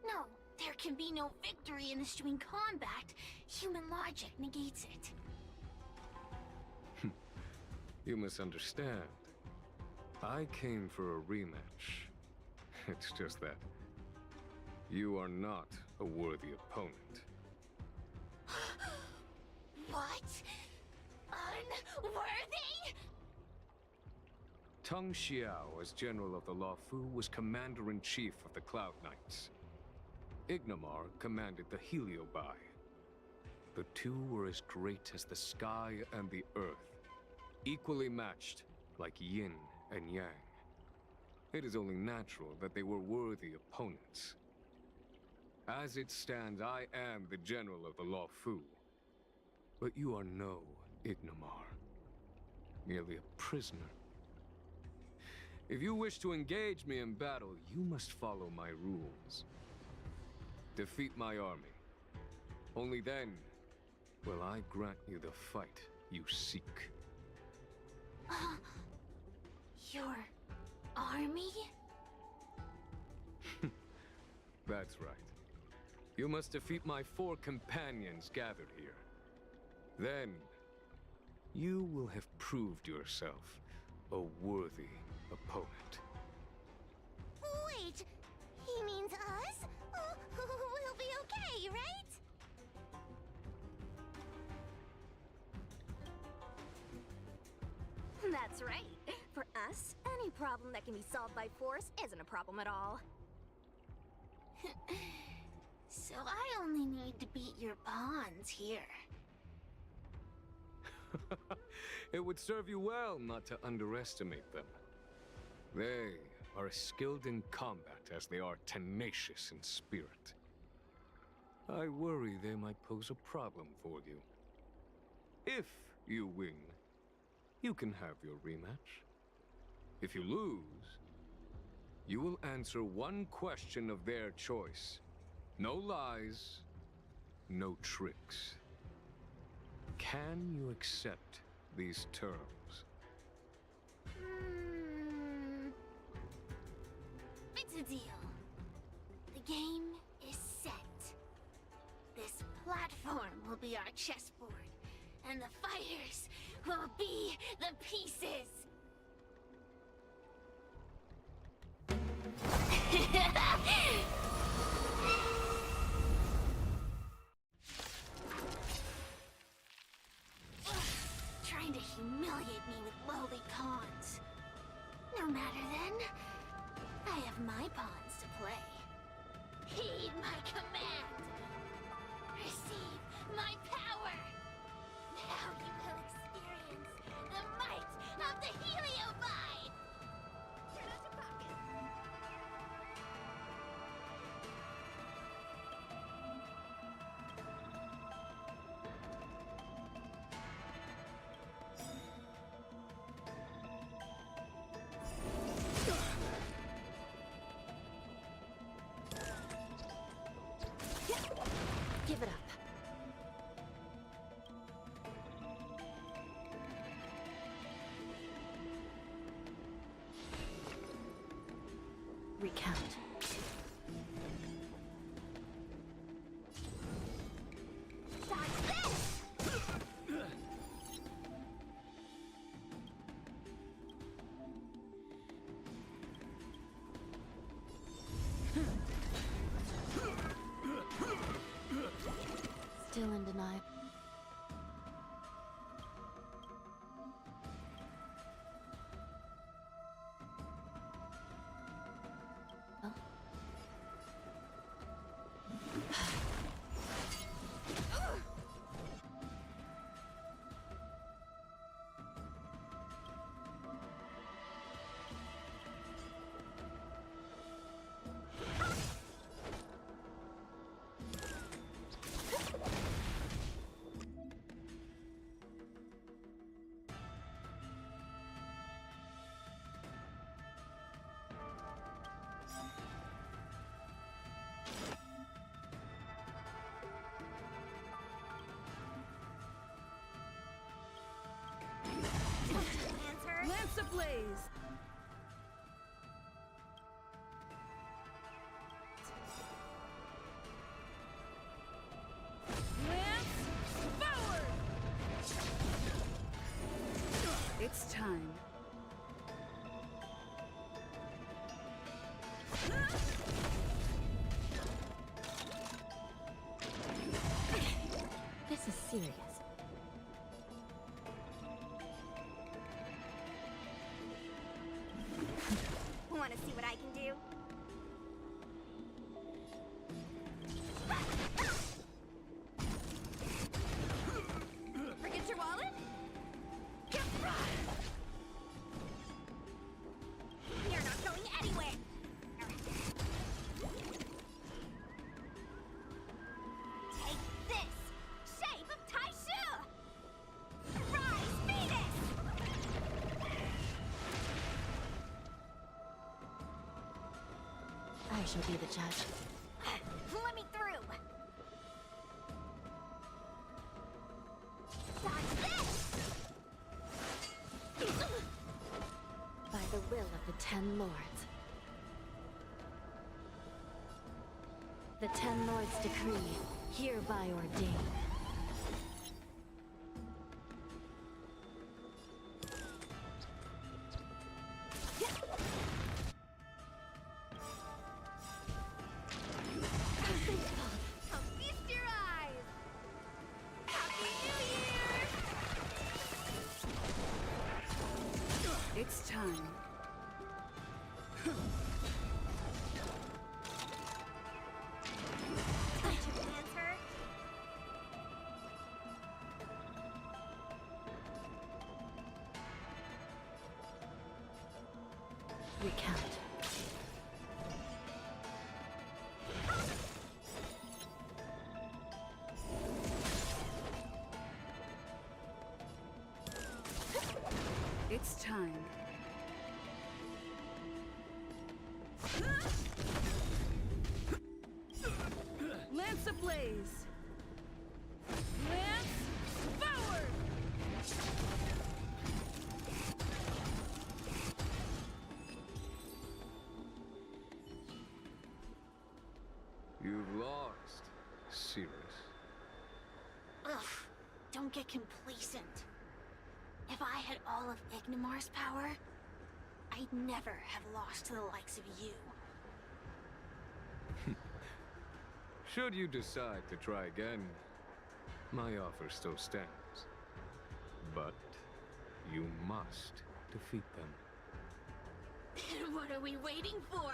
No, there can be no victory in eschewing combat. Human logic negates it. You misunderstand. I came for a rematch. It's just that you are not a worthy opponent. What? Unworthy? Teng Xiao, as General of the Law Fu, was Commander-in-Chief of the Cloud Knights. Ignamar commanded the Heliobai. The two were as great as the sky and the earth, equally matched like yin and yang. It is only natural that they were worthy opponents. As it stands, I am the General of the Law Fu. But you are no Ignamar, merely a prisoner. If you wish to engage me in battle, you must follow my rules. Defeat my army. Only then will I grant you the fight you seek. Your army? That's right. You must defeat my 4 companions gathered here. Then, you will have proved yourself a worthy opponent. Wait, he means us? We'll be okay, right? That's right. For us, any problem that can be solved by force isn't a problem at all. So I only need to beat your pawns here. It would serve you well not to underestimate them. They are as skilled in combat as they are tenacious in spirit. I worry they might pose a problem for you. If you win, you can have your rematch. If you lose, you will answer one question of their choice. No lies, no tricks. Can you accept these terms? It's a deal. The game is set. This platform will be our chessboard, and the fighters will be the pieces. Trying to humiliate me with lowly pawns. No matter then, I have my pawns to play. Heed my command. Receive my power. Now you will experience the might of the Heliobi! Give it up. Recount. Still in denial. Lance ablaze! Lance forward! It's time. This is serious. Want to see what I can do? Forget your wallet? You're not going anywhere. Take this, shape of Taishu. Rise, Venus. I shall be the judge. Let me through. Dodge this. By the will of the 10 Lords. The 10 Lords' decree, hereby ordained. I'll feast your eyes. Happy New Year! It's time. Time to answer. Recount. It's time. Lance ablaze! Lance forward! You've lost, Cirrus. Ugh, don't get complacent. If I had all of Ignimar's power, I'd never have lost to the likes of you. Should you decide to try again, my offer still stands. But you must defeat them. What are we waiting for?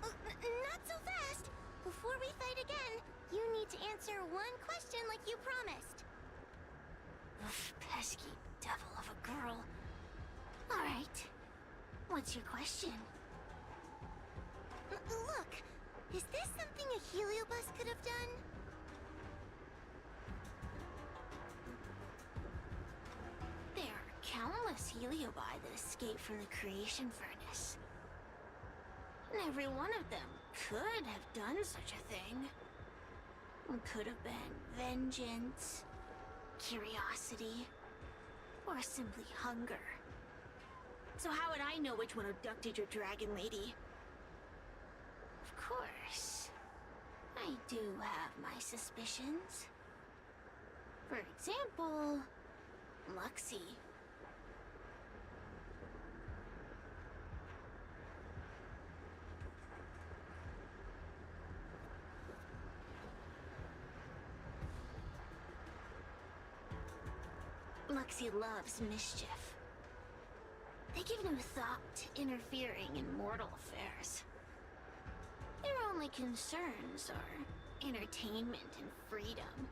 Not so fast! Before we fight again, you need to answer one question like you promised. Ugh, pesky devil of a girl. Alright. What's your question? Look, is this something a heliobus could have done? There are countless heliobi that escape from the creation furnace. And every one of them could have done such a thing. Could have been vengeance, curiosity, or simply hunger. So how would I know which one abducted your dragon lady? Of course, I do have my suspicions. For example, Luxie. Luxie loves mischief. They give no thought to interfering in mortal affairs. Their only concerns are entertainment and freedom.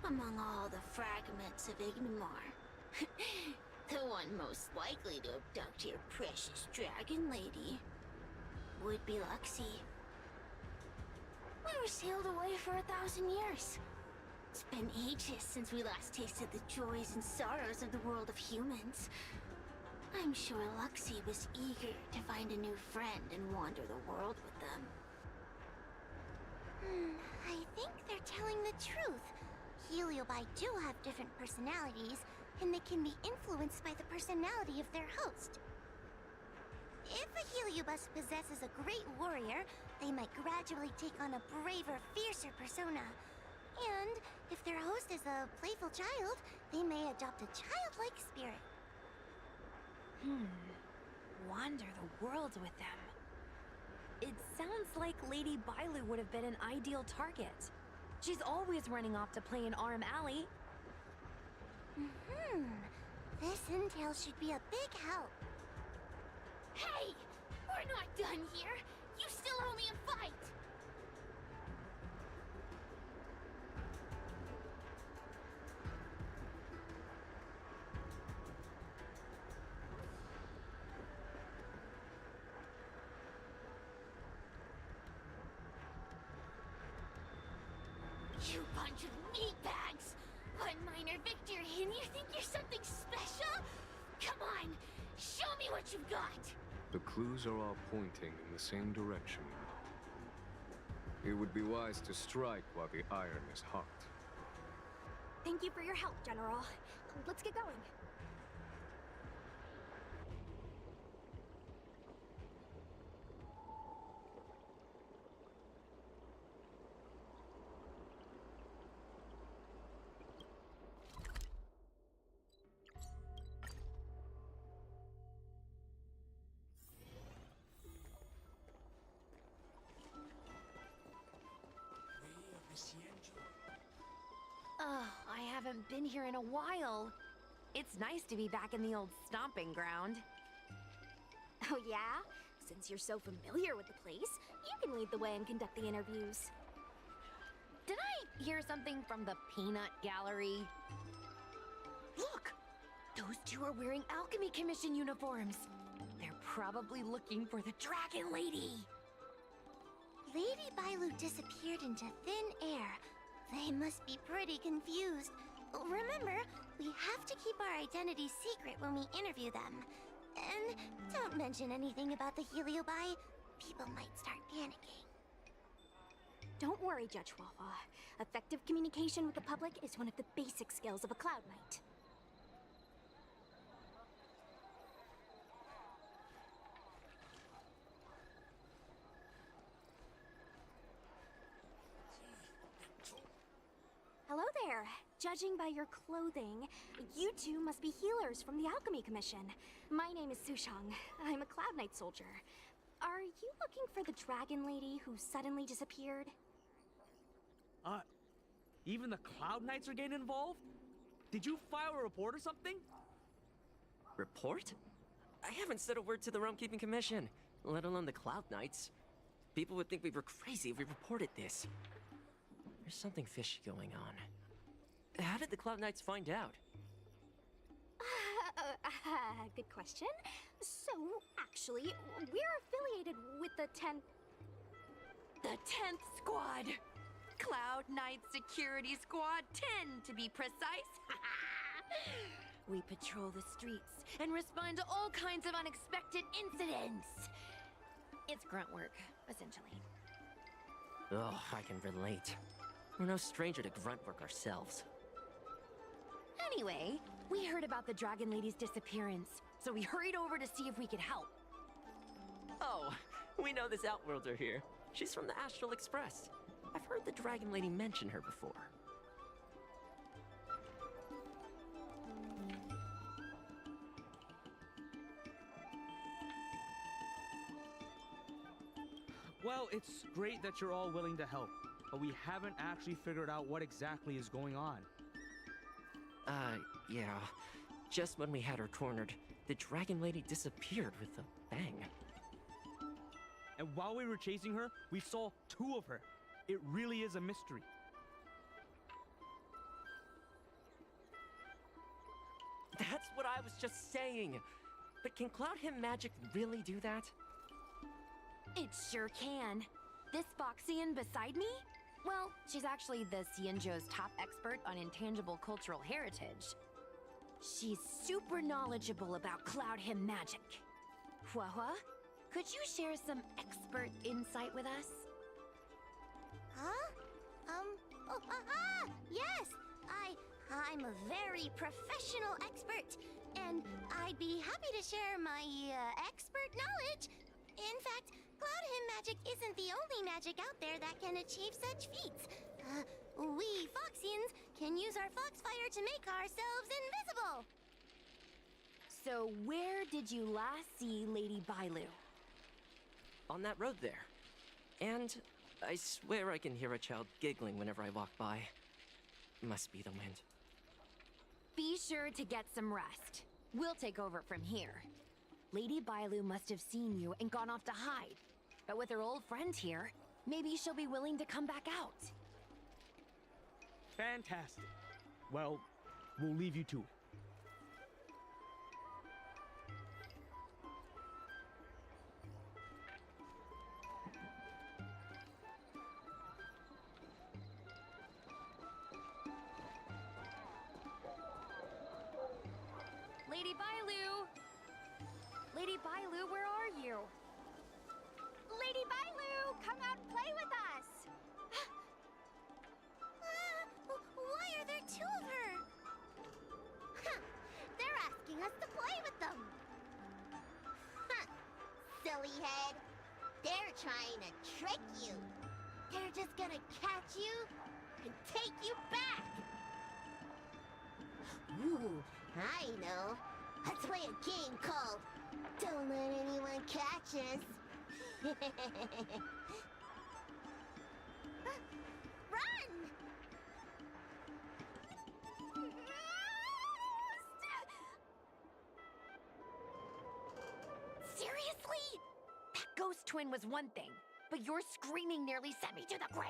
Among all the fragments of Ignimar, the one most likely to abduct your precious dragon lady would be Luxie. We were sealed away for 1,000 years. It's been ages since we last tasted the joys and sorrows of the world of humans. I'm sure Luxie was eager to find a new friend and wander the world with them. I think they're telling the truth. Heliobi do have different personalities, and they can be influenced by the personality of their host. If a Heliobus possesses a great warrior, they might gradually take on a braver, fiercer persona. And if their host is a playful child, they may adopt a childlike spirit. Wander the world with them. It sounds like Lady Bailu would have been an ideal target. She's always running off to play in Arm Alley. This intel should be a big help. Hey! We're not done here! You still owe me a fight! You bunch of meatbags! One minor victory and you think you're something special? Come on, show me what you've got! The clues are all pointing in the same direction. It would be wise to strike while the iron is hot. Thank you for your help, General. Let's get going. Oh, I haven't been here in a while. It's nice to be back in the old stomping ground. Oh yeah? Since you're so familiar with the place, you can lead the way and conduct the interviews. Did I hear something from the Peanut Gallery? Look! Those two are wearing Alchemy Commission uniforms. They're probably looking for the Dragon Lady. Lady Bailu disappeared into thin air. They must be pretty confused. Remember, we have to keep our identities secret when we interview them. And don't mention anything about the Heliobi. People might start panicking. Don't worry, Judge Wawa. Effective communication with the public is one of the basic skills of a Cloud Knight. Hello there. Judging by your clothing, you two must be healers from the Alchemy Commission. My name is Sushang. I'm a Cloud Knight soldier. Are you looking for the Dragon Lady who suddenly disappeared? Even the Cloud Knights are getting involved? Did you file a report or something? Report? I haven't said a word to the Realm Keeping Commission, let alone the Cloud Knights. People would think we were crazy if we reported this. There's something fishy going on. How did the Cloud Knights find out? Good question. So, actually, we're affiliated with the 10th... The 10th Squad! Cloud Knight Security Squad 10, to be precise. We patrol the streets and respond to all kinds of unexpected incidents. It's grunt work, essentially. Oh, I can relate. We're no stranger to grunt work ourselves. Anyway, we heard about the Dragon Lady's disappearance, so we hurried over to see if we could help. Oh, we know this Outworlder here. She's from the Astral Express. I've heard the Dragon Lady mention her before. Well, it's great that you're all willing to help, but we haven't actually figured out what exactly is going on. Yeah. Just when we had her cornered, the Dragon Lady disappeared with a bang. And while we were chasing her, we saw 2 of her. It really is a mystery. That's what I was just saying. But can Cloud Hymn magic really do that? It sure can. This Foxian beside me? Well, she's actually the Xianzhou's top expert on intangible cultural heritage. She's super knowledgeable about Cloud Hymn magic. Huahua, could you share some expert insight with us? Huh? Yes! I'm a very professional expert, and I'd be happy to share my, expert knowledge. In fact, Cloud Hymn magic isn't the only magic out there that can achieve such feats. We Foxians can use our Foxfire to make ourselves invisible. So where did you last see Lady Bailu? On that road there. And I swear I can hear a child giggling whenever I walk by. Must be the wind. Be sure to get some rest. We'll take over from here. Lady Bailu must have seen you and gone off to hide. But with her old friend here, maybe she'll be willing to come back out. Fantastic. Well, we'll leave you to it. Lady Bailu! Lady Bailu, where are you? Lady Bailu, come out and play with us! Why are there 2 of her? They're asking us to play with them! Silly head! They're trying to trick you! They're just gonna catch you and take you back! Ooh, I know. Let's play a game called Don't Let Anyone Catch Us. Run! Seriously? That ghost twin was one thing, but your screaming nearly sent me to the grave.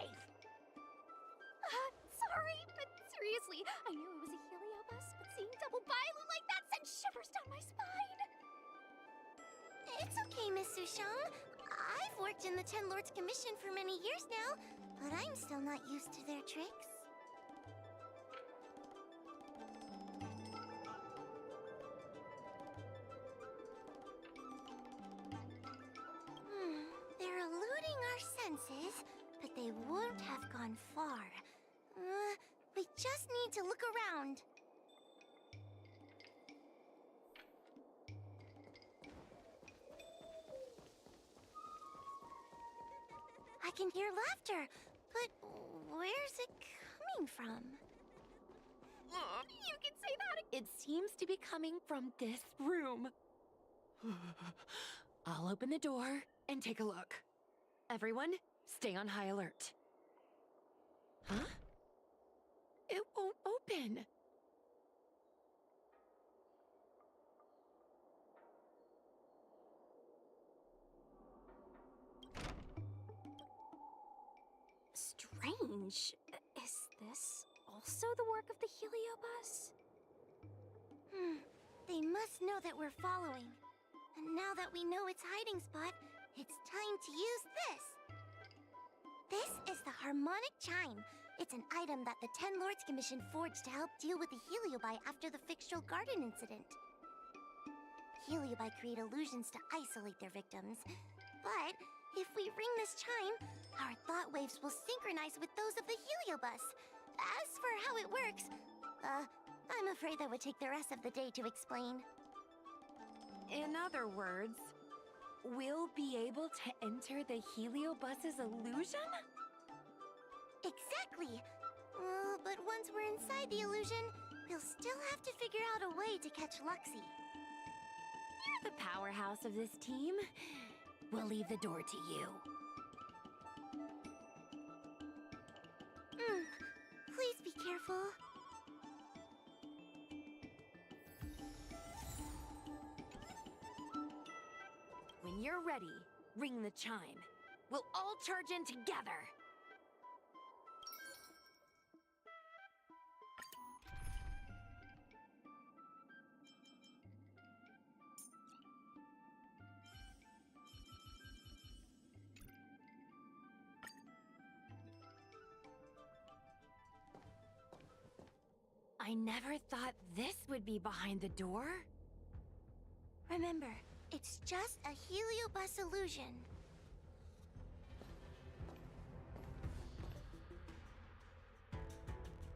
Sorry, but seriously, I knew it was a Heliobus, but seeing double Bailu like that sent shivers down my spine. It's okay, Miss Sushang. I've worked in the Ten Lords Commission for many years now, but I'm still not used to their tricks. They're eluding our senses, but they won't have gone far. We just need to look around. I can hear laughter, but where's it coming from? You can say that. It seems to be coming from this room. I'll open the door and take a look. Everyone, stay on high alert. Huh? It won't open. Strange. Is this also the work of the Heliobus? They must know that we're following. And now that we know its hiding spot, it's time to use this. This is the Harmonic Chime. It's an item that the Ten Lords Commission forged to help deal with the Heliobi after the Fictional Garden incident. Heliobi create illusions to isolate their victims, but If we ring this chime, our thought waves will synchronize with those of the heliobus. As for how it works, I'm afraid that would take the rest of the day to explain. In other words, we'll be able to enter the heliobus's illusion? Exactly. But once we're inside the illusion, we'll still have to figure out a way to catch Luxie. You're the powerhouse of this team. We'll leave the door to you. Please be careful. When you're ready, ring the chime. We'll all charge in together. I never thought this would be behind the door. Remember, it's just a heliobus illusion.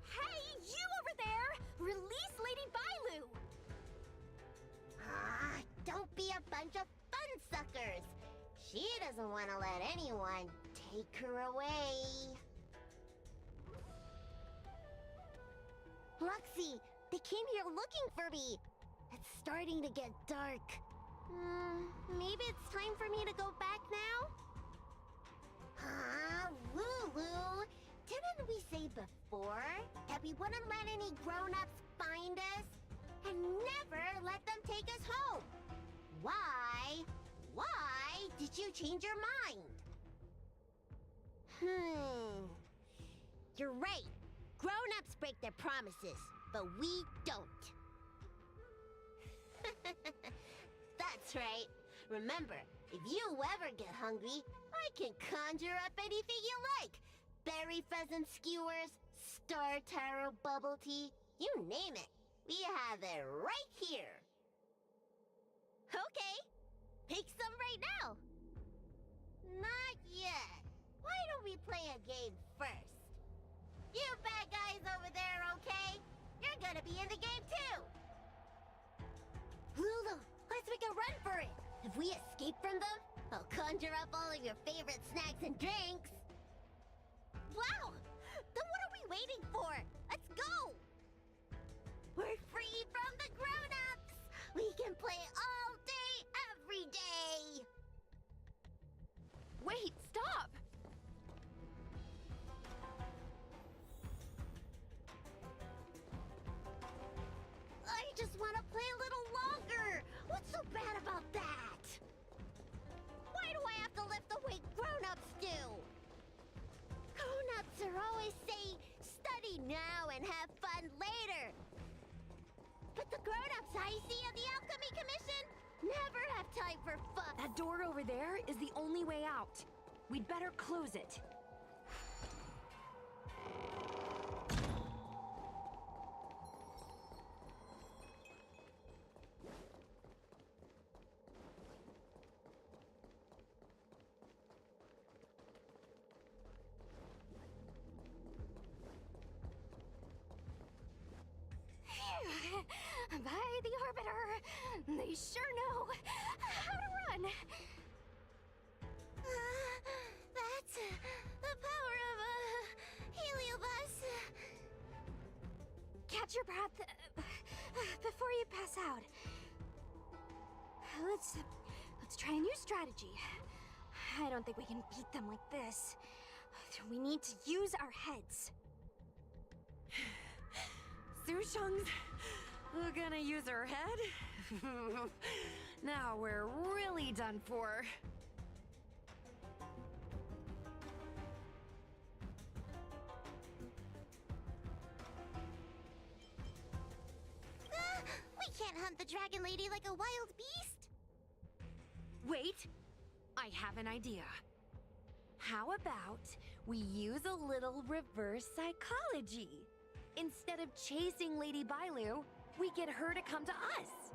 Hey, you over there! Release Lady Bailu! Don't be a bunch of fun suckers. She doesn't want to let anyone take her away. Luxie, they came here looking for me. It's starting to get dark. Maybe it's time for me to go back now? Lulu, didn't we say before that we wouldn't let any grown-ups find us? And never let them take us home? Why? Why did you change your mind? You're right. Grown-ups break their promises, but we don't. That's right. Remember, if you ever get hungry, I can conjure up anything you like. Berry pheasant skewers, star taro bubble tea, you name it. We have it right here. Okay, pick some right now. Not yet. Why don't we play a game first? You bad guys over there, okay? You're gonna be in the game too! Lulu, let's make a run for it! If we escape from them, I'll conjure up all of your favorite snacks and drinks! Wow! Then what are we waiting for? Let's go! We're free from the grown-ups! We can play all day, every day! Wait, stop! I just want to play a little longer! What's so bad about that? Why do I have to lift the weight grown-ups do? Grown-ups are always saying, study now and have fun later. But the grown-ups I see at the Alchemy Commission never have time for fun. That door over there is the only way out. We'd better close it. By the Arbiter, they sure know how to run. That's the power of a heliobus. Catch your breath before you pass out. Let's try a new strategy. I don't think we can beat them like this. We need to use our heads. Sushung's gonna use her head? Now we're really done for. We can't hunt the dragon lady like a wild beast. Wait, I have an idea. How about we use a little reverse psychology? Instead of chasing Lady Bailu, we get her to come to us.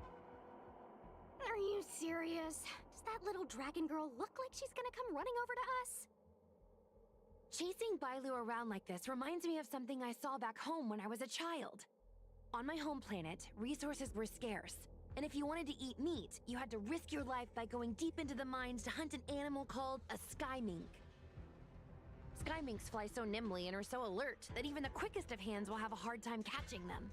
Are you serious? Does that little dragon girl look like she's gonna come running over to us? Chasing Bailu around like this reminds me of something I saw back home when I was a child. On my home planet, resources were scarce, and if you wanted to eat meat, you had to risk your life by going deep into the mines to hunt an animal called a sky mink. Sky minks fly so nimbly and are so alert that even the quickest of hands will have a hard time catching them.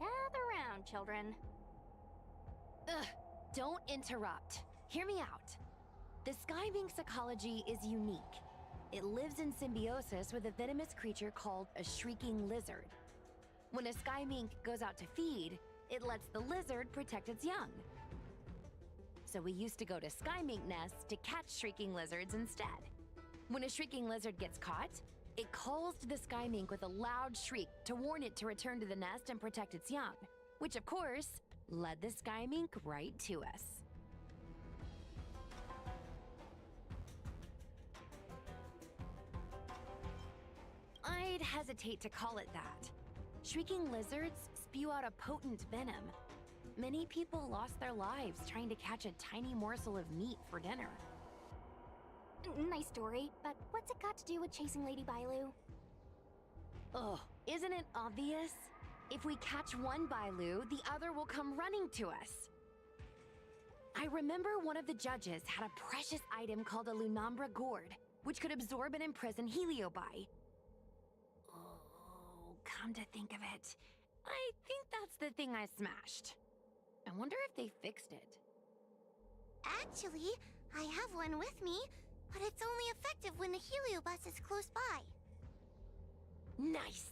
Gather round, children. Ugh, don't interrupt. Hear me out. The sky mink's ecology is unique. It lives in symbiosis with a venomous creature called a shrieking lizard. When a sky mink goes out to feed, it lets the lizard protect its young. So we used to go to sky mink nests to catch shrieking lizards instead. When a shrieking lizard gets caught, it calls to the sky mink with a loud shriek to warn it to return to the nest and protect its young, which of course led the sky mink right to us. I'd hesitate to call it that. Shrieking lizards spew out a potent venom. Many people lost their lives trying to catch a tiny morsel of meat for dinner. Nice story, but what's it got to do with chasing Lady Bailu? Ugh, isn't it obvious? If we catch one Bailu, the other will come running to us. I remember one of the judges had a precious item called a Lunambra gourd, which could absorb and imprison Heliobi. Oh, come to think of it, I think that's the thing I smashed. I wonder if they fixed it. Actually, I have one with me, but it's only effective when the heliobus is close by. Nice!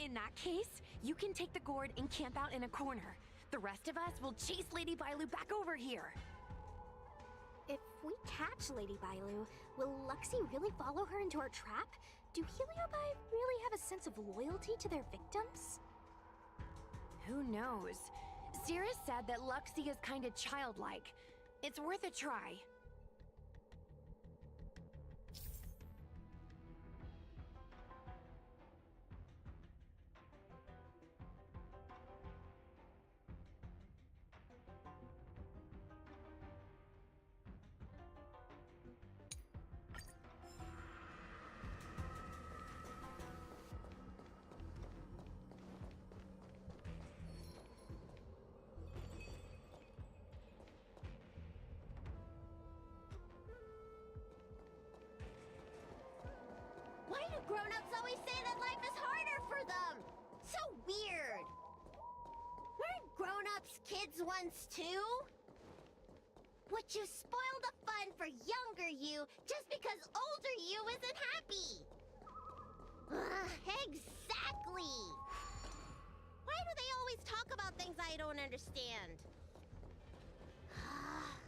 In that case, you can take the gourd and camp out in a corner. The rest of us will chase Lady Bailu back over here. If we catch Lady Bailu, will Luxie really follow her into our trap? Do Heliobi really have a sense of loyalty to their victims? Who knows? Cirrus said that Luxie is kinda childlike. It's worth a try. Why do grown-ups always say that life is harder for them? So weird. Weren't grown-ups kids once too? Would you spoil the fun for younger you just because older you isn't happy? Exactly. Why do they always talk about things I don't understand?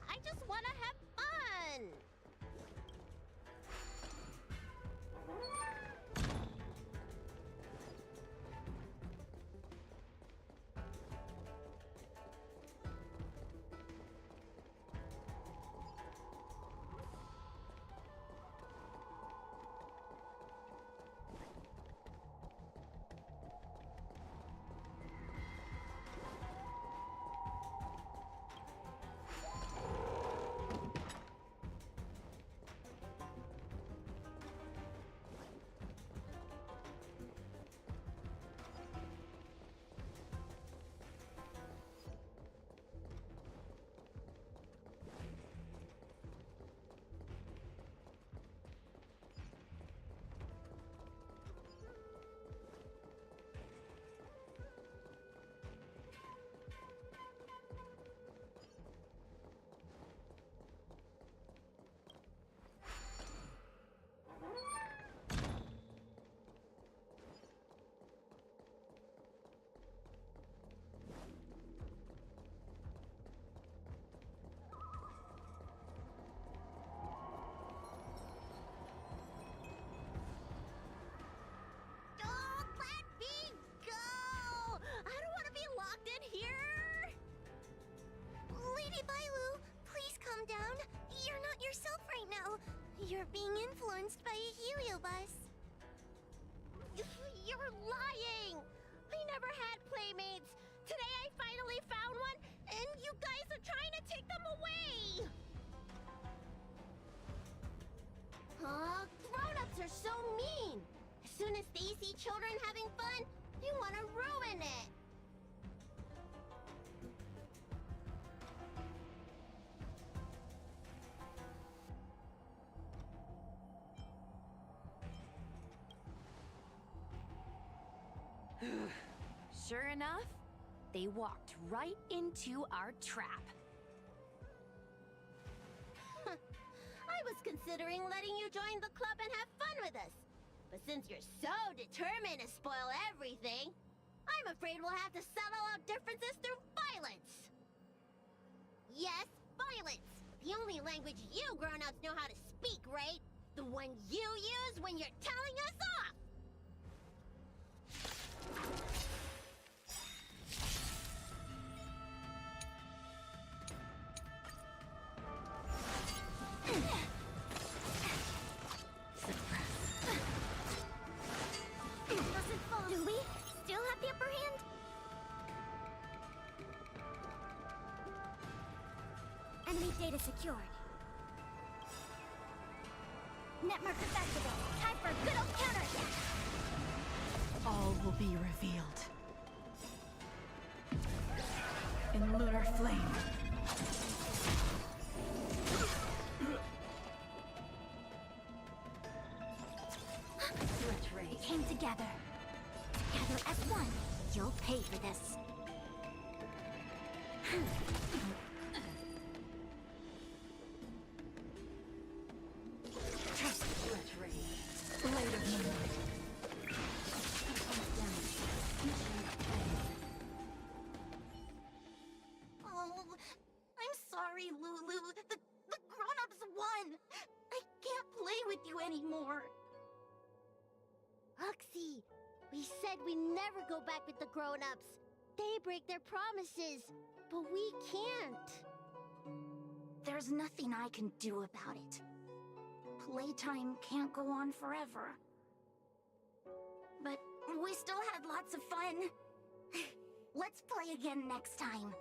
I just want to have fun. Lady Bailu, please calm down. You're not yourself right now. You're being influenced by a heliobus. You're lying! I never had playmates. Today I finally found one, and you guys are trying to take them away! Grown-ups are so mean! As soon as they see children having fun, they want to ruin it! Sure enough, they walked right into our trap. I was considering letting you join the club and have fun with us. But since you're so determined to spoil everything, I'm afraid we'll have to settle our differences through violence. Yes, violence. The only language you grown-ups know how to speak, right? The one you use when you're telling us off! Do we still have the upper hand? Enemy data secured. Net markers activated. Time for a good old counterattack. All will be revealed. In lunar flame. We came together. Together as one. You'll pay for this. Blade of moonlight. Oh, I'm sorry, Lulu. The grown-ups won. I can't play with you anymore. Oxy, we said we never go back with the grown-ups. They break their promises, but we can't. There's nothing I can do about it. Playtime can't go on forever. But we still had lots of fun. Let's play again next time.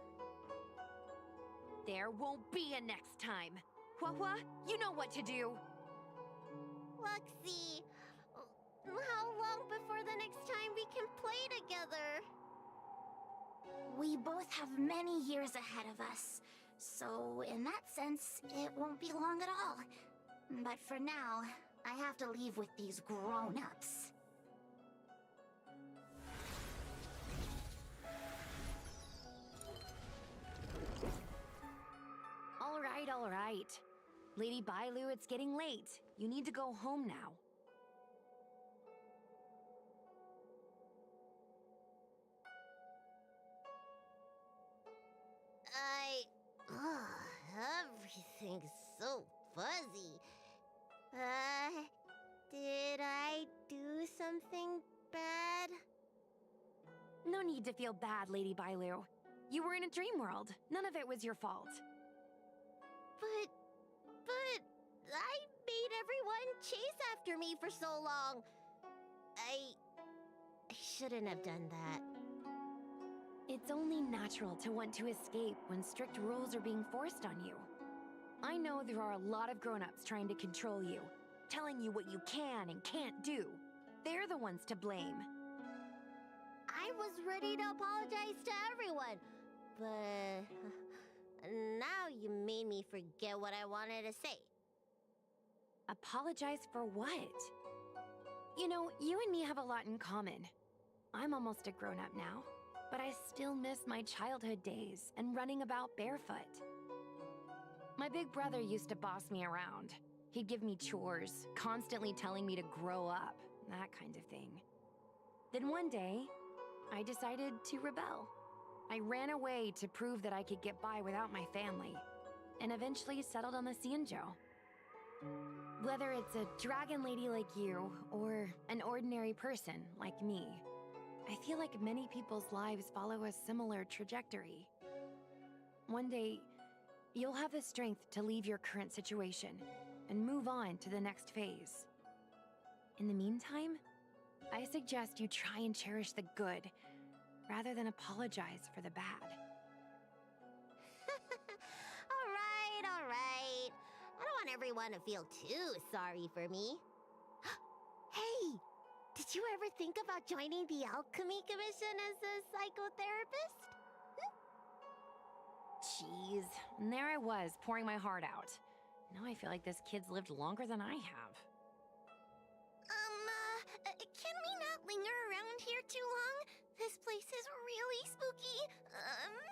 There won't be a next time. Hua, you know what to do. Luxie, how long before the next time we can play together? We both have many years ahead of us. So, in that sense, it won't be long at all. But for now, I have to leave with these grown-ups. All right. Lady Bailu, it's getting late. You need to go home now. Everything's so fuzzy. Did I do something bad? No need to feel bad, Lady Bailu. You were in a dream world. None of it was your fault. But I made everyone chase after me for so long. I shouldn't have done that. It's only natural to want to escape when strict rules are being forced on you. I know there are a lot of grown-ups trying to control you, telling you what you can and can't do. They're the ones to blame. I was ready to apologize to everyone, but now you made me forget what I wanted to say. Apologize for what? You know, you and me have a lot in common. I'm almost a grown-up now, but I still miss my childhood days and running about barefoot. My big brother used to boss me around. He'd give me chores, constantly telling me to grow up, that kind of thing. Then one day, I decided to rebel. I ran away to prove that I could get by without my family, and eventually settled on the Xianzhou. Whether it's a dragon lady like you, or an ordinary person like me, I feel like many people's lives follow a similar trajectory. One day, you'll have the strength to leave your current situation and move on to the next phase. In the meantime, I suggest you try and cherish the good rather than apologize for the bad. All right. I don't want everyone to feel too sorry for me. Hey, did you ever think about joining the Alchemy Commission as a psychotherapist? Jeez, and there I was, pouring my heart out. Now I feel like this kid's lived longer than I have. Can we not linger around here too long? This place is really spooky.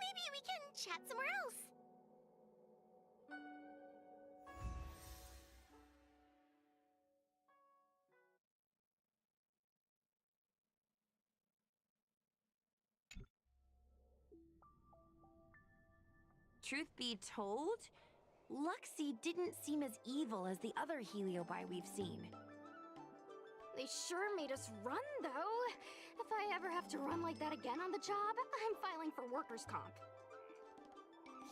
Maybe we can chat somewhere else. Truth be told, Luxie didn't seem as evil as the other Heliobi we've seen. They sure made us run, though. If I ever have to run like that again on the job, I'm filing for workers' comp.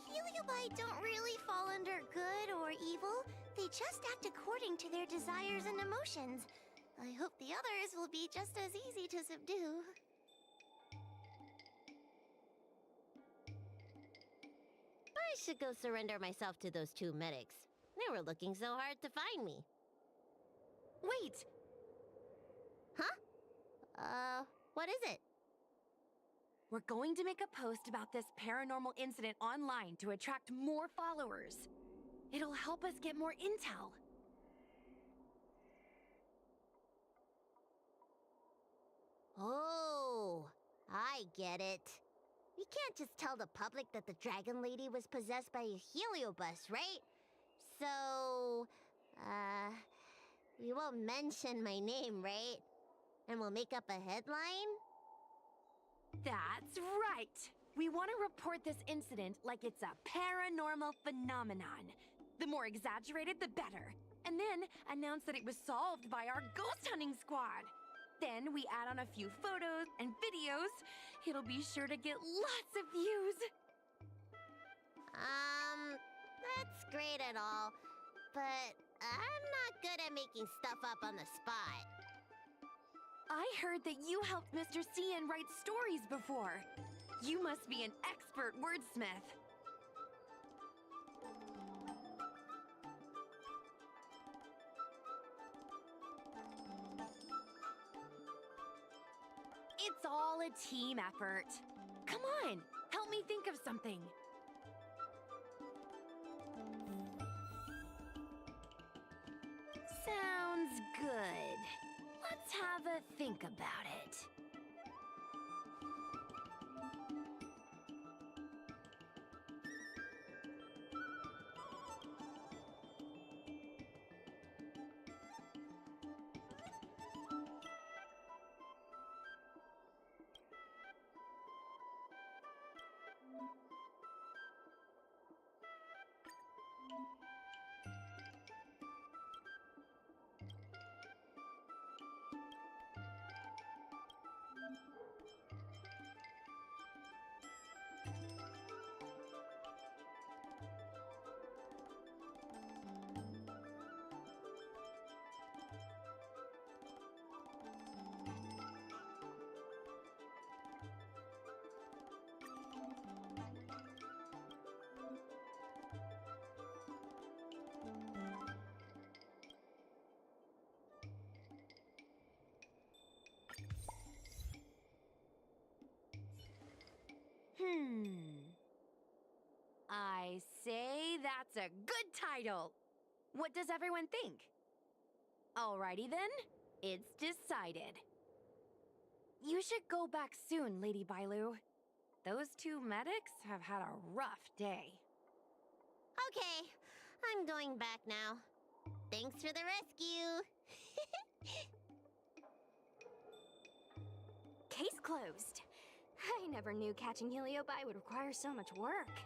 Heliobi don't really fall under good or evil. They just act according to their desires and emotions. I hope the others will be just as easy to subdue. I should go surrender myself to those two medics. They were looking so hard to find me. Wait! Huh? What is it? We're going to make a post about this paranormal incident online to attract more followers. It'll help us get more intel. Oh, I get it. We can't just tell the public that the Dragon Lady was possessed by a heliobus, right? So, we won't mention my name, right? And we'll make up a headline? That's right! We want to report this incident like it's a paranormal phenomenon. The more exaggerated, the better. And then announce that it was solved by our ghost hunting squad. Then we add on a few photos and videos. It'll be sure to get lots of views. That's great and all, but I'm not good at making stuff up on the spot. I heard that you helped Mr. Cian write stories before. You must be an expert wordsmith. It's all a team effort. Come on, help me think of something. Sounds good. Let's have a think about it. I say that's a good title. What does everyone think? Alrighty then, it's decided. You should go back soon, Lady Bailu. Those two medics have had a rough day. Okay, I'm going back now. Thanks for the rescue. Case closed. I never knew catching Heliobi would require so much work.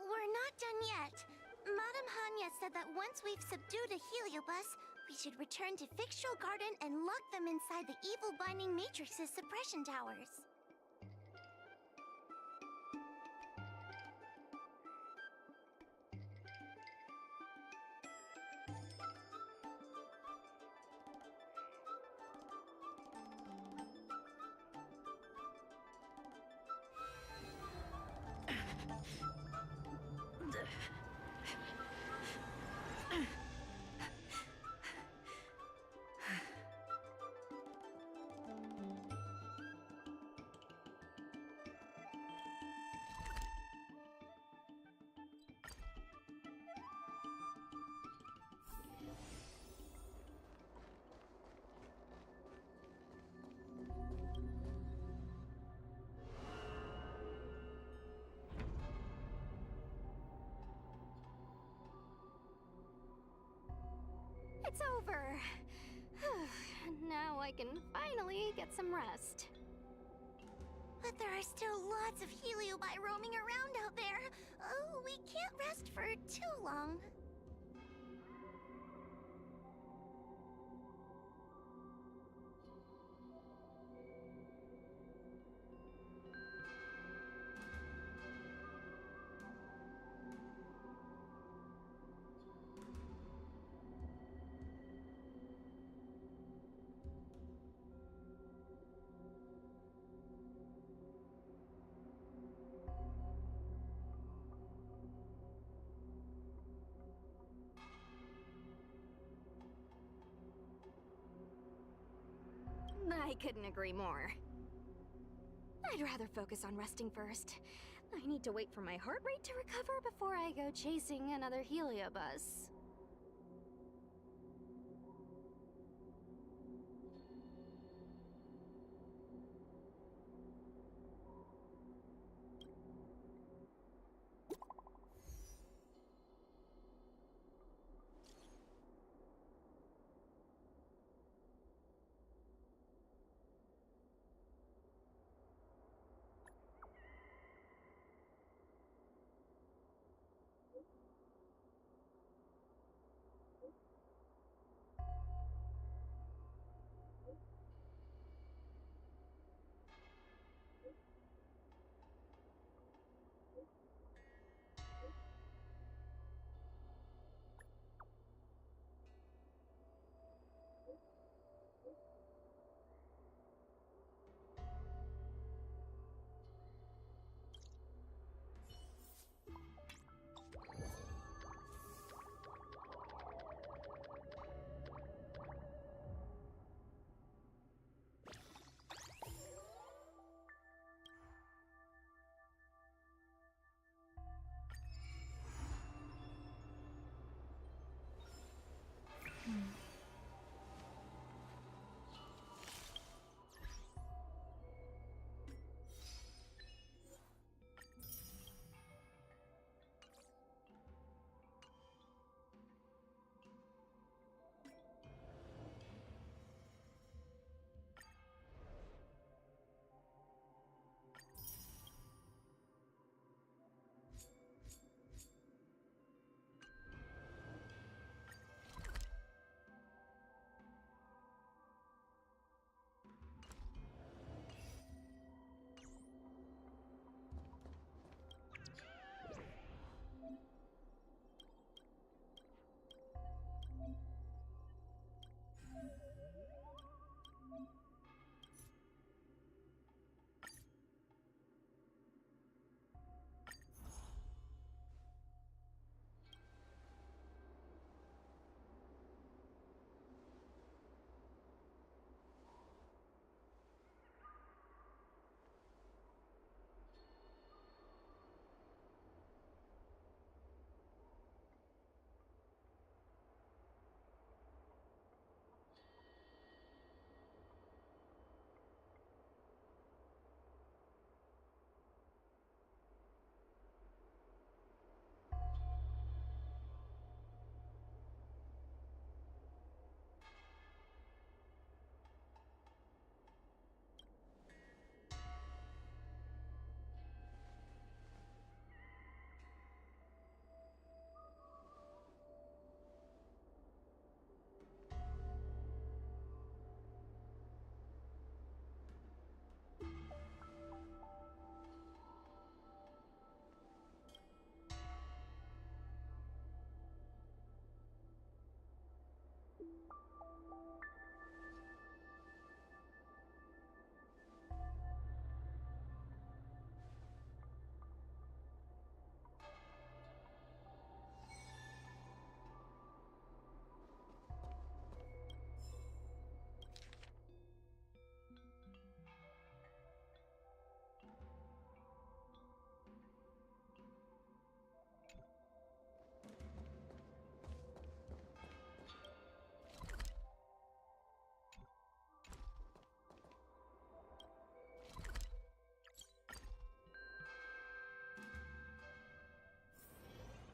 We're not done yet. Madame Hanya said that once we've subdued a heliobus, we should return to Fixtral Garden and lock them inside the evil binding matrix's suppression towers. it's over. Now I can finally get some rest. But there are still lots of Heliobi roaming around out there. Oh, we can't rest for too long. I couldn't agree more. I'd rather focus on resting first. I need to wait for my heart rate to recover before I go chasing another Heliobus.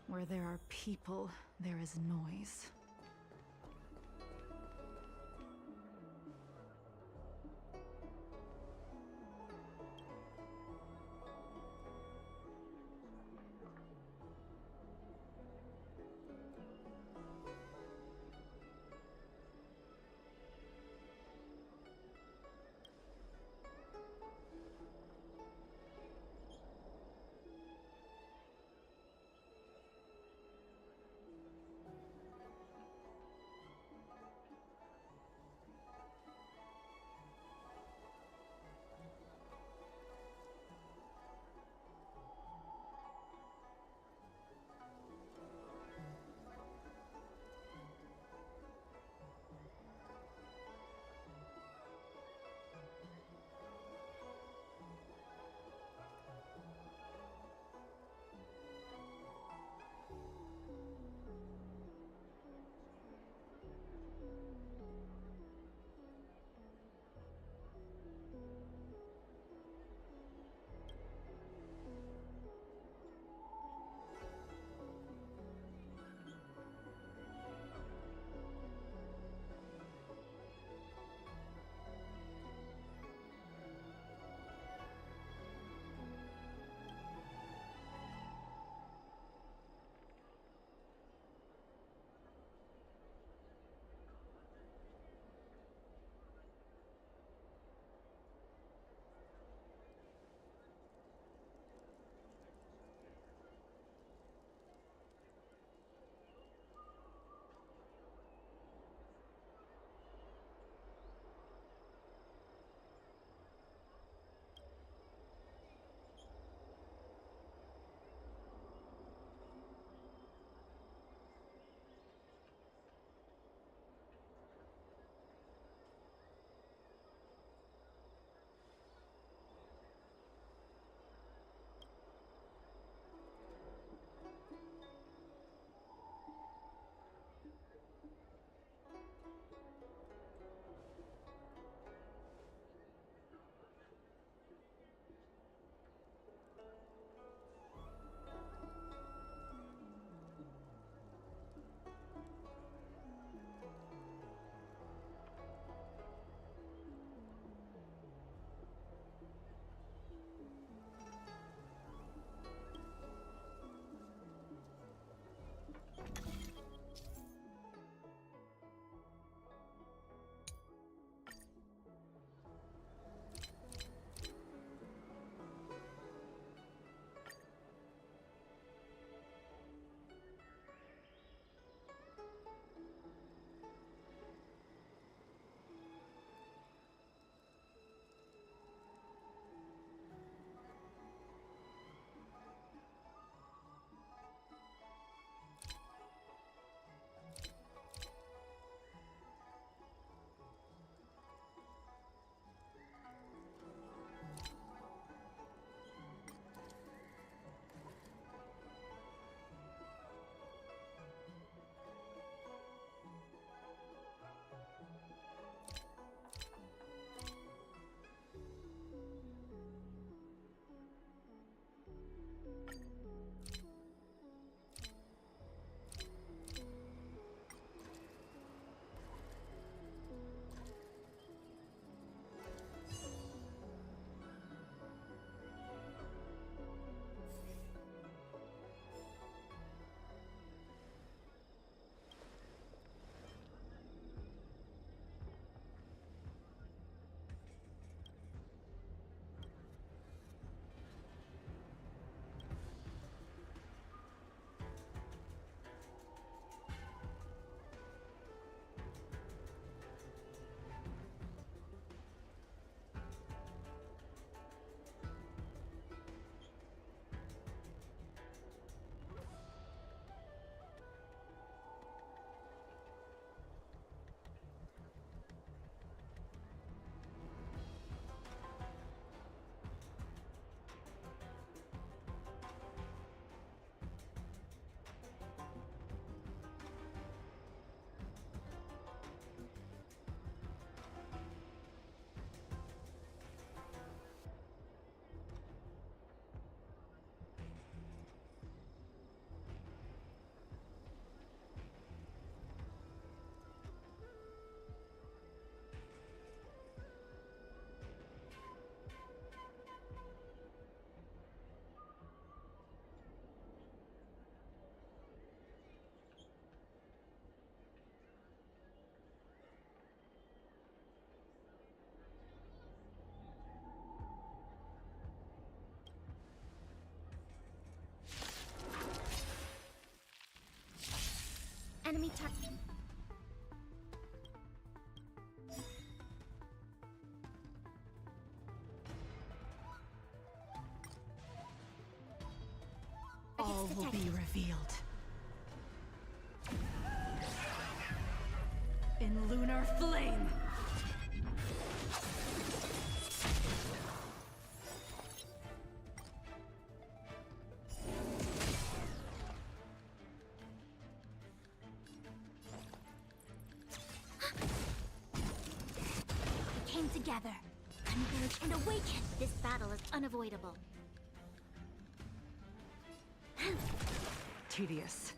Where there are people, there is noise. enemy target. All will be revealed. In lunar flame! We came together. Converge and awaken. This battle is unavoidable. Tedious.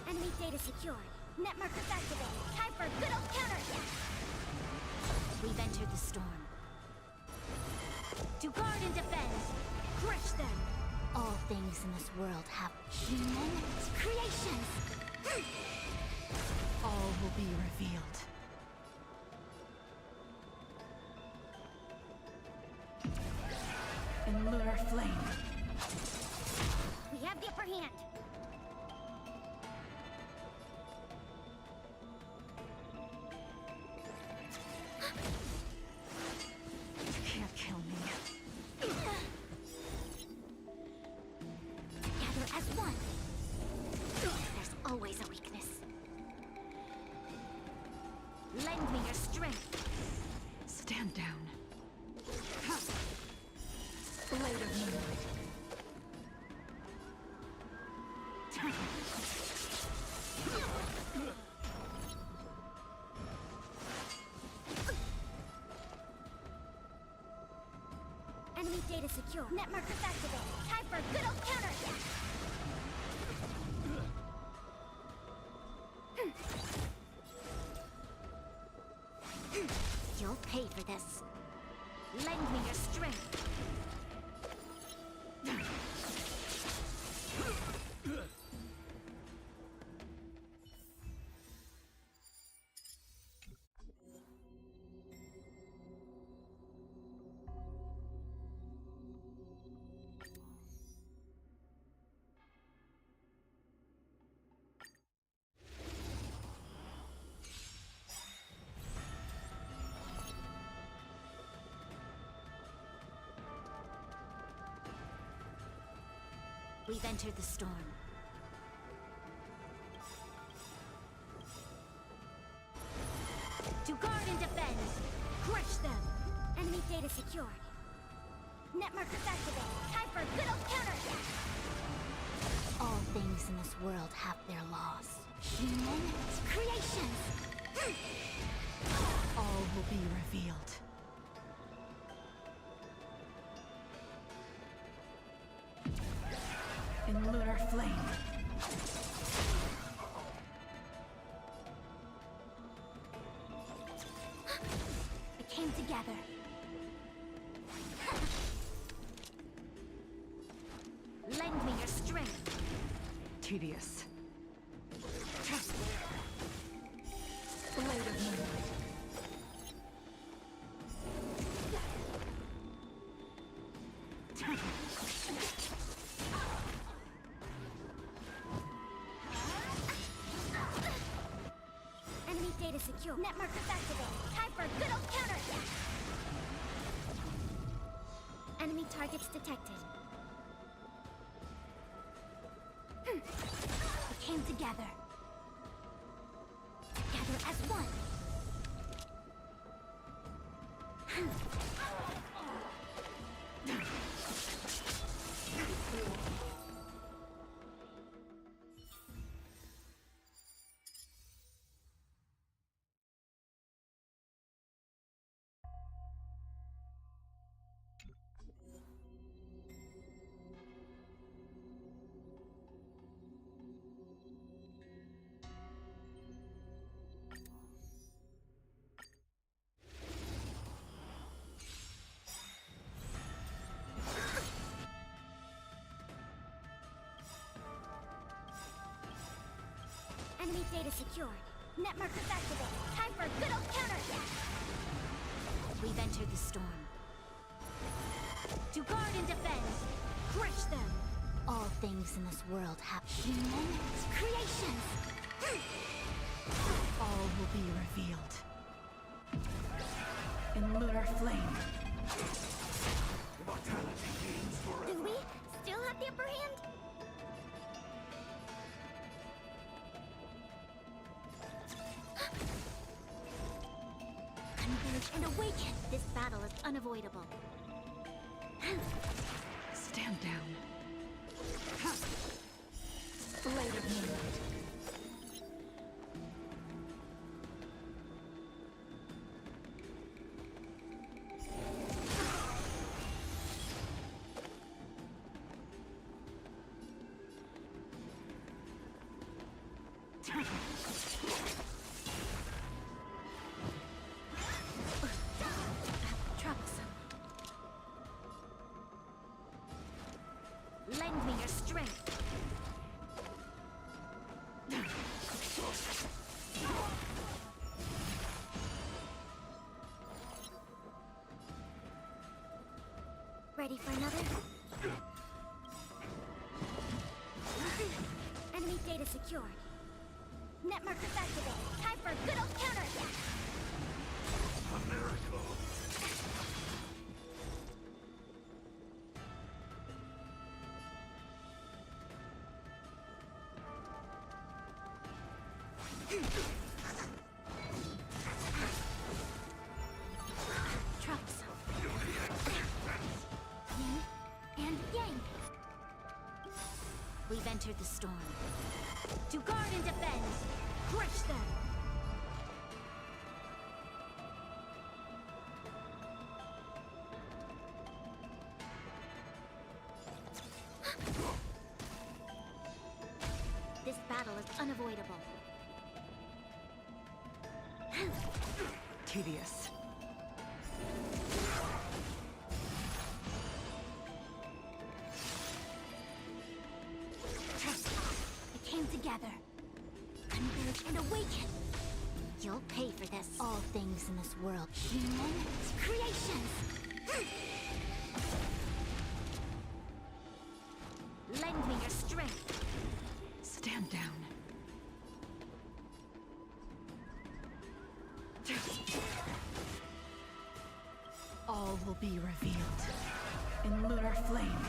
Enemy data secured. Net markers activated. Time for a good old counterattack. We've entered the storm. To guard and defend. Crush them. All things in this world have human creations. All will be revealed. In lunar flame. We have the upper hand. one. There's always a weakness. Lend me your strength. Stand down. Blade of moonlight. Enemy data secure. Net markers activated. Time for a good old counter. You'll pay for this. Lend me your strength. We've entered the storm. To guard and defend! Crush them! Enemy data secured. Net markers activated. Time for a good old counterattack! All things in this world have their laws. Human creations! All will be revealed. In lunar flame. It came together. Lend me your strength. Tedious. Blade of moonlight. Enemy data secure. Net markers activated. Time for a good old counterattack. Enemy targets detected. We came together. Together as one. Enemy data secured. Net markers activated. Time for a good old counterattack. We've entered the storm. To guard and defend. Crush them. All things in this world have human creations. All will be revealed. In lunar flame. Do we still have the upper hand? Converge and awaken. This battle is unavoidable. Stand down. Blade of moonlight. Troublesome. Lend me your strength. Ready for another? Enemy data secured. Net markers activated. Time for a good old counterattack. A miracle. Troublesome. Yin and yang. We've entered the storm. To guard and defend. Crush them. This battle is unavoidable. Tedious. We came together. Converge and awaken. You'll pay for this. All things in this world. Human creations. Lend me your strength. Stand down. All will be revealed in lunar flame.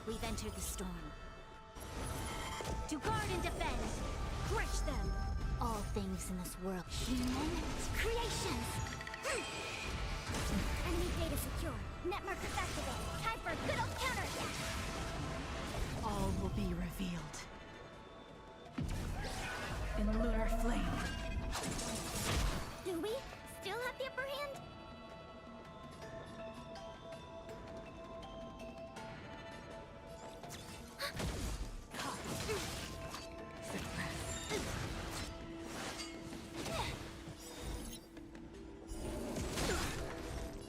We've entered the storm. To guard and defend. Crush them. All things in this world. Human creations. Enemy data secure. Net markers activated. Time for a good old counterattack. All will be revealed in lunar flame. Do we still have the upper hand?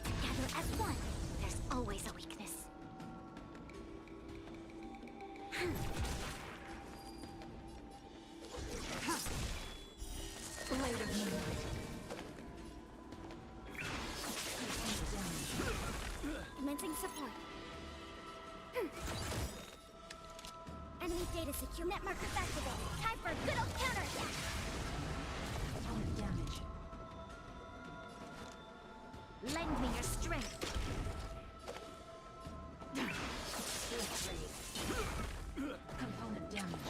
Together as one, there's always a weakness. Blade of moonlight. Commencing support. Enemy data secure. Net markers activated. Time for a good old counterattack. Opponent damage. Lend me your strength. Component damage.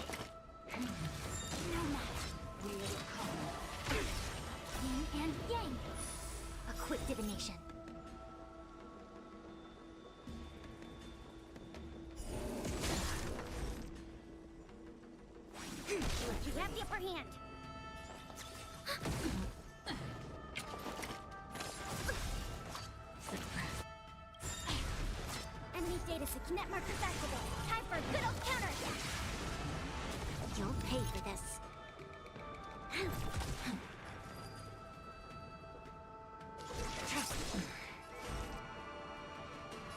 No matter. We will come. Yin and yang. A quick divination. You have the upper hand. Enemy data secure. Net markers activated. Time for a good old counterattack. You'll pay for this.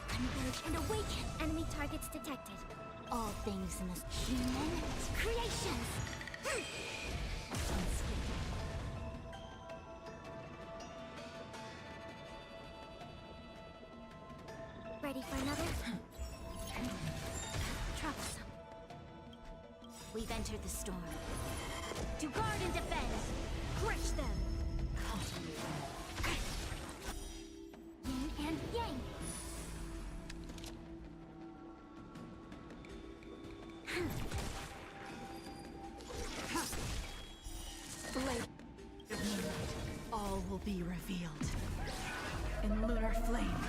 Converge and awaken. Enemy targets detected. All things in this human creations. Ready for another? Troublesome. We've entered the storm. To guard and defend. Crush them. Yin and yang. Blade of moonlight. All will be revealed in lunar flame.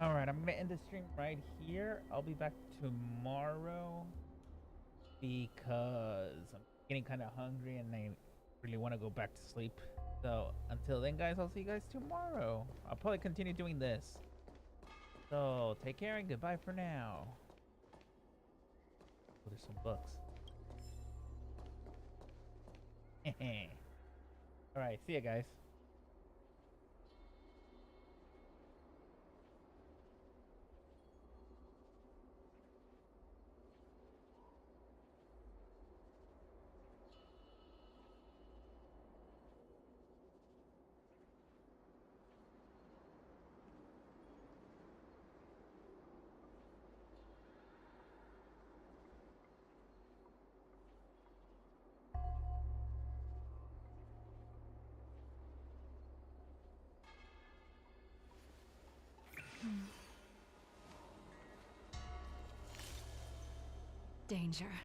Alright, I'm gonna end the stream right here. I'll be back tomorrow because I'm getting kind of hungry and I really want to go back to sleep. So until then, guys, I'll see you guys tomorrow. I'll probably continue doing this. So take care and goodbye for now. Oh, there's some books. Alright, see ya, guys. Danger.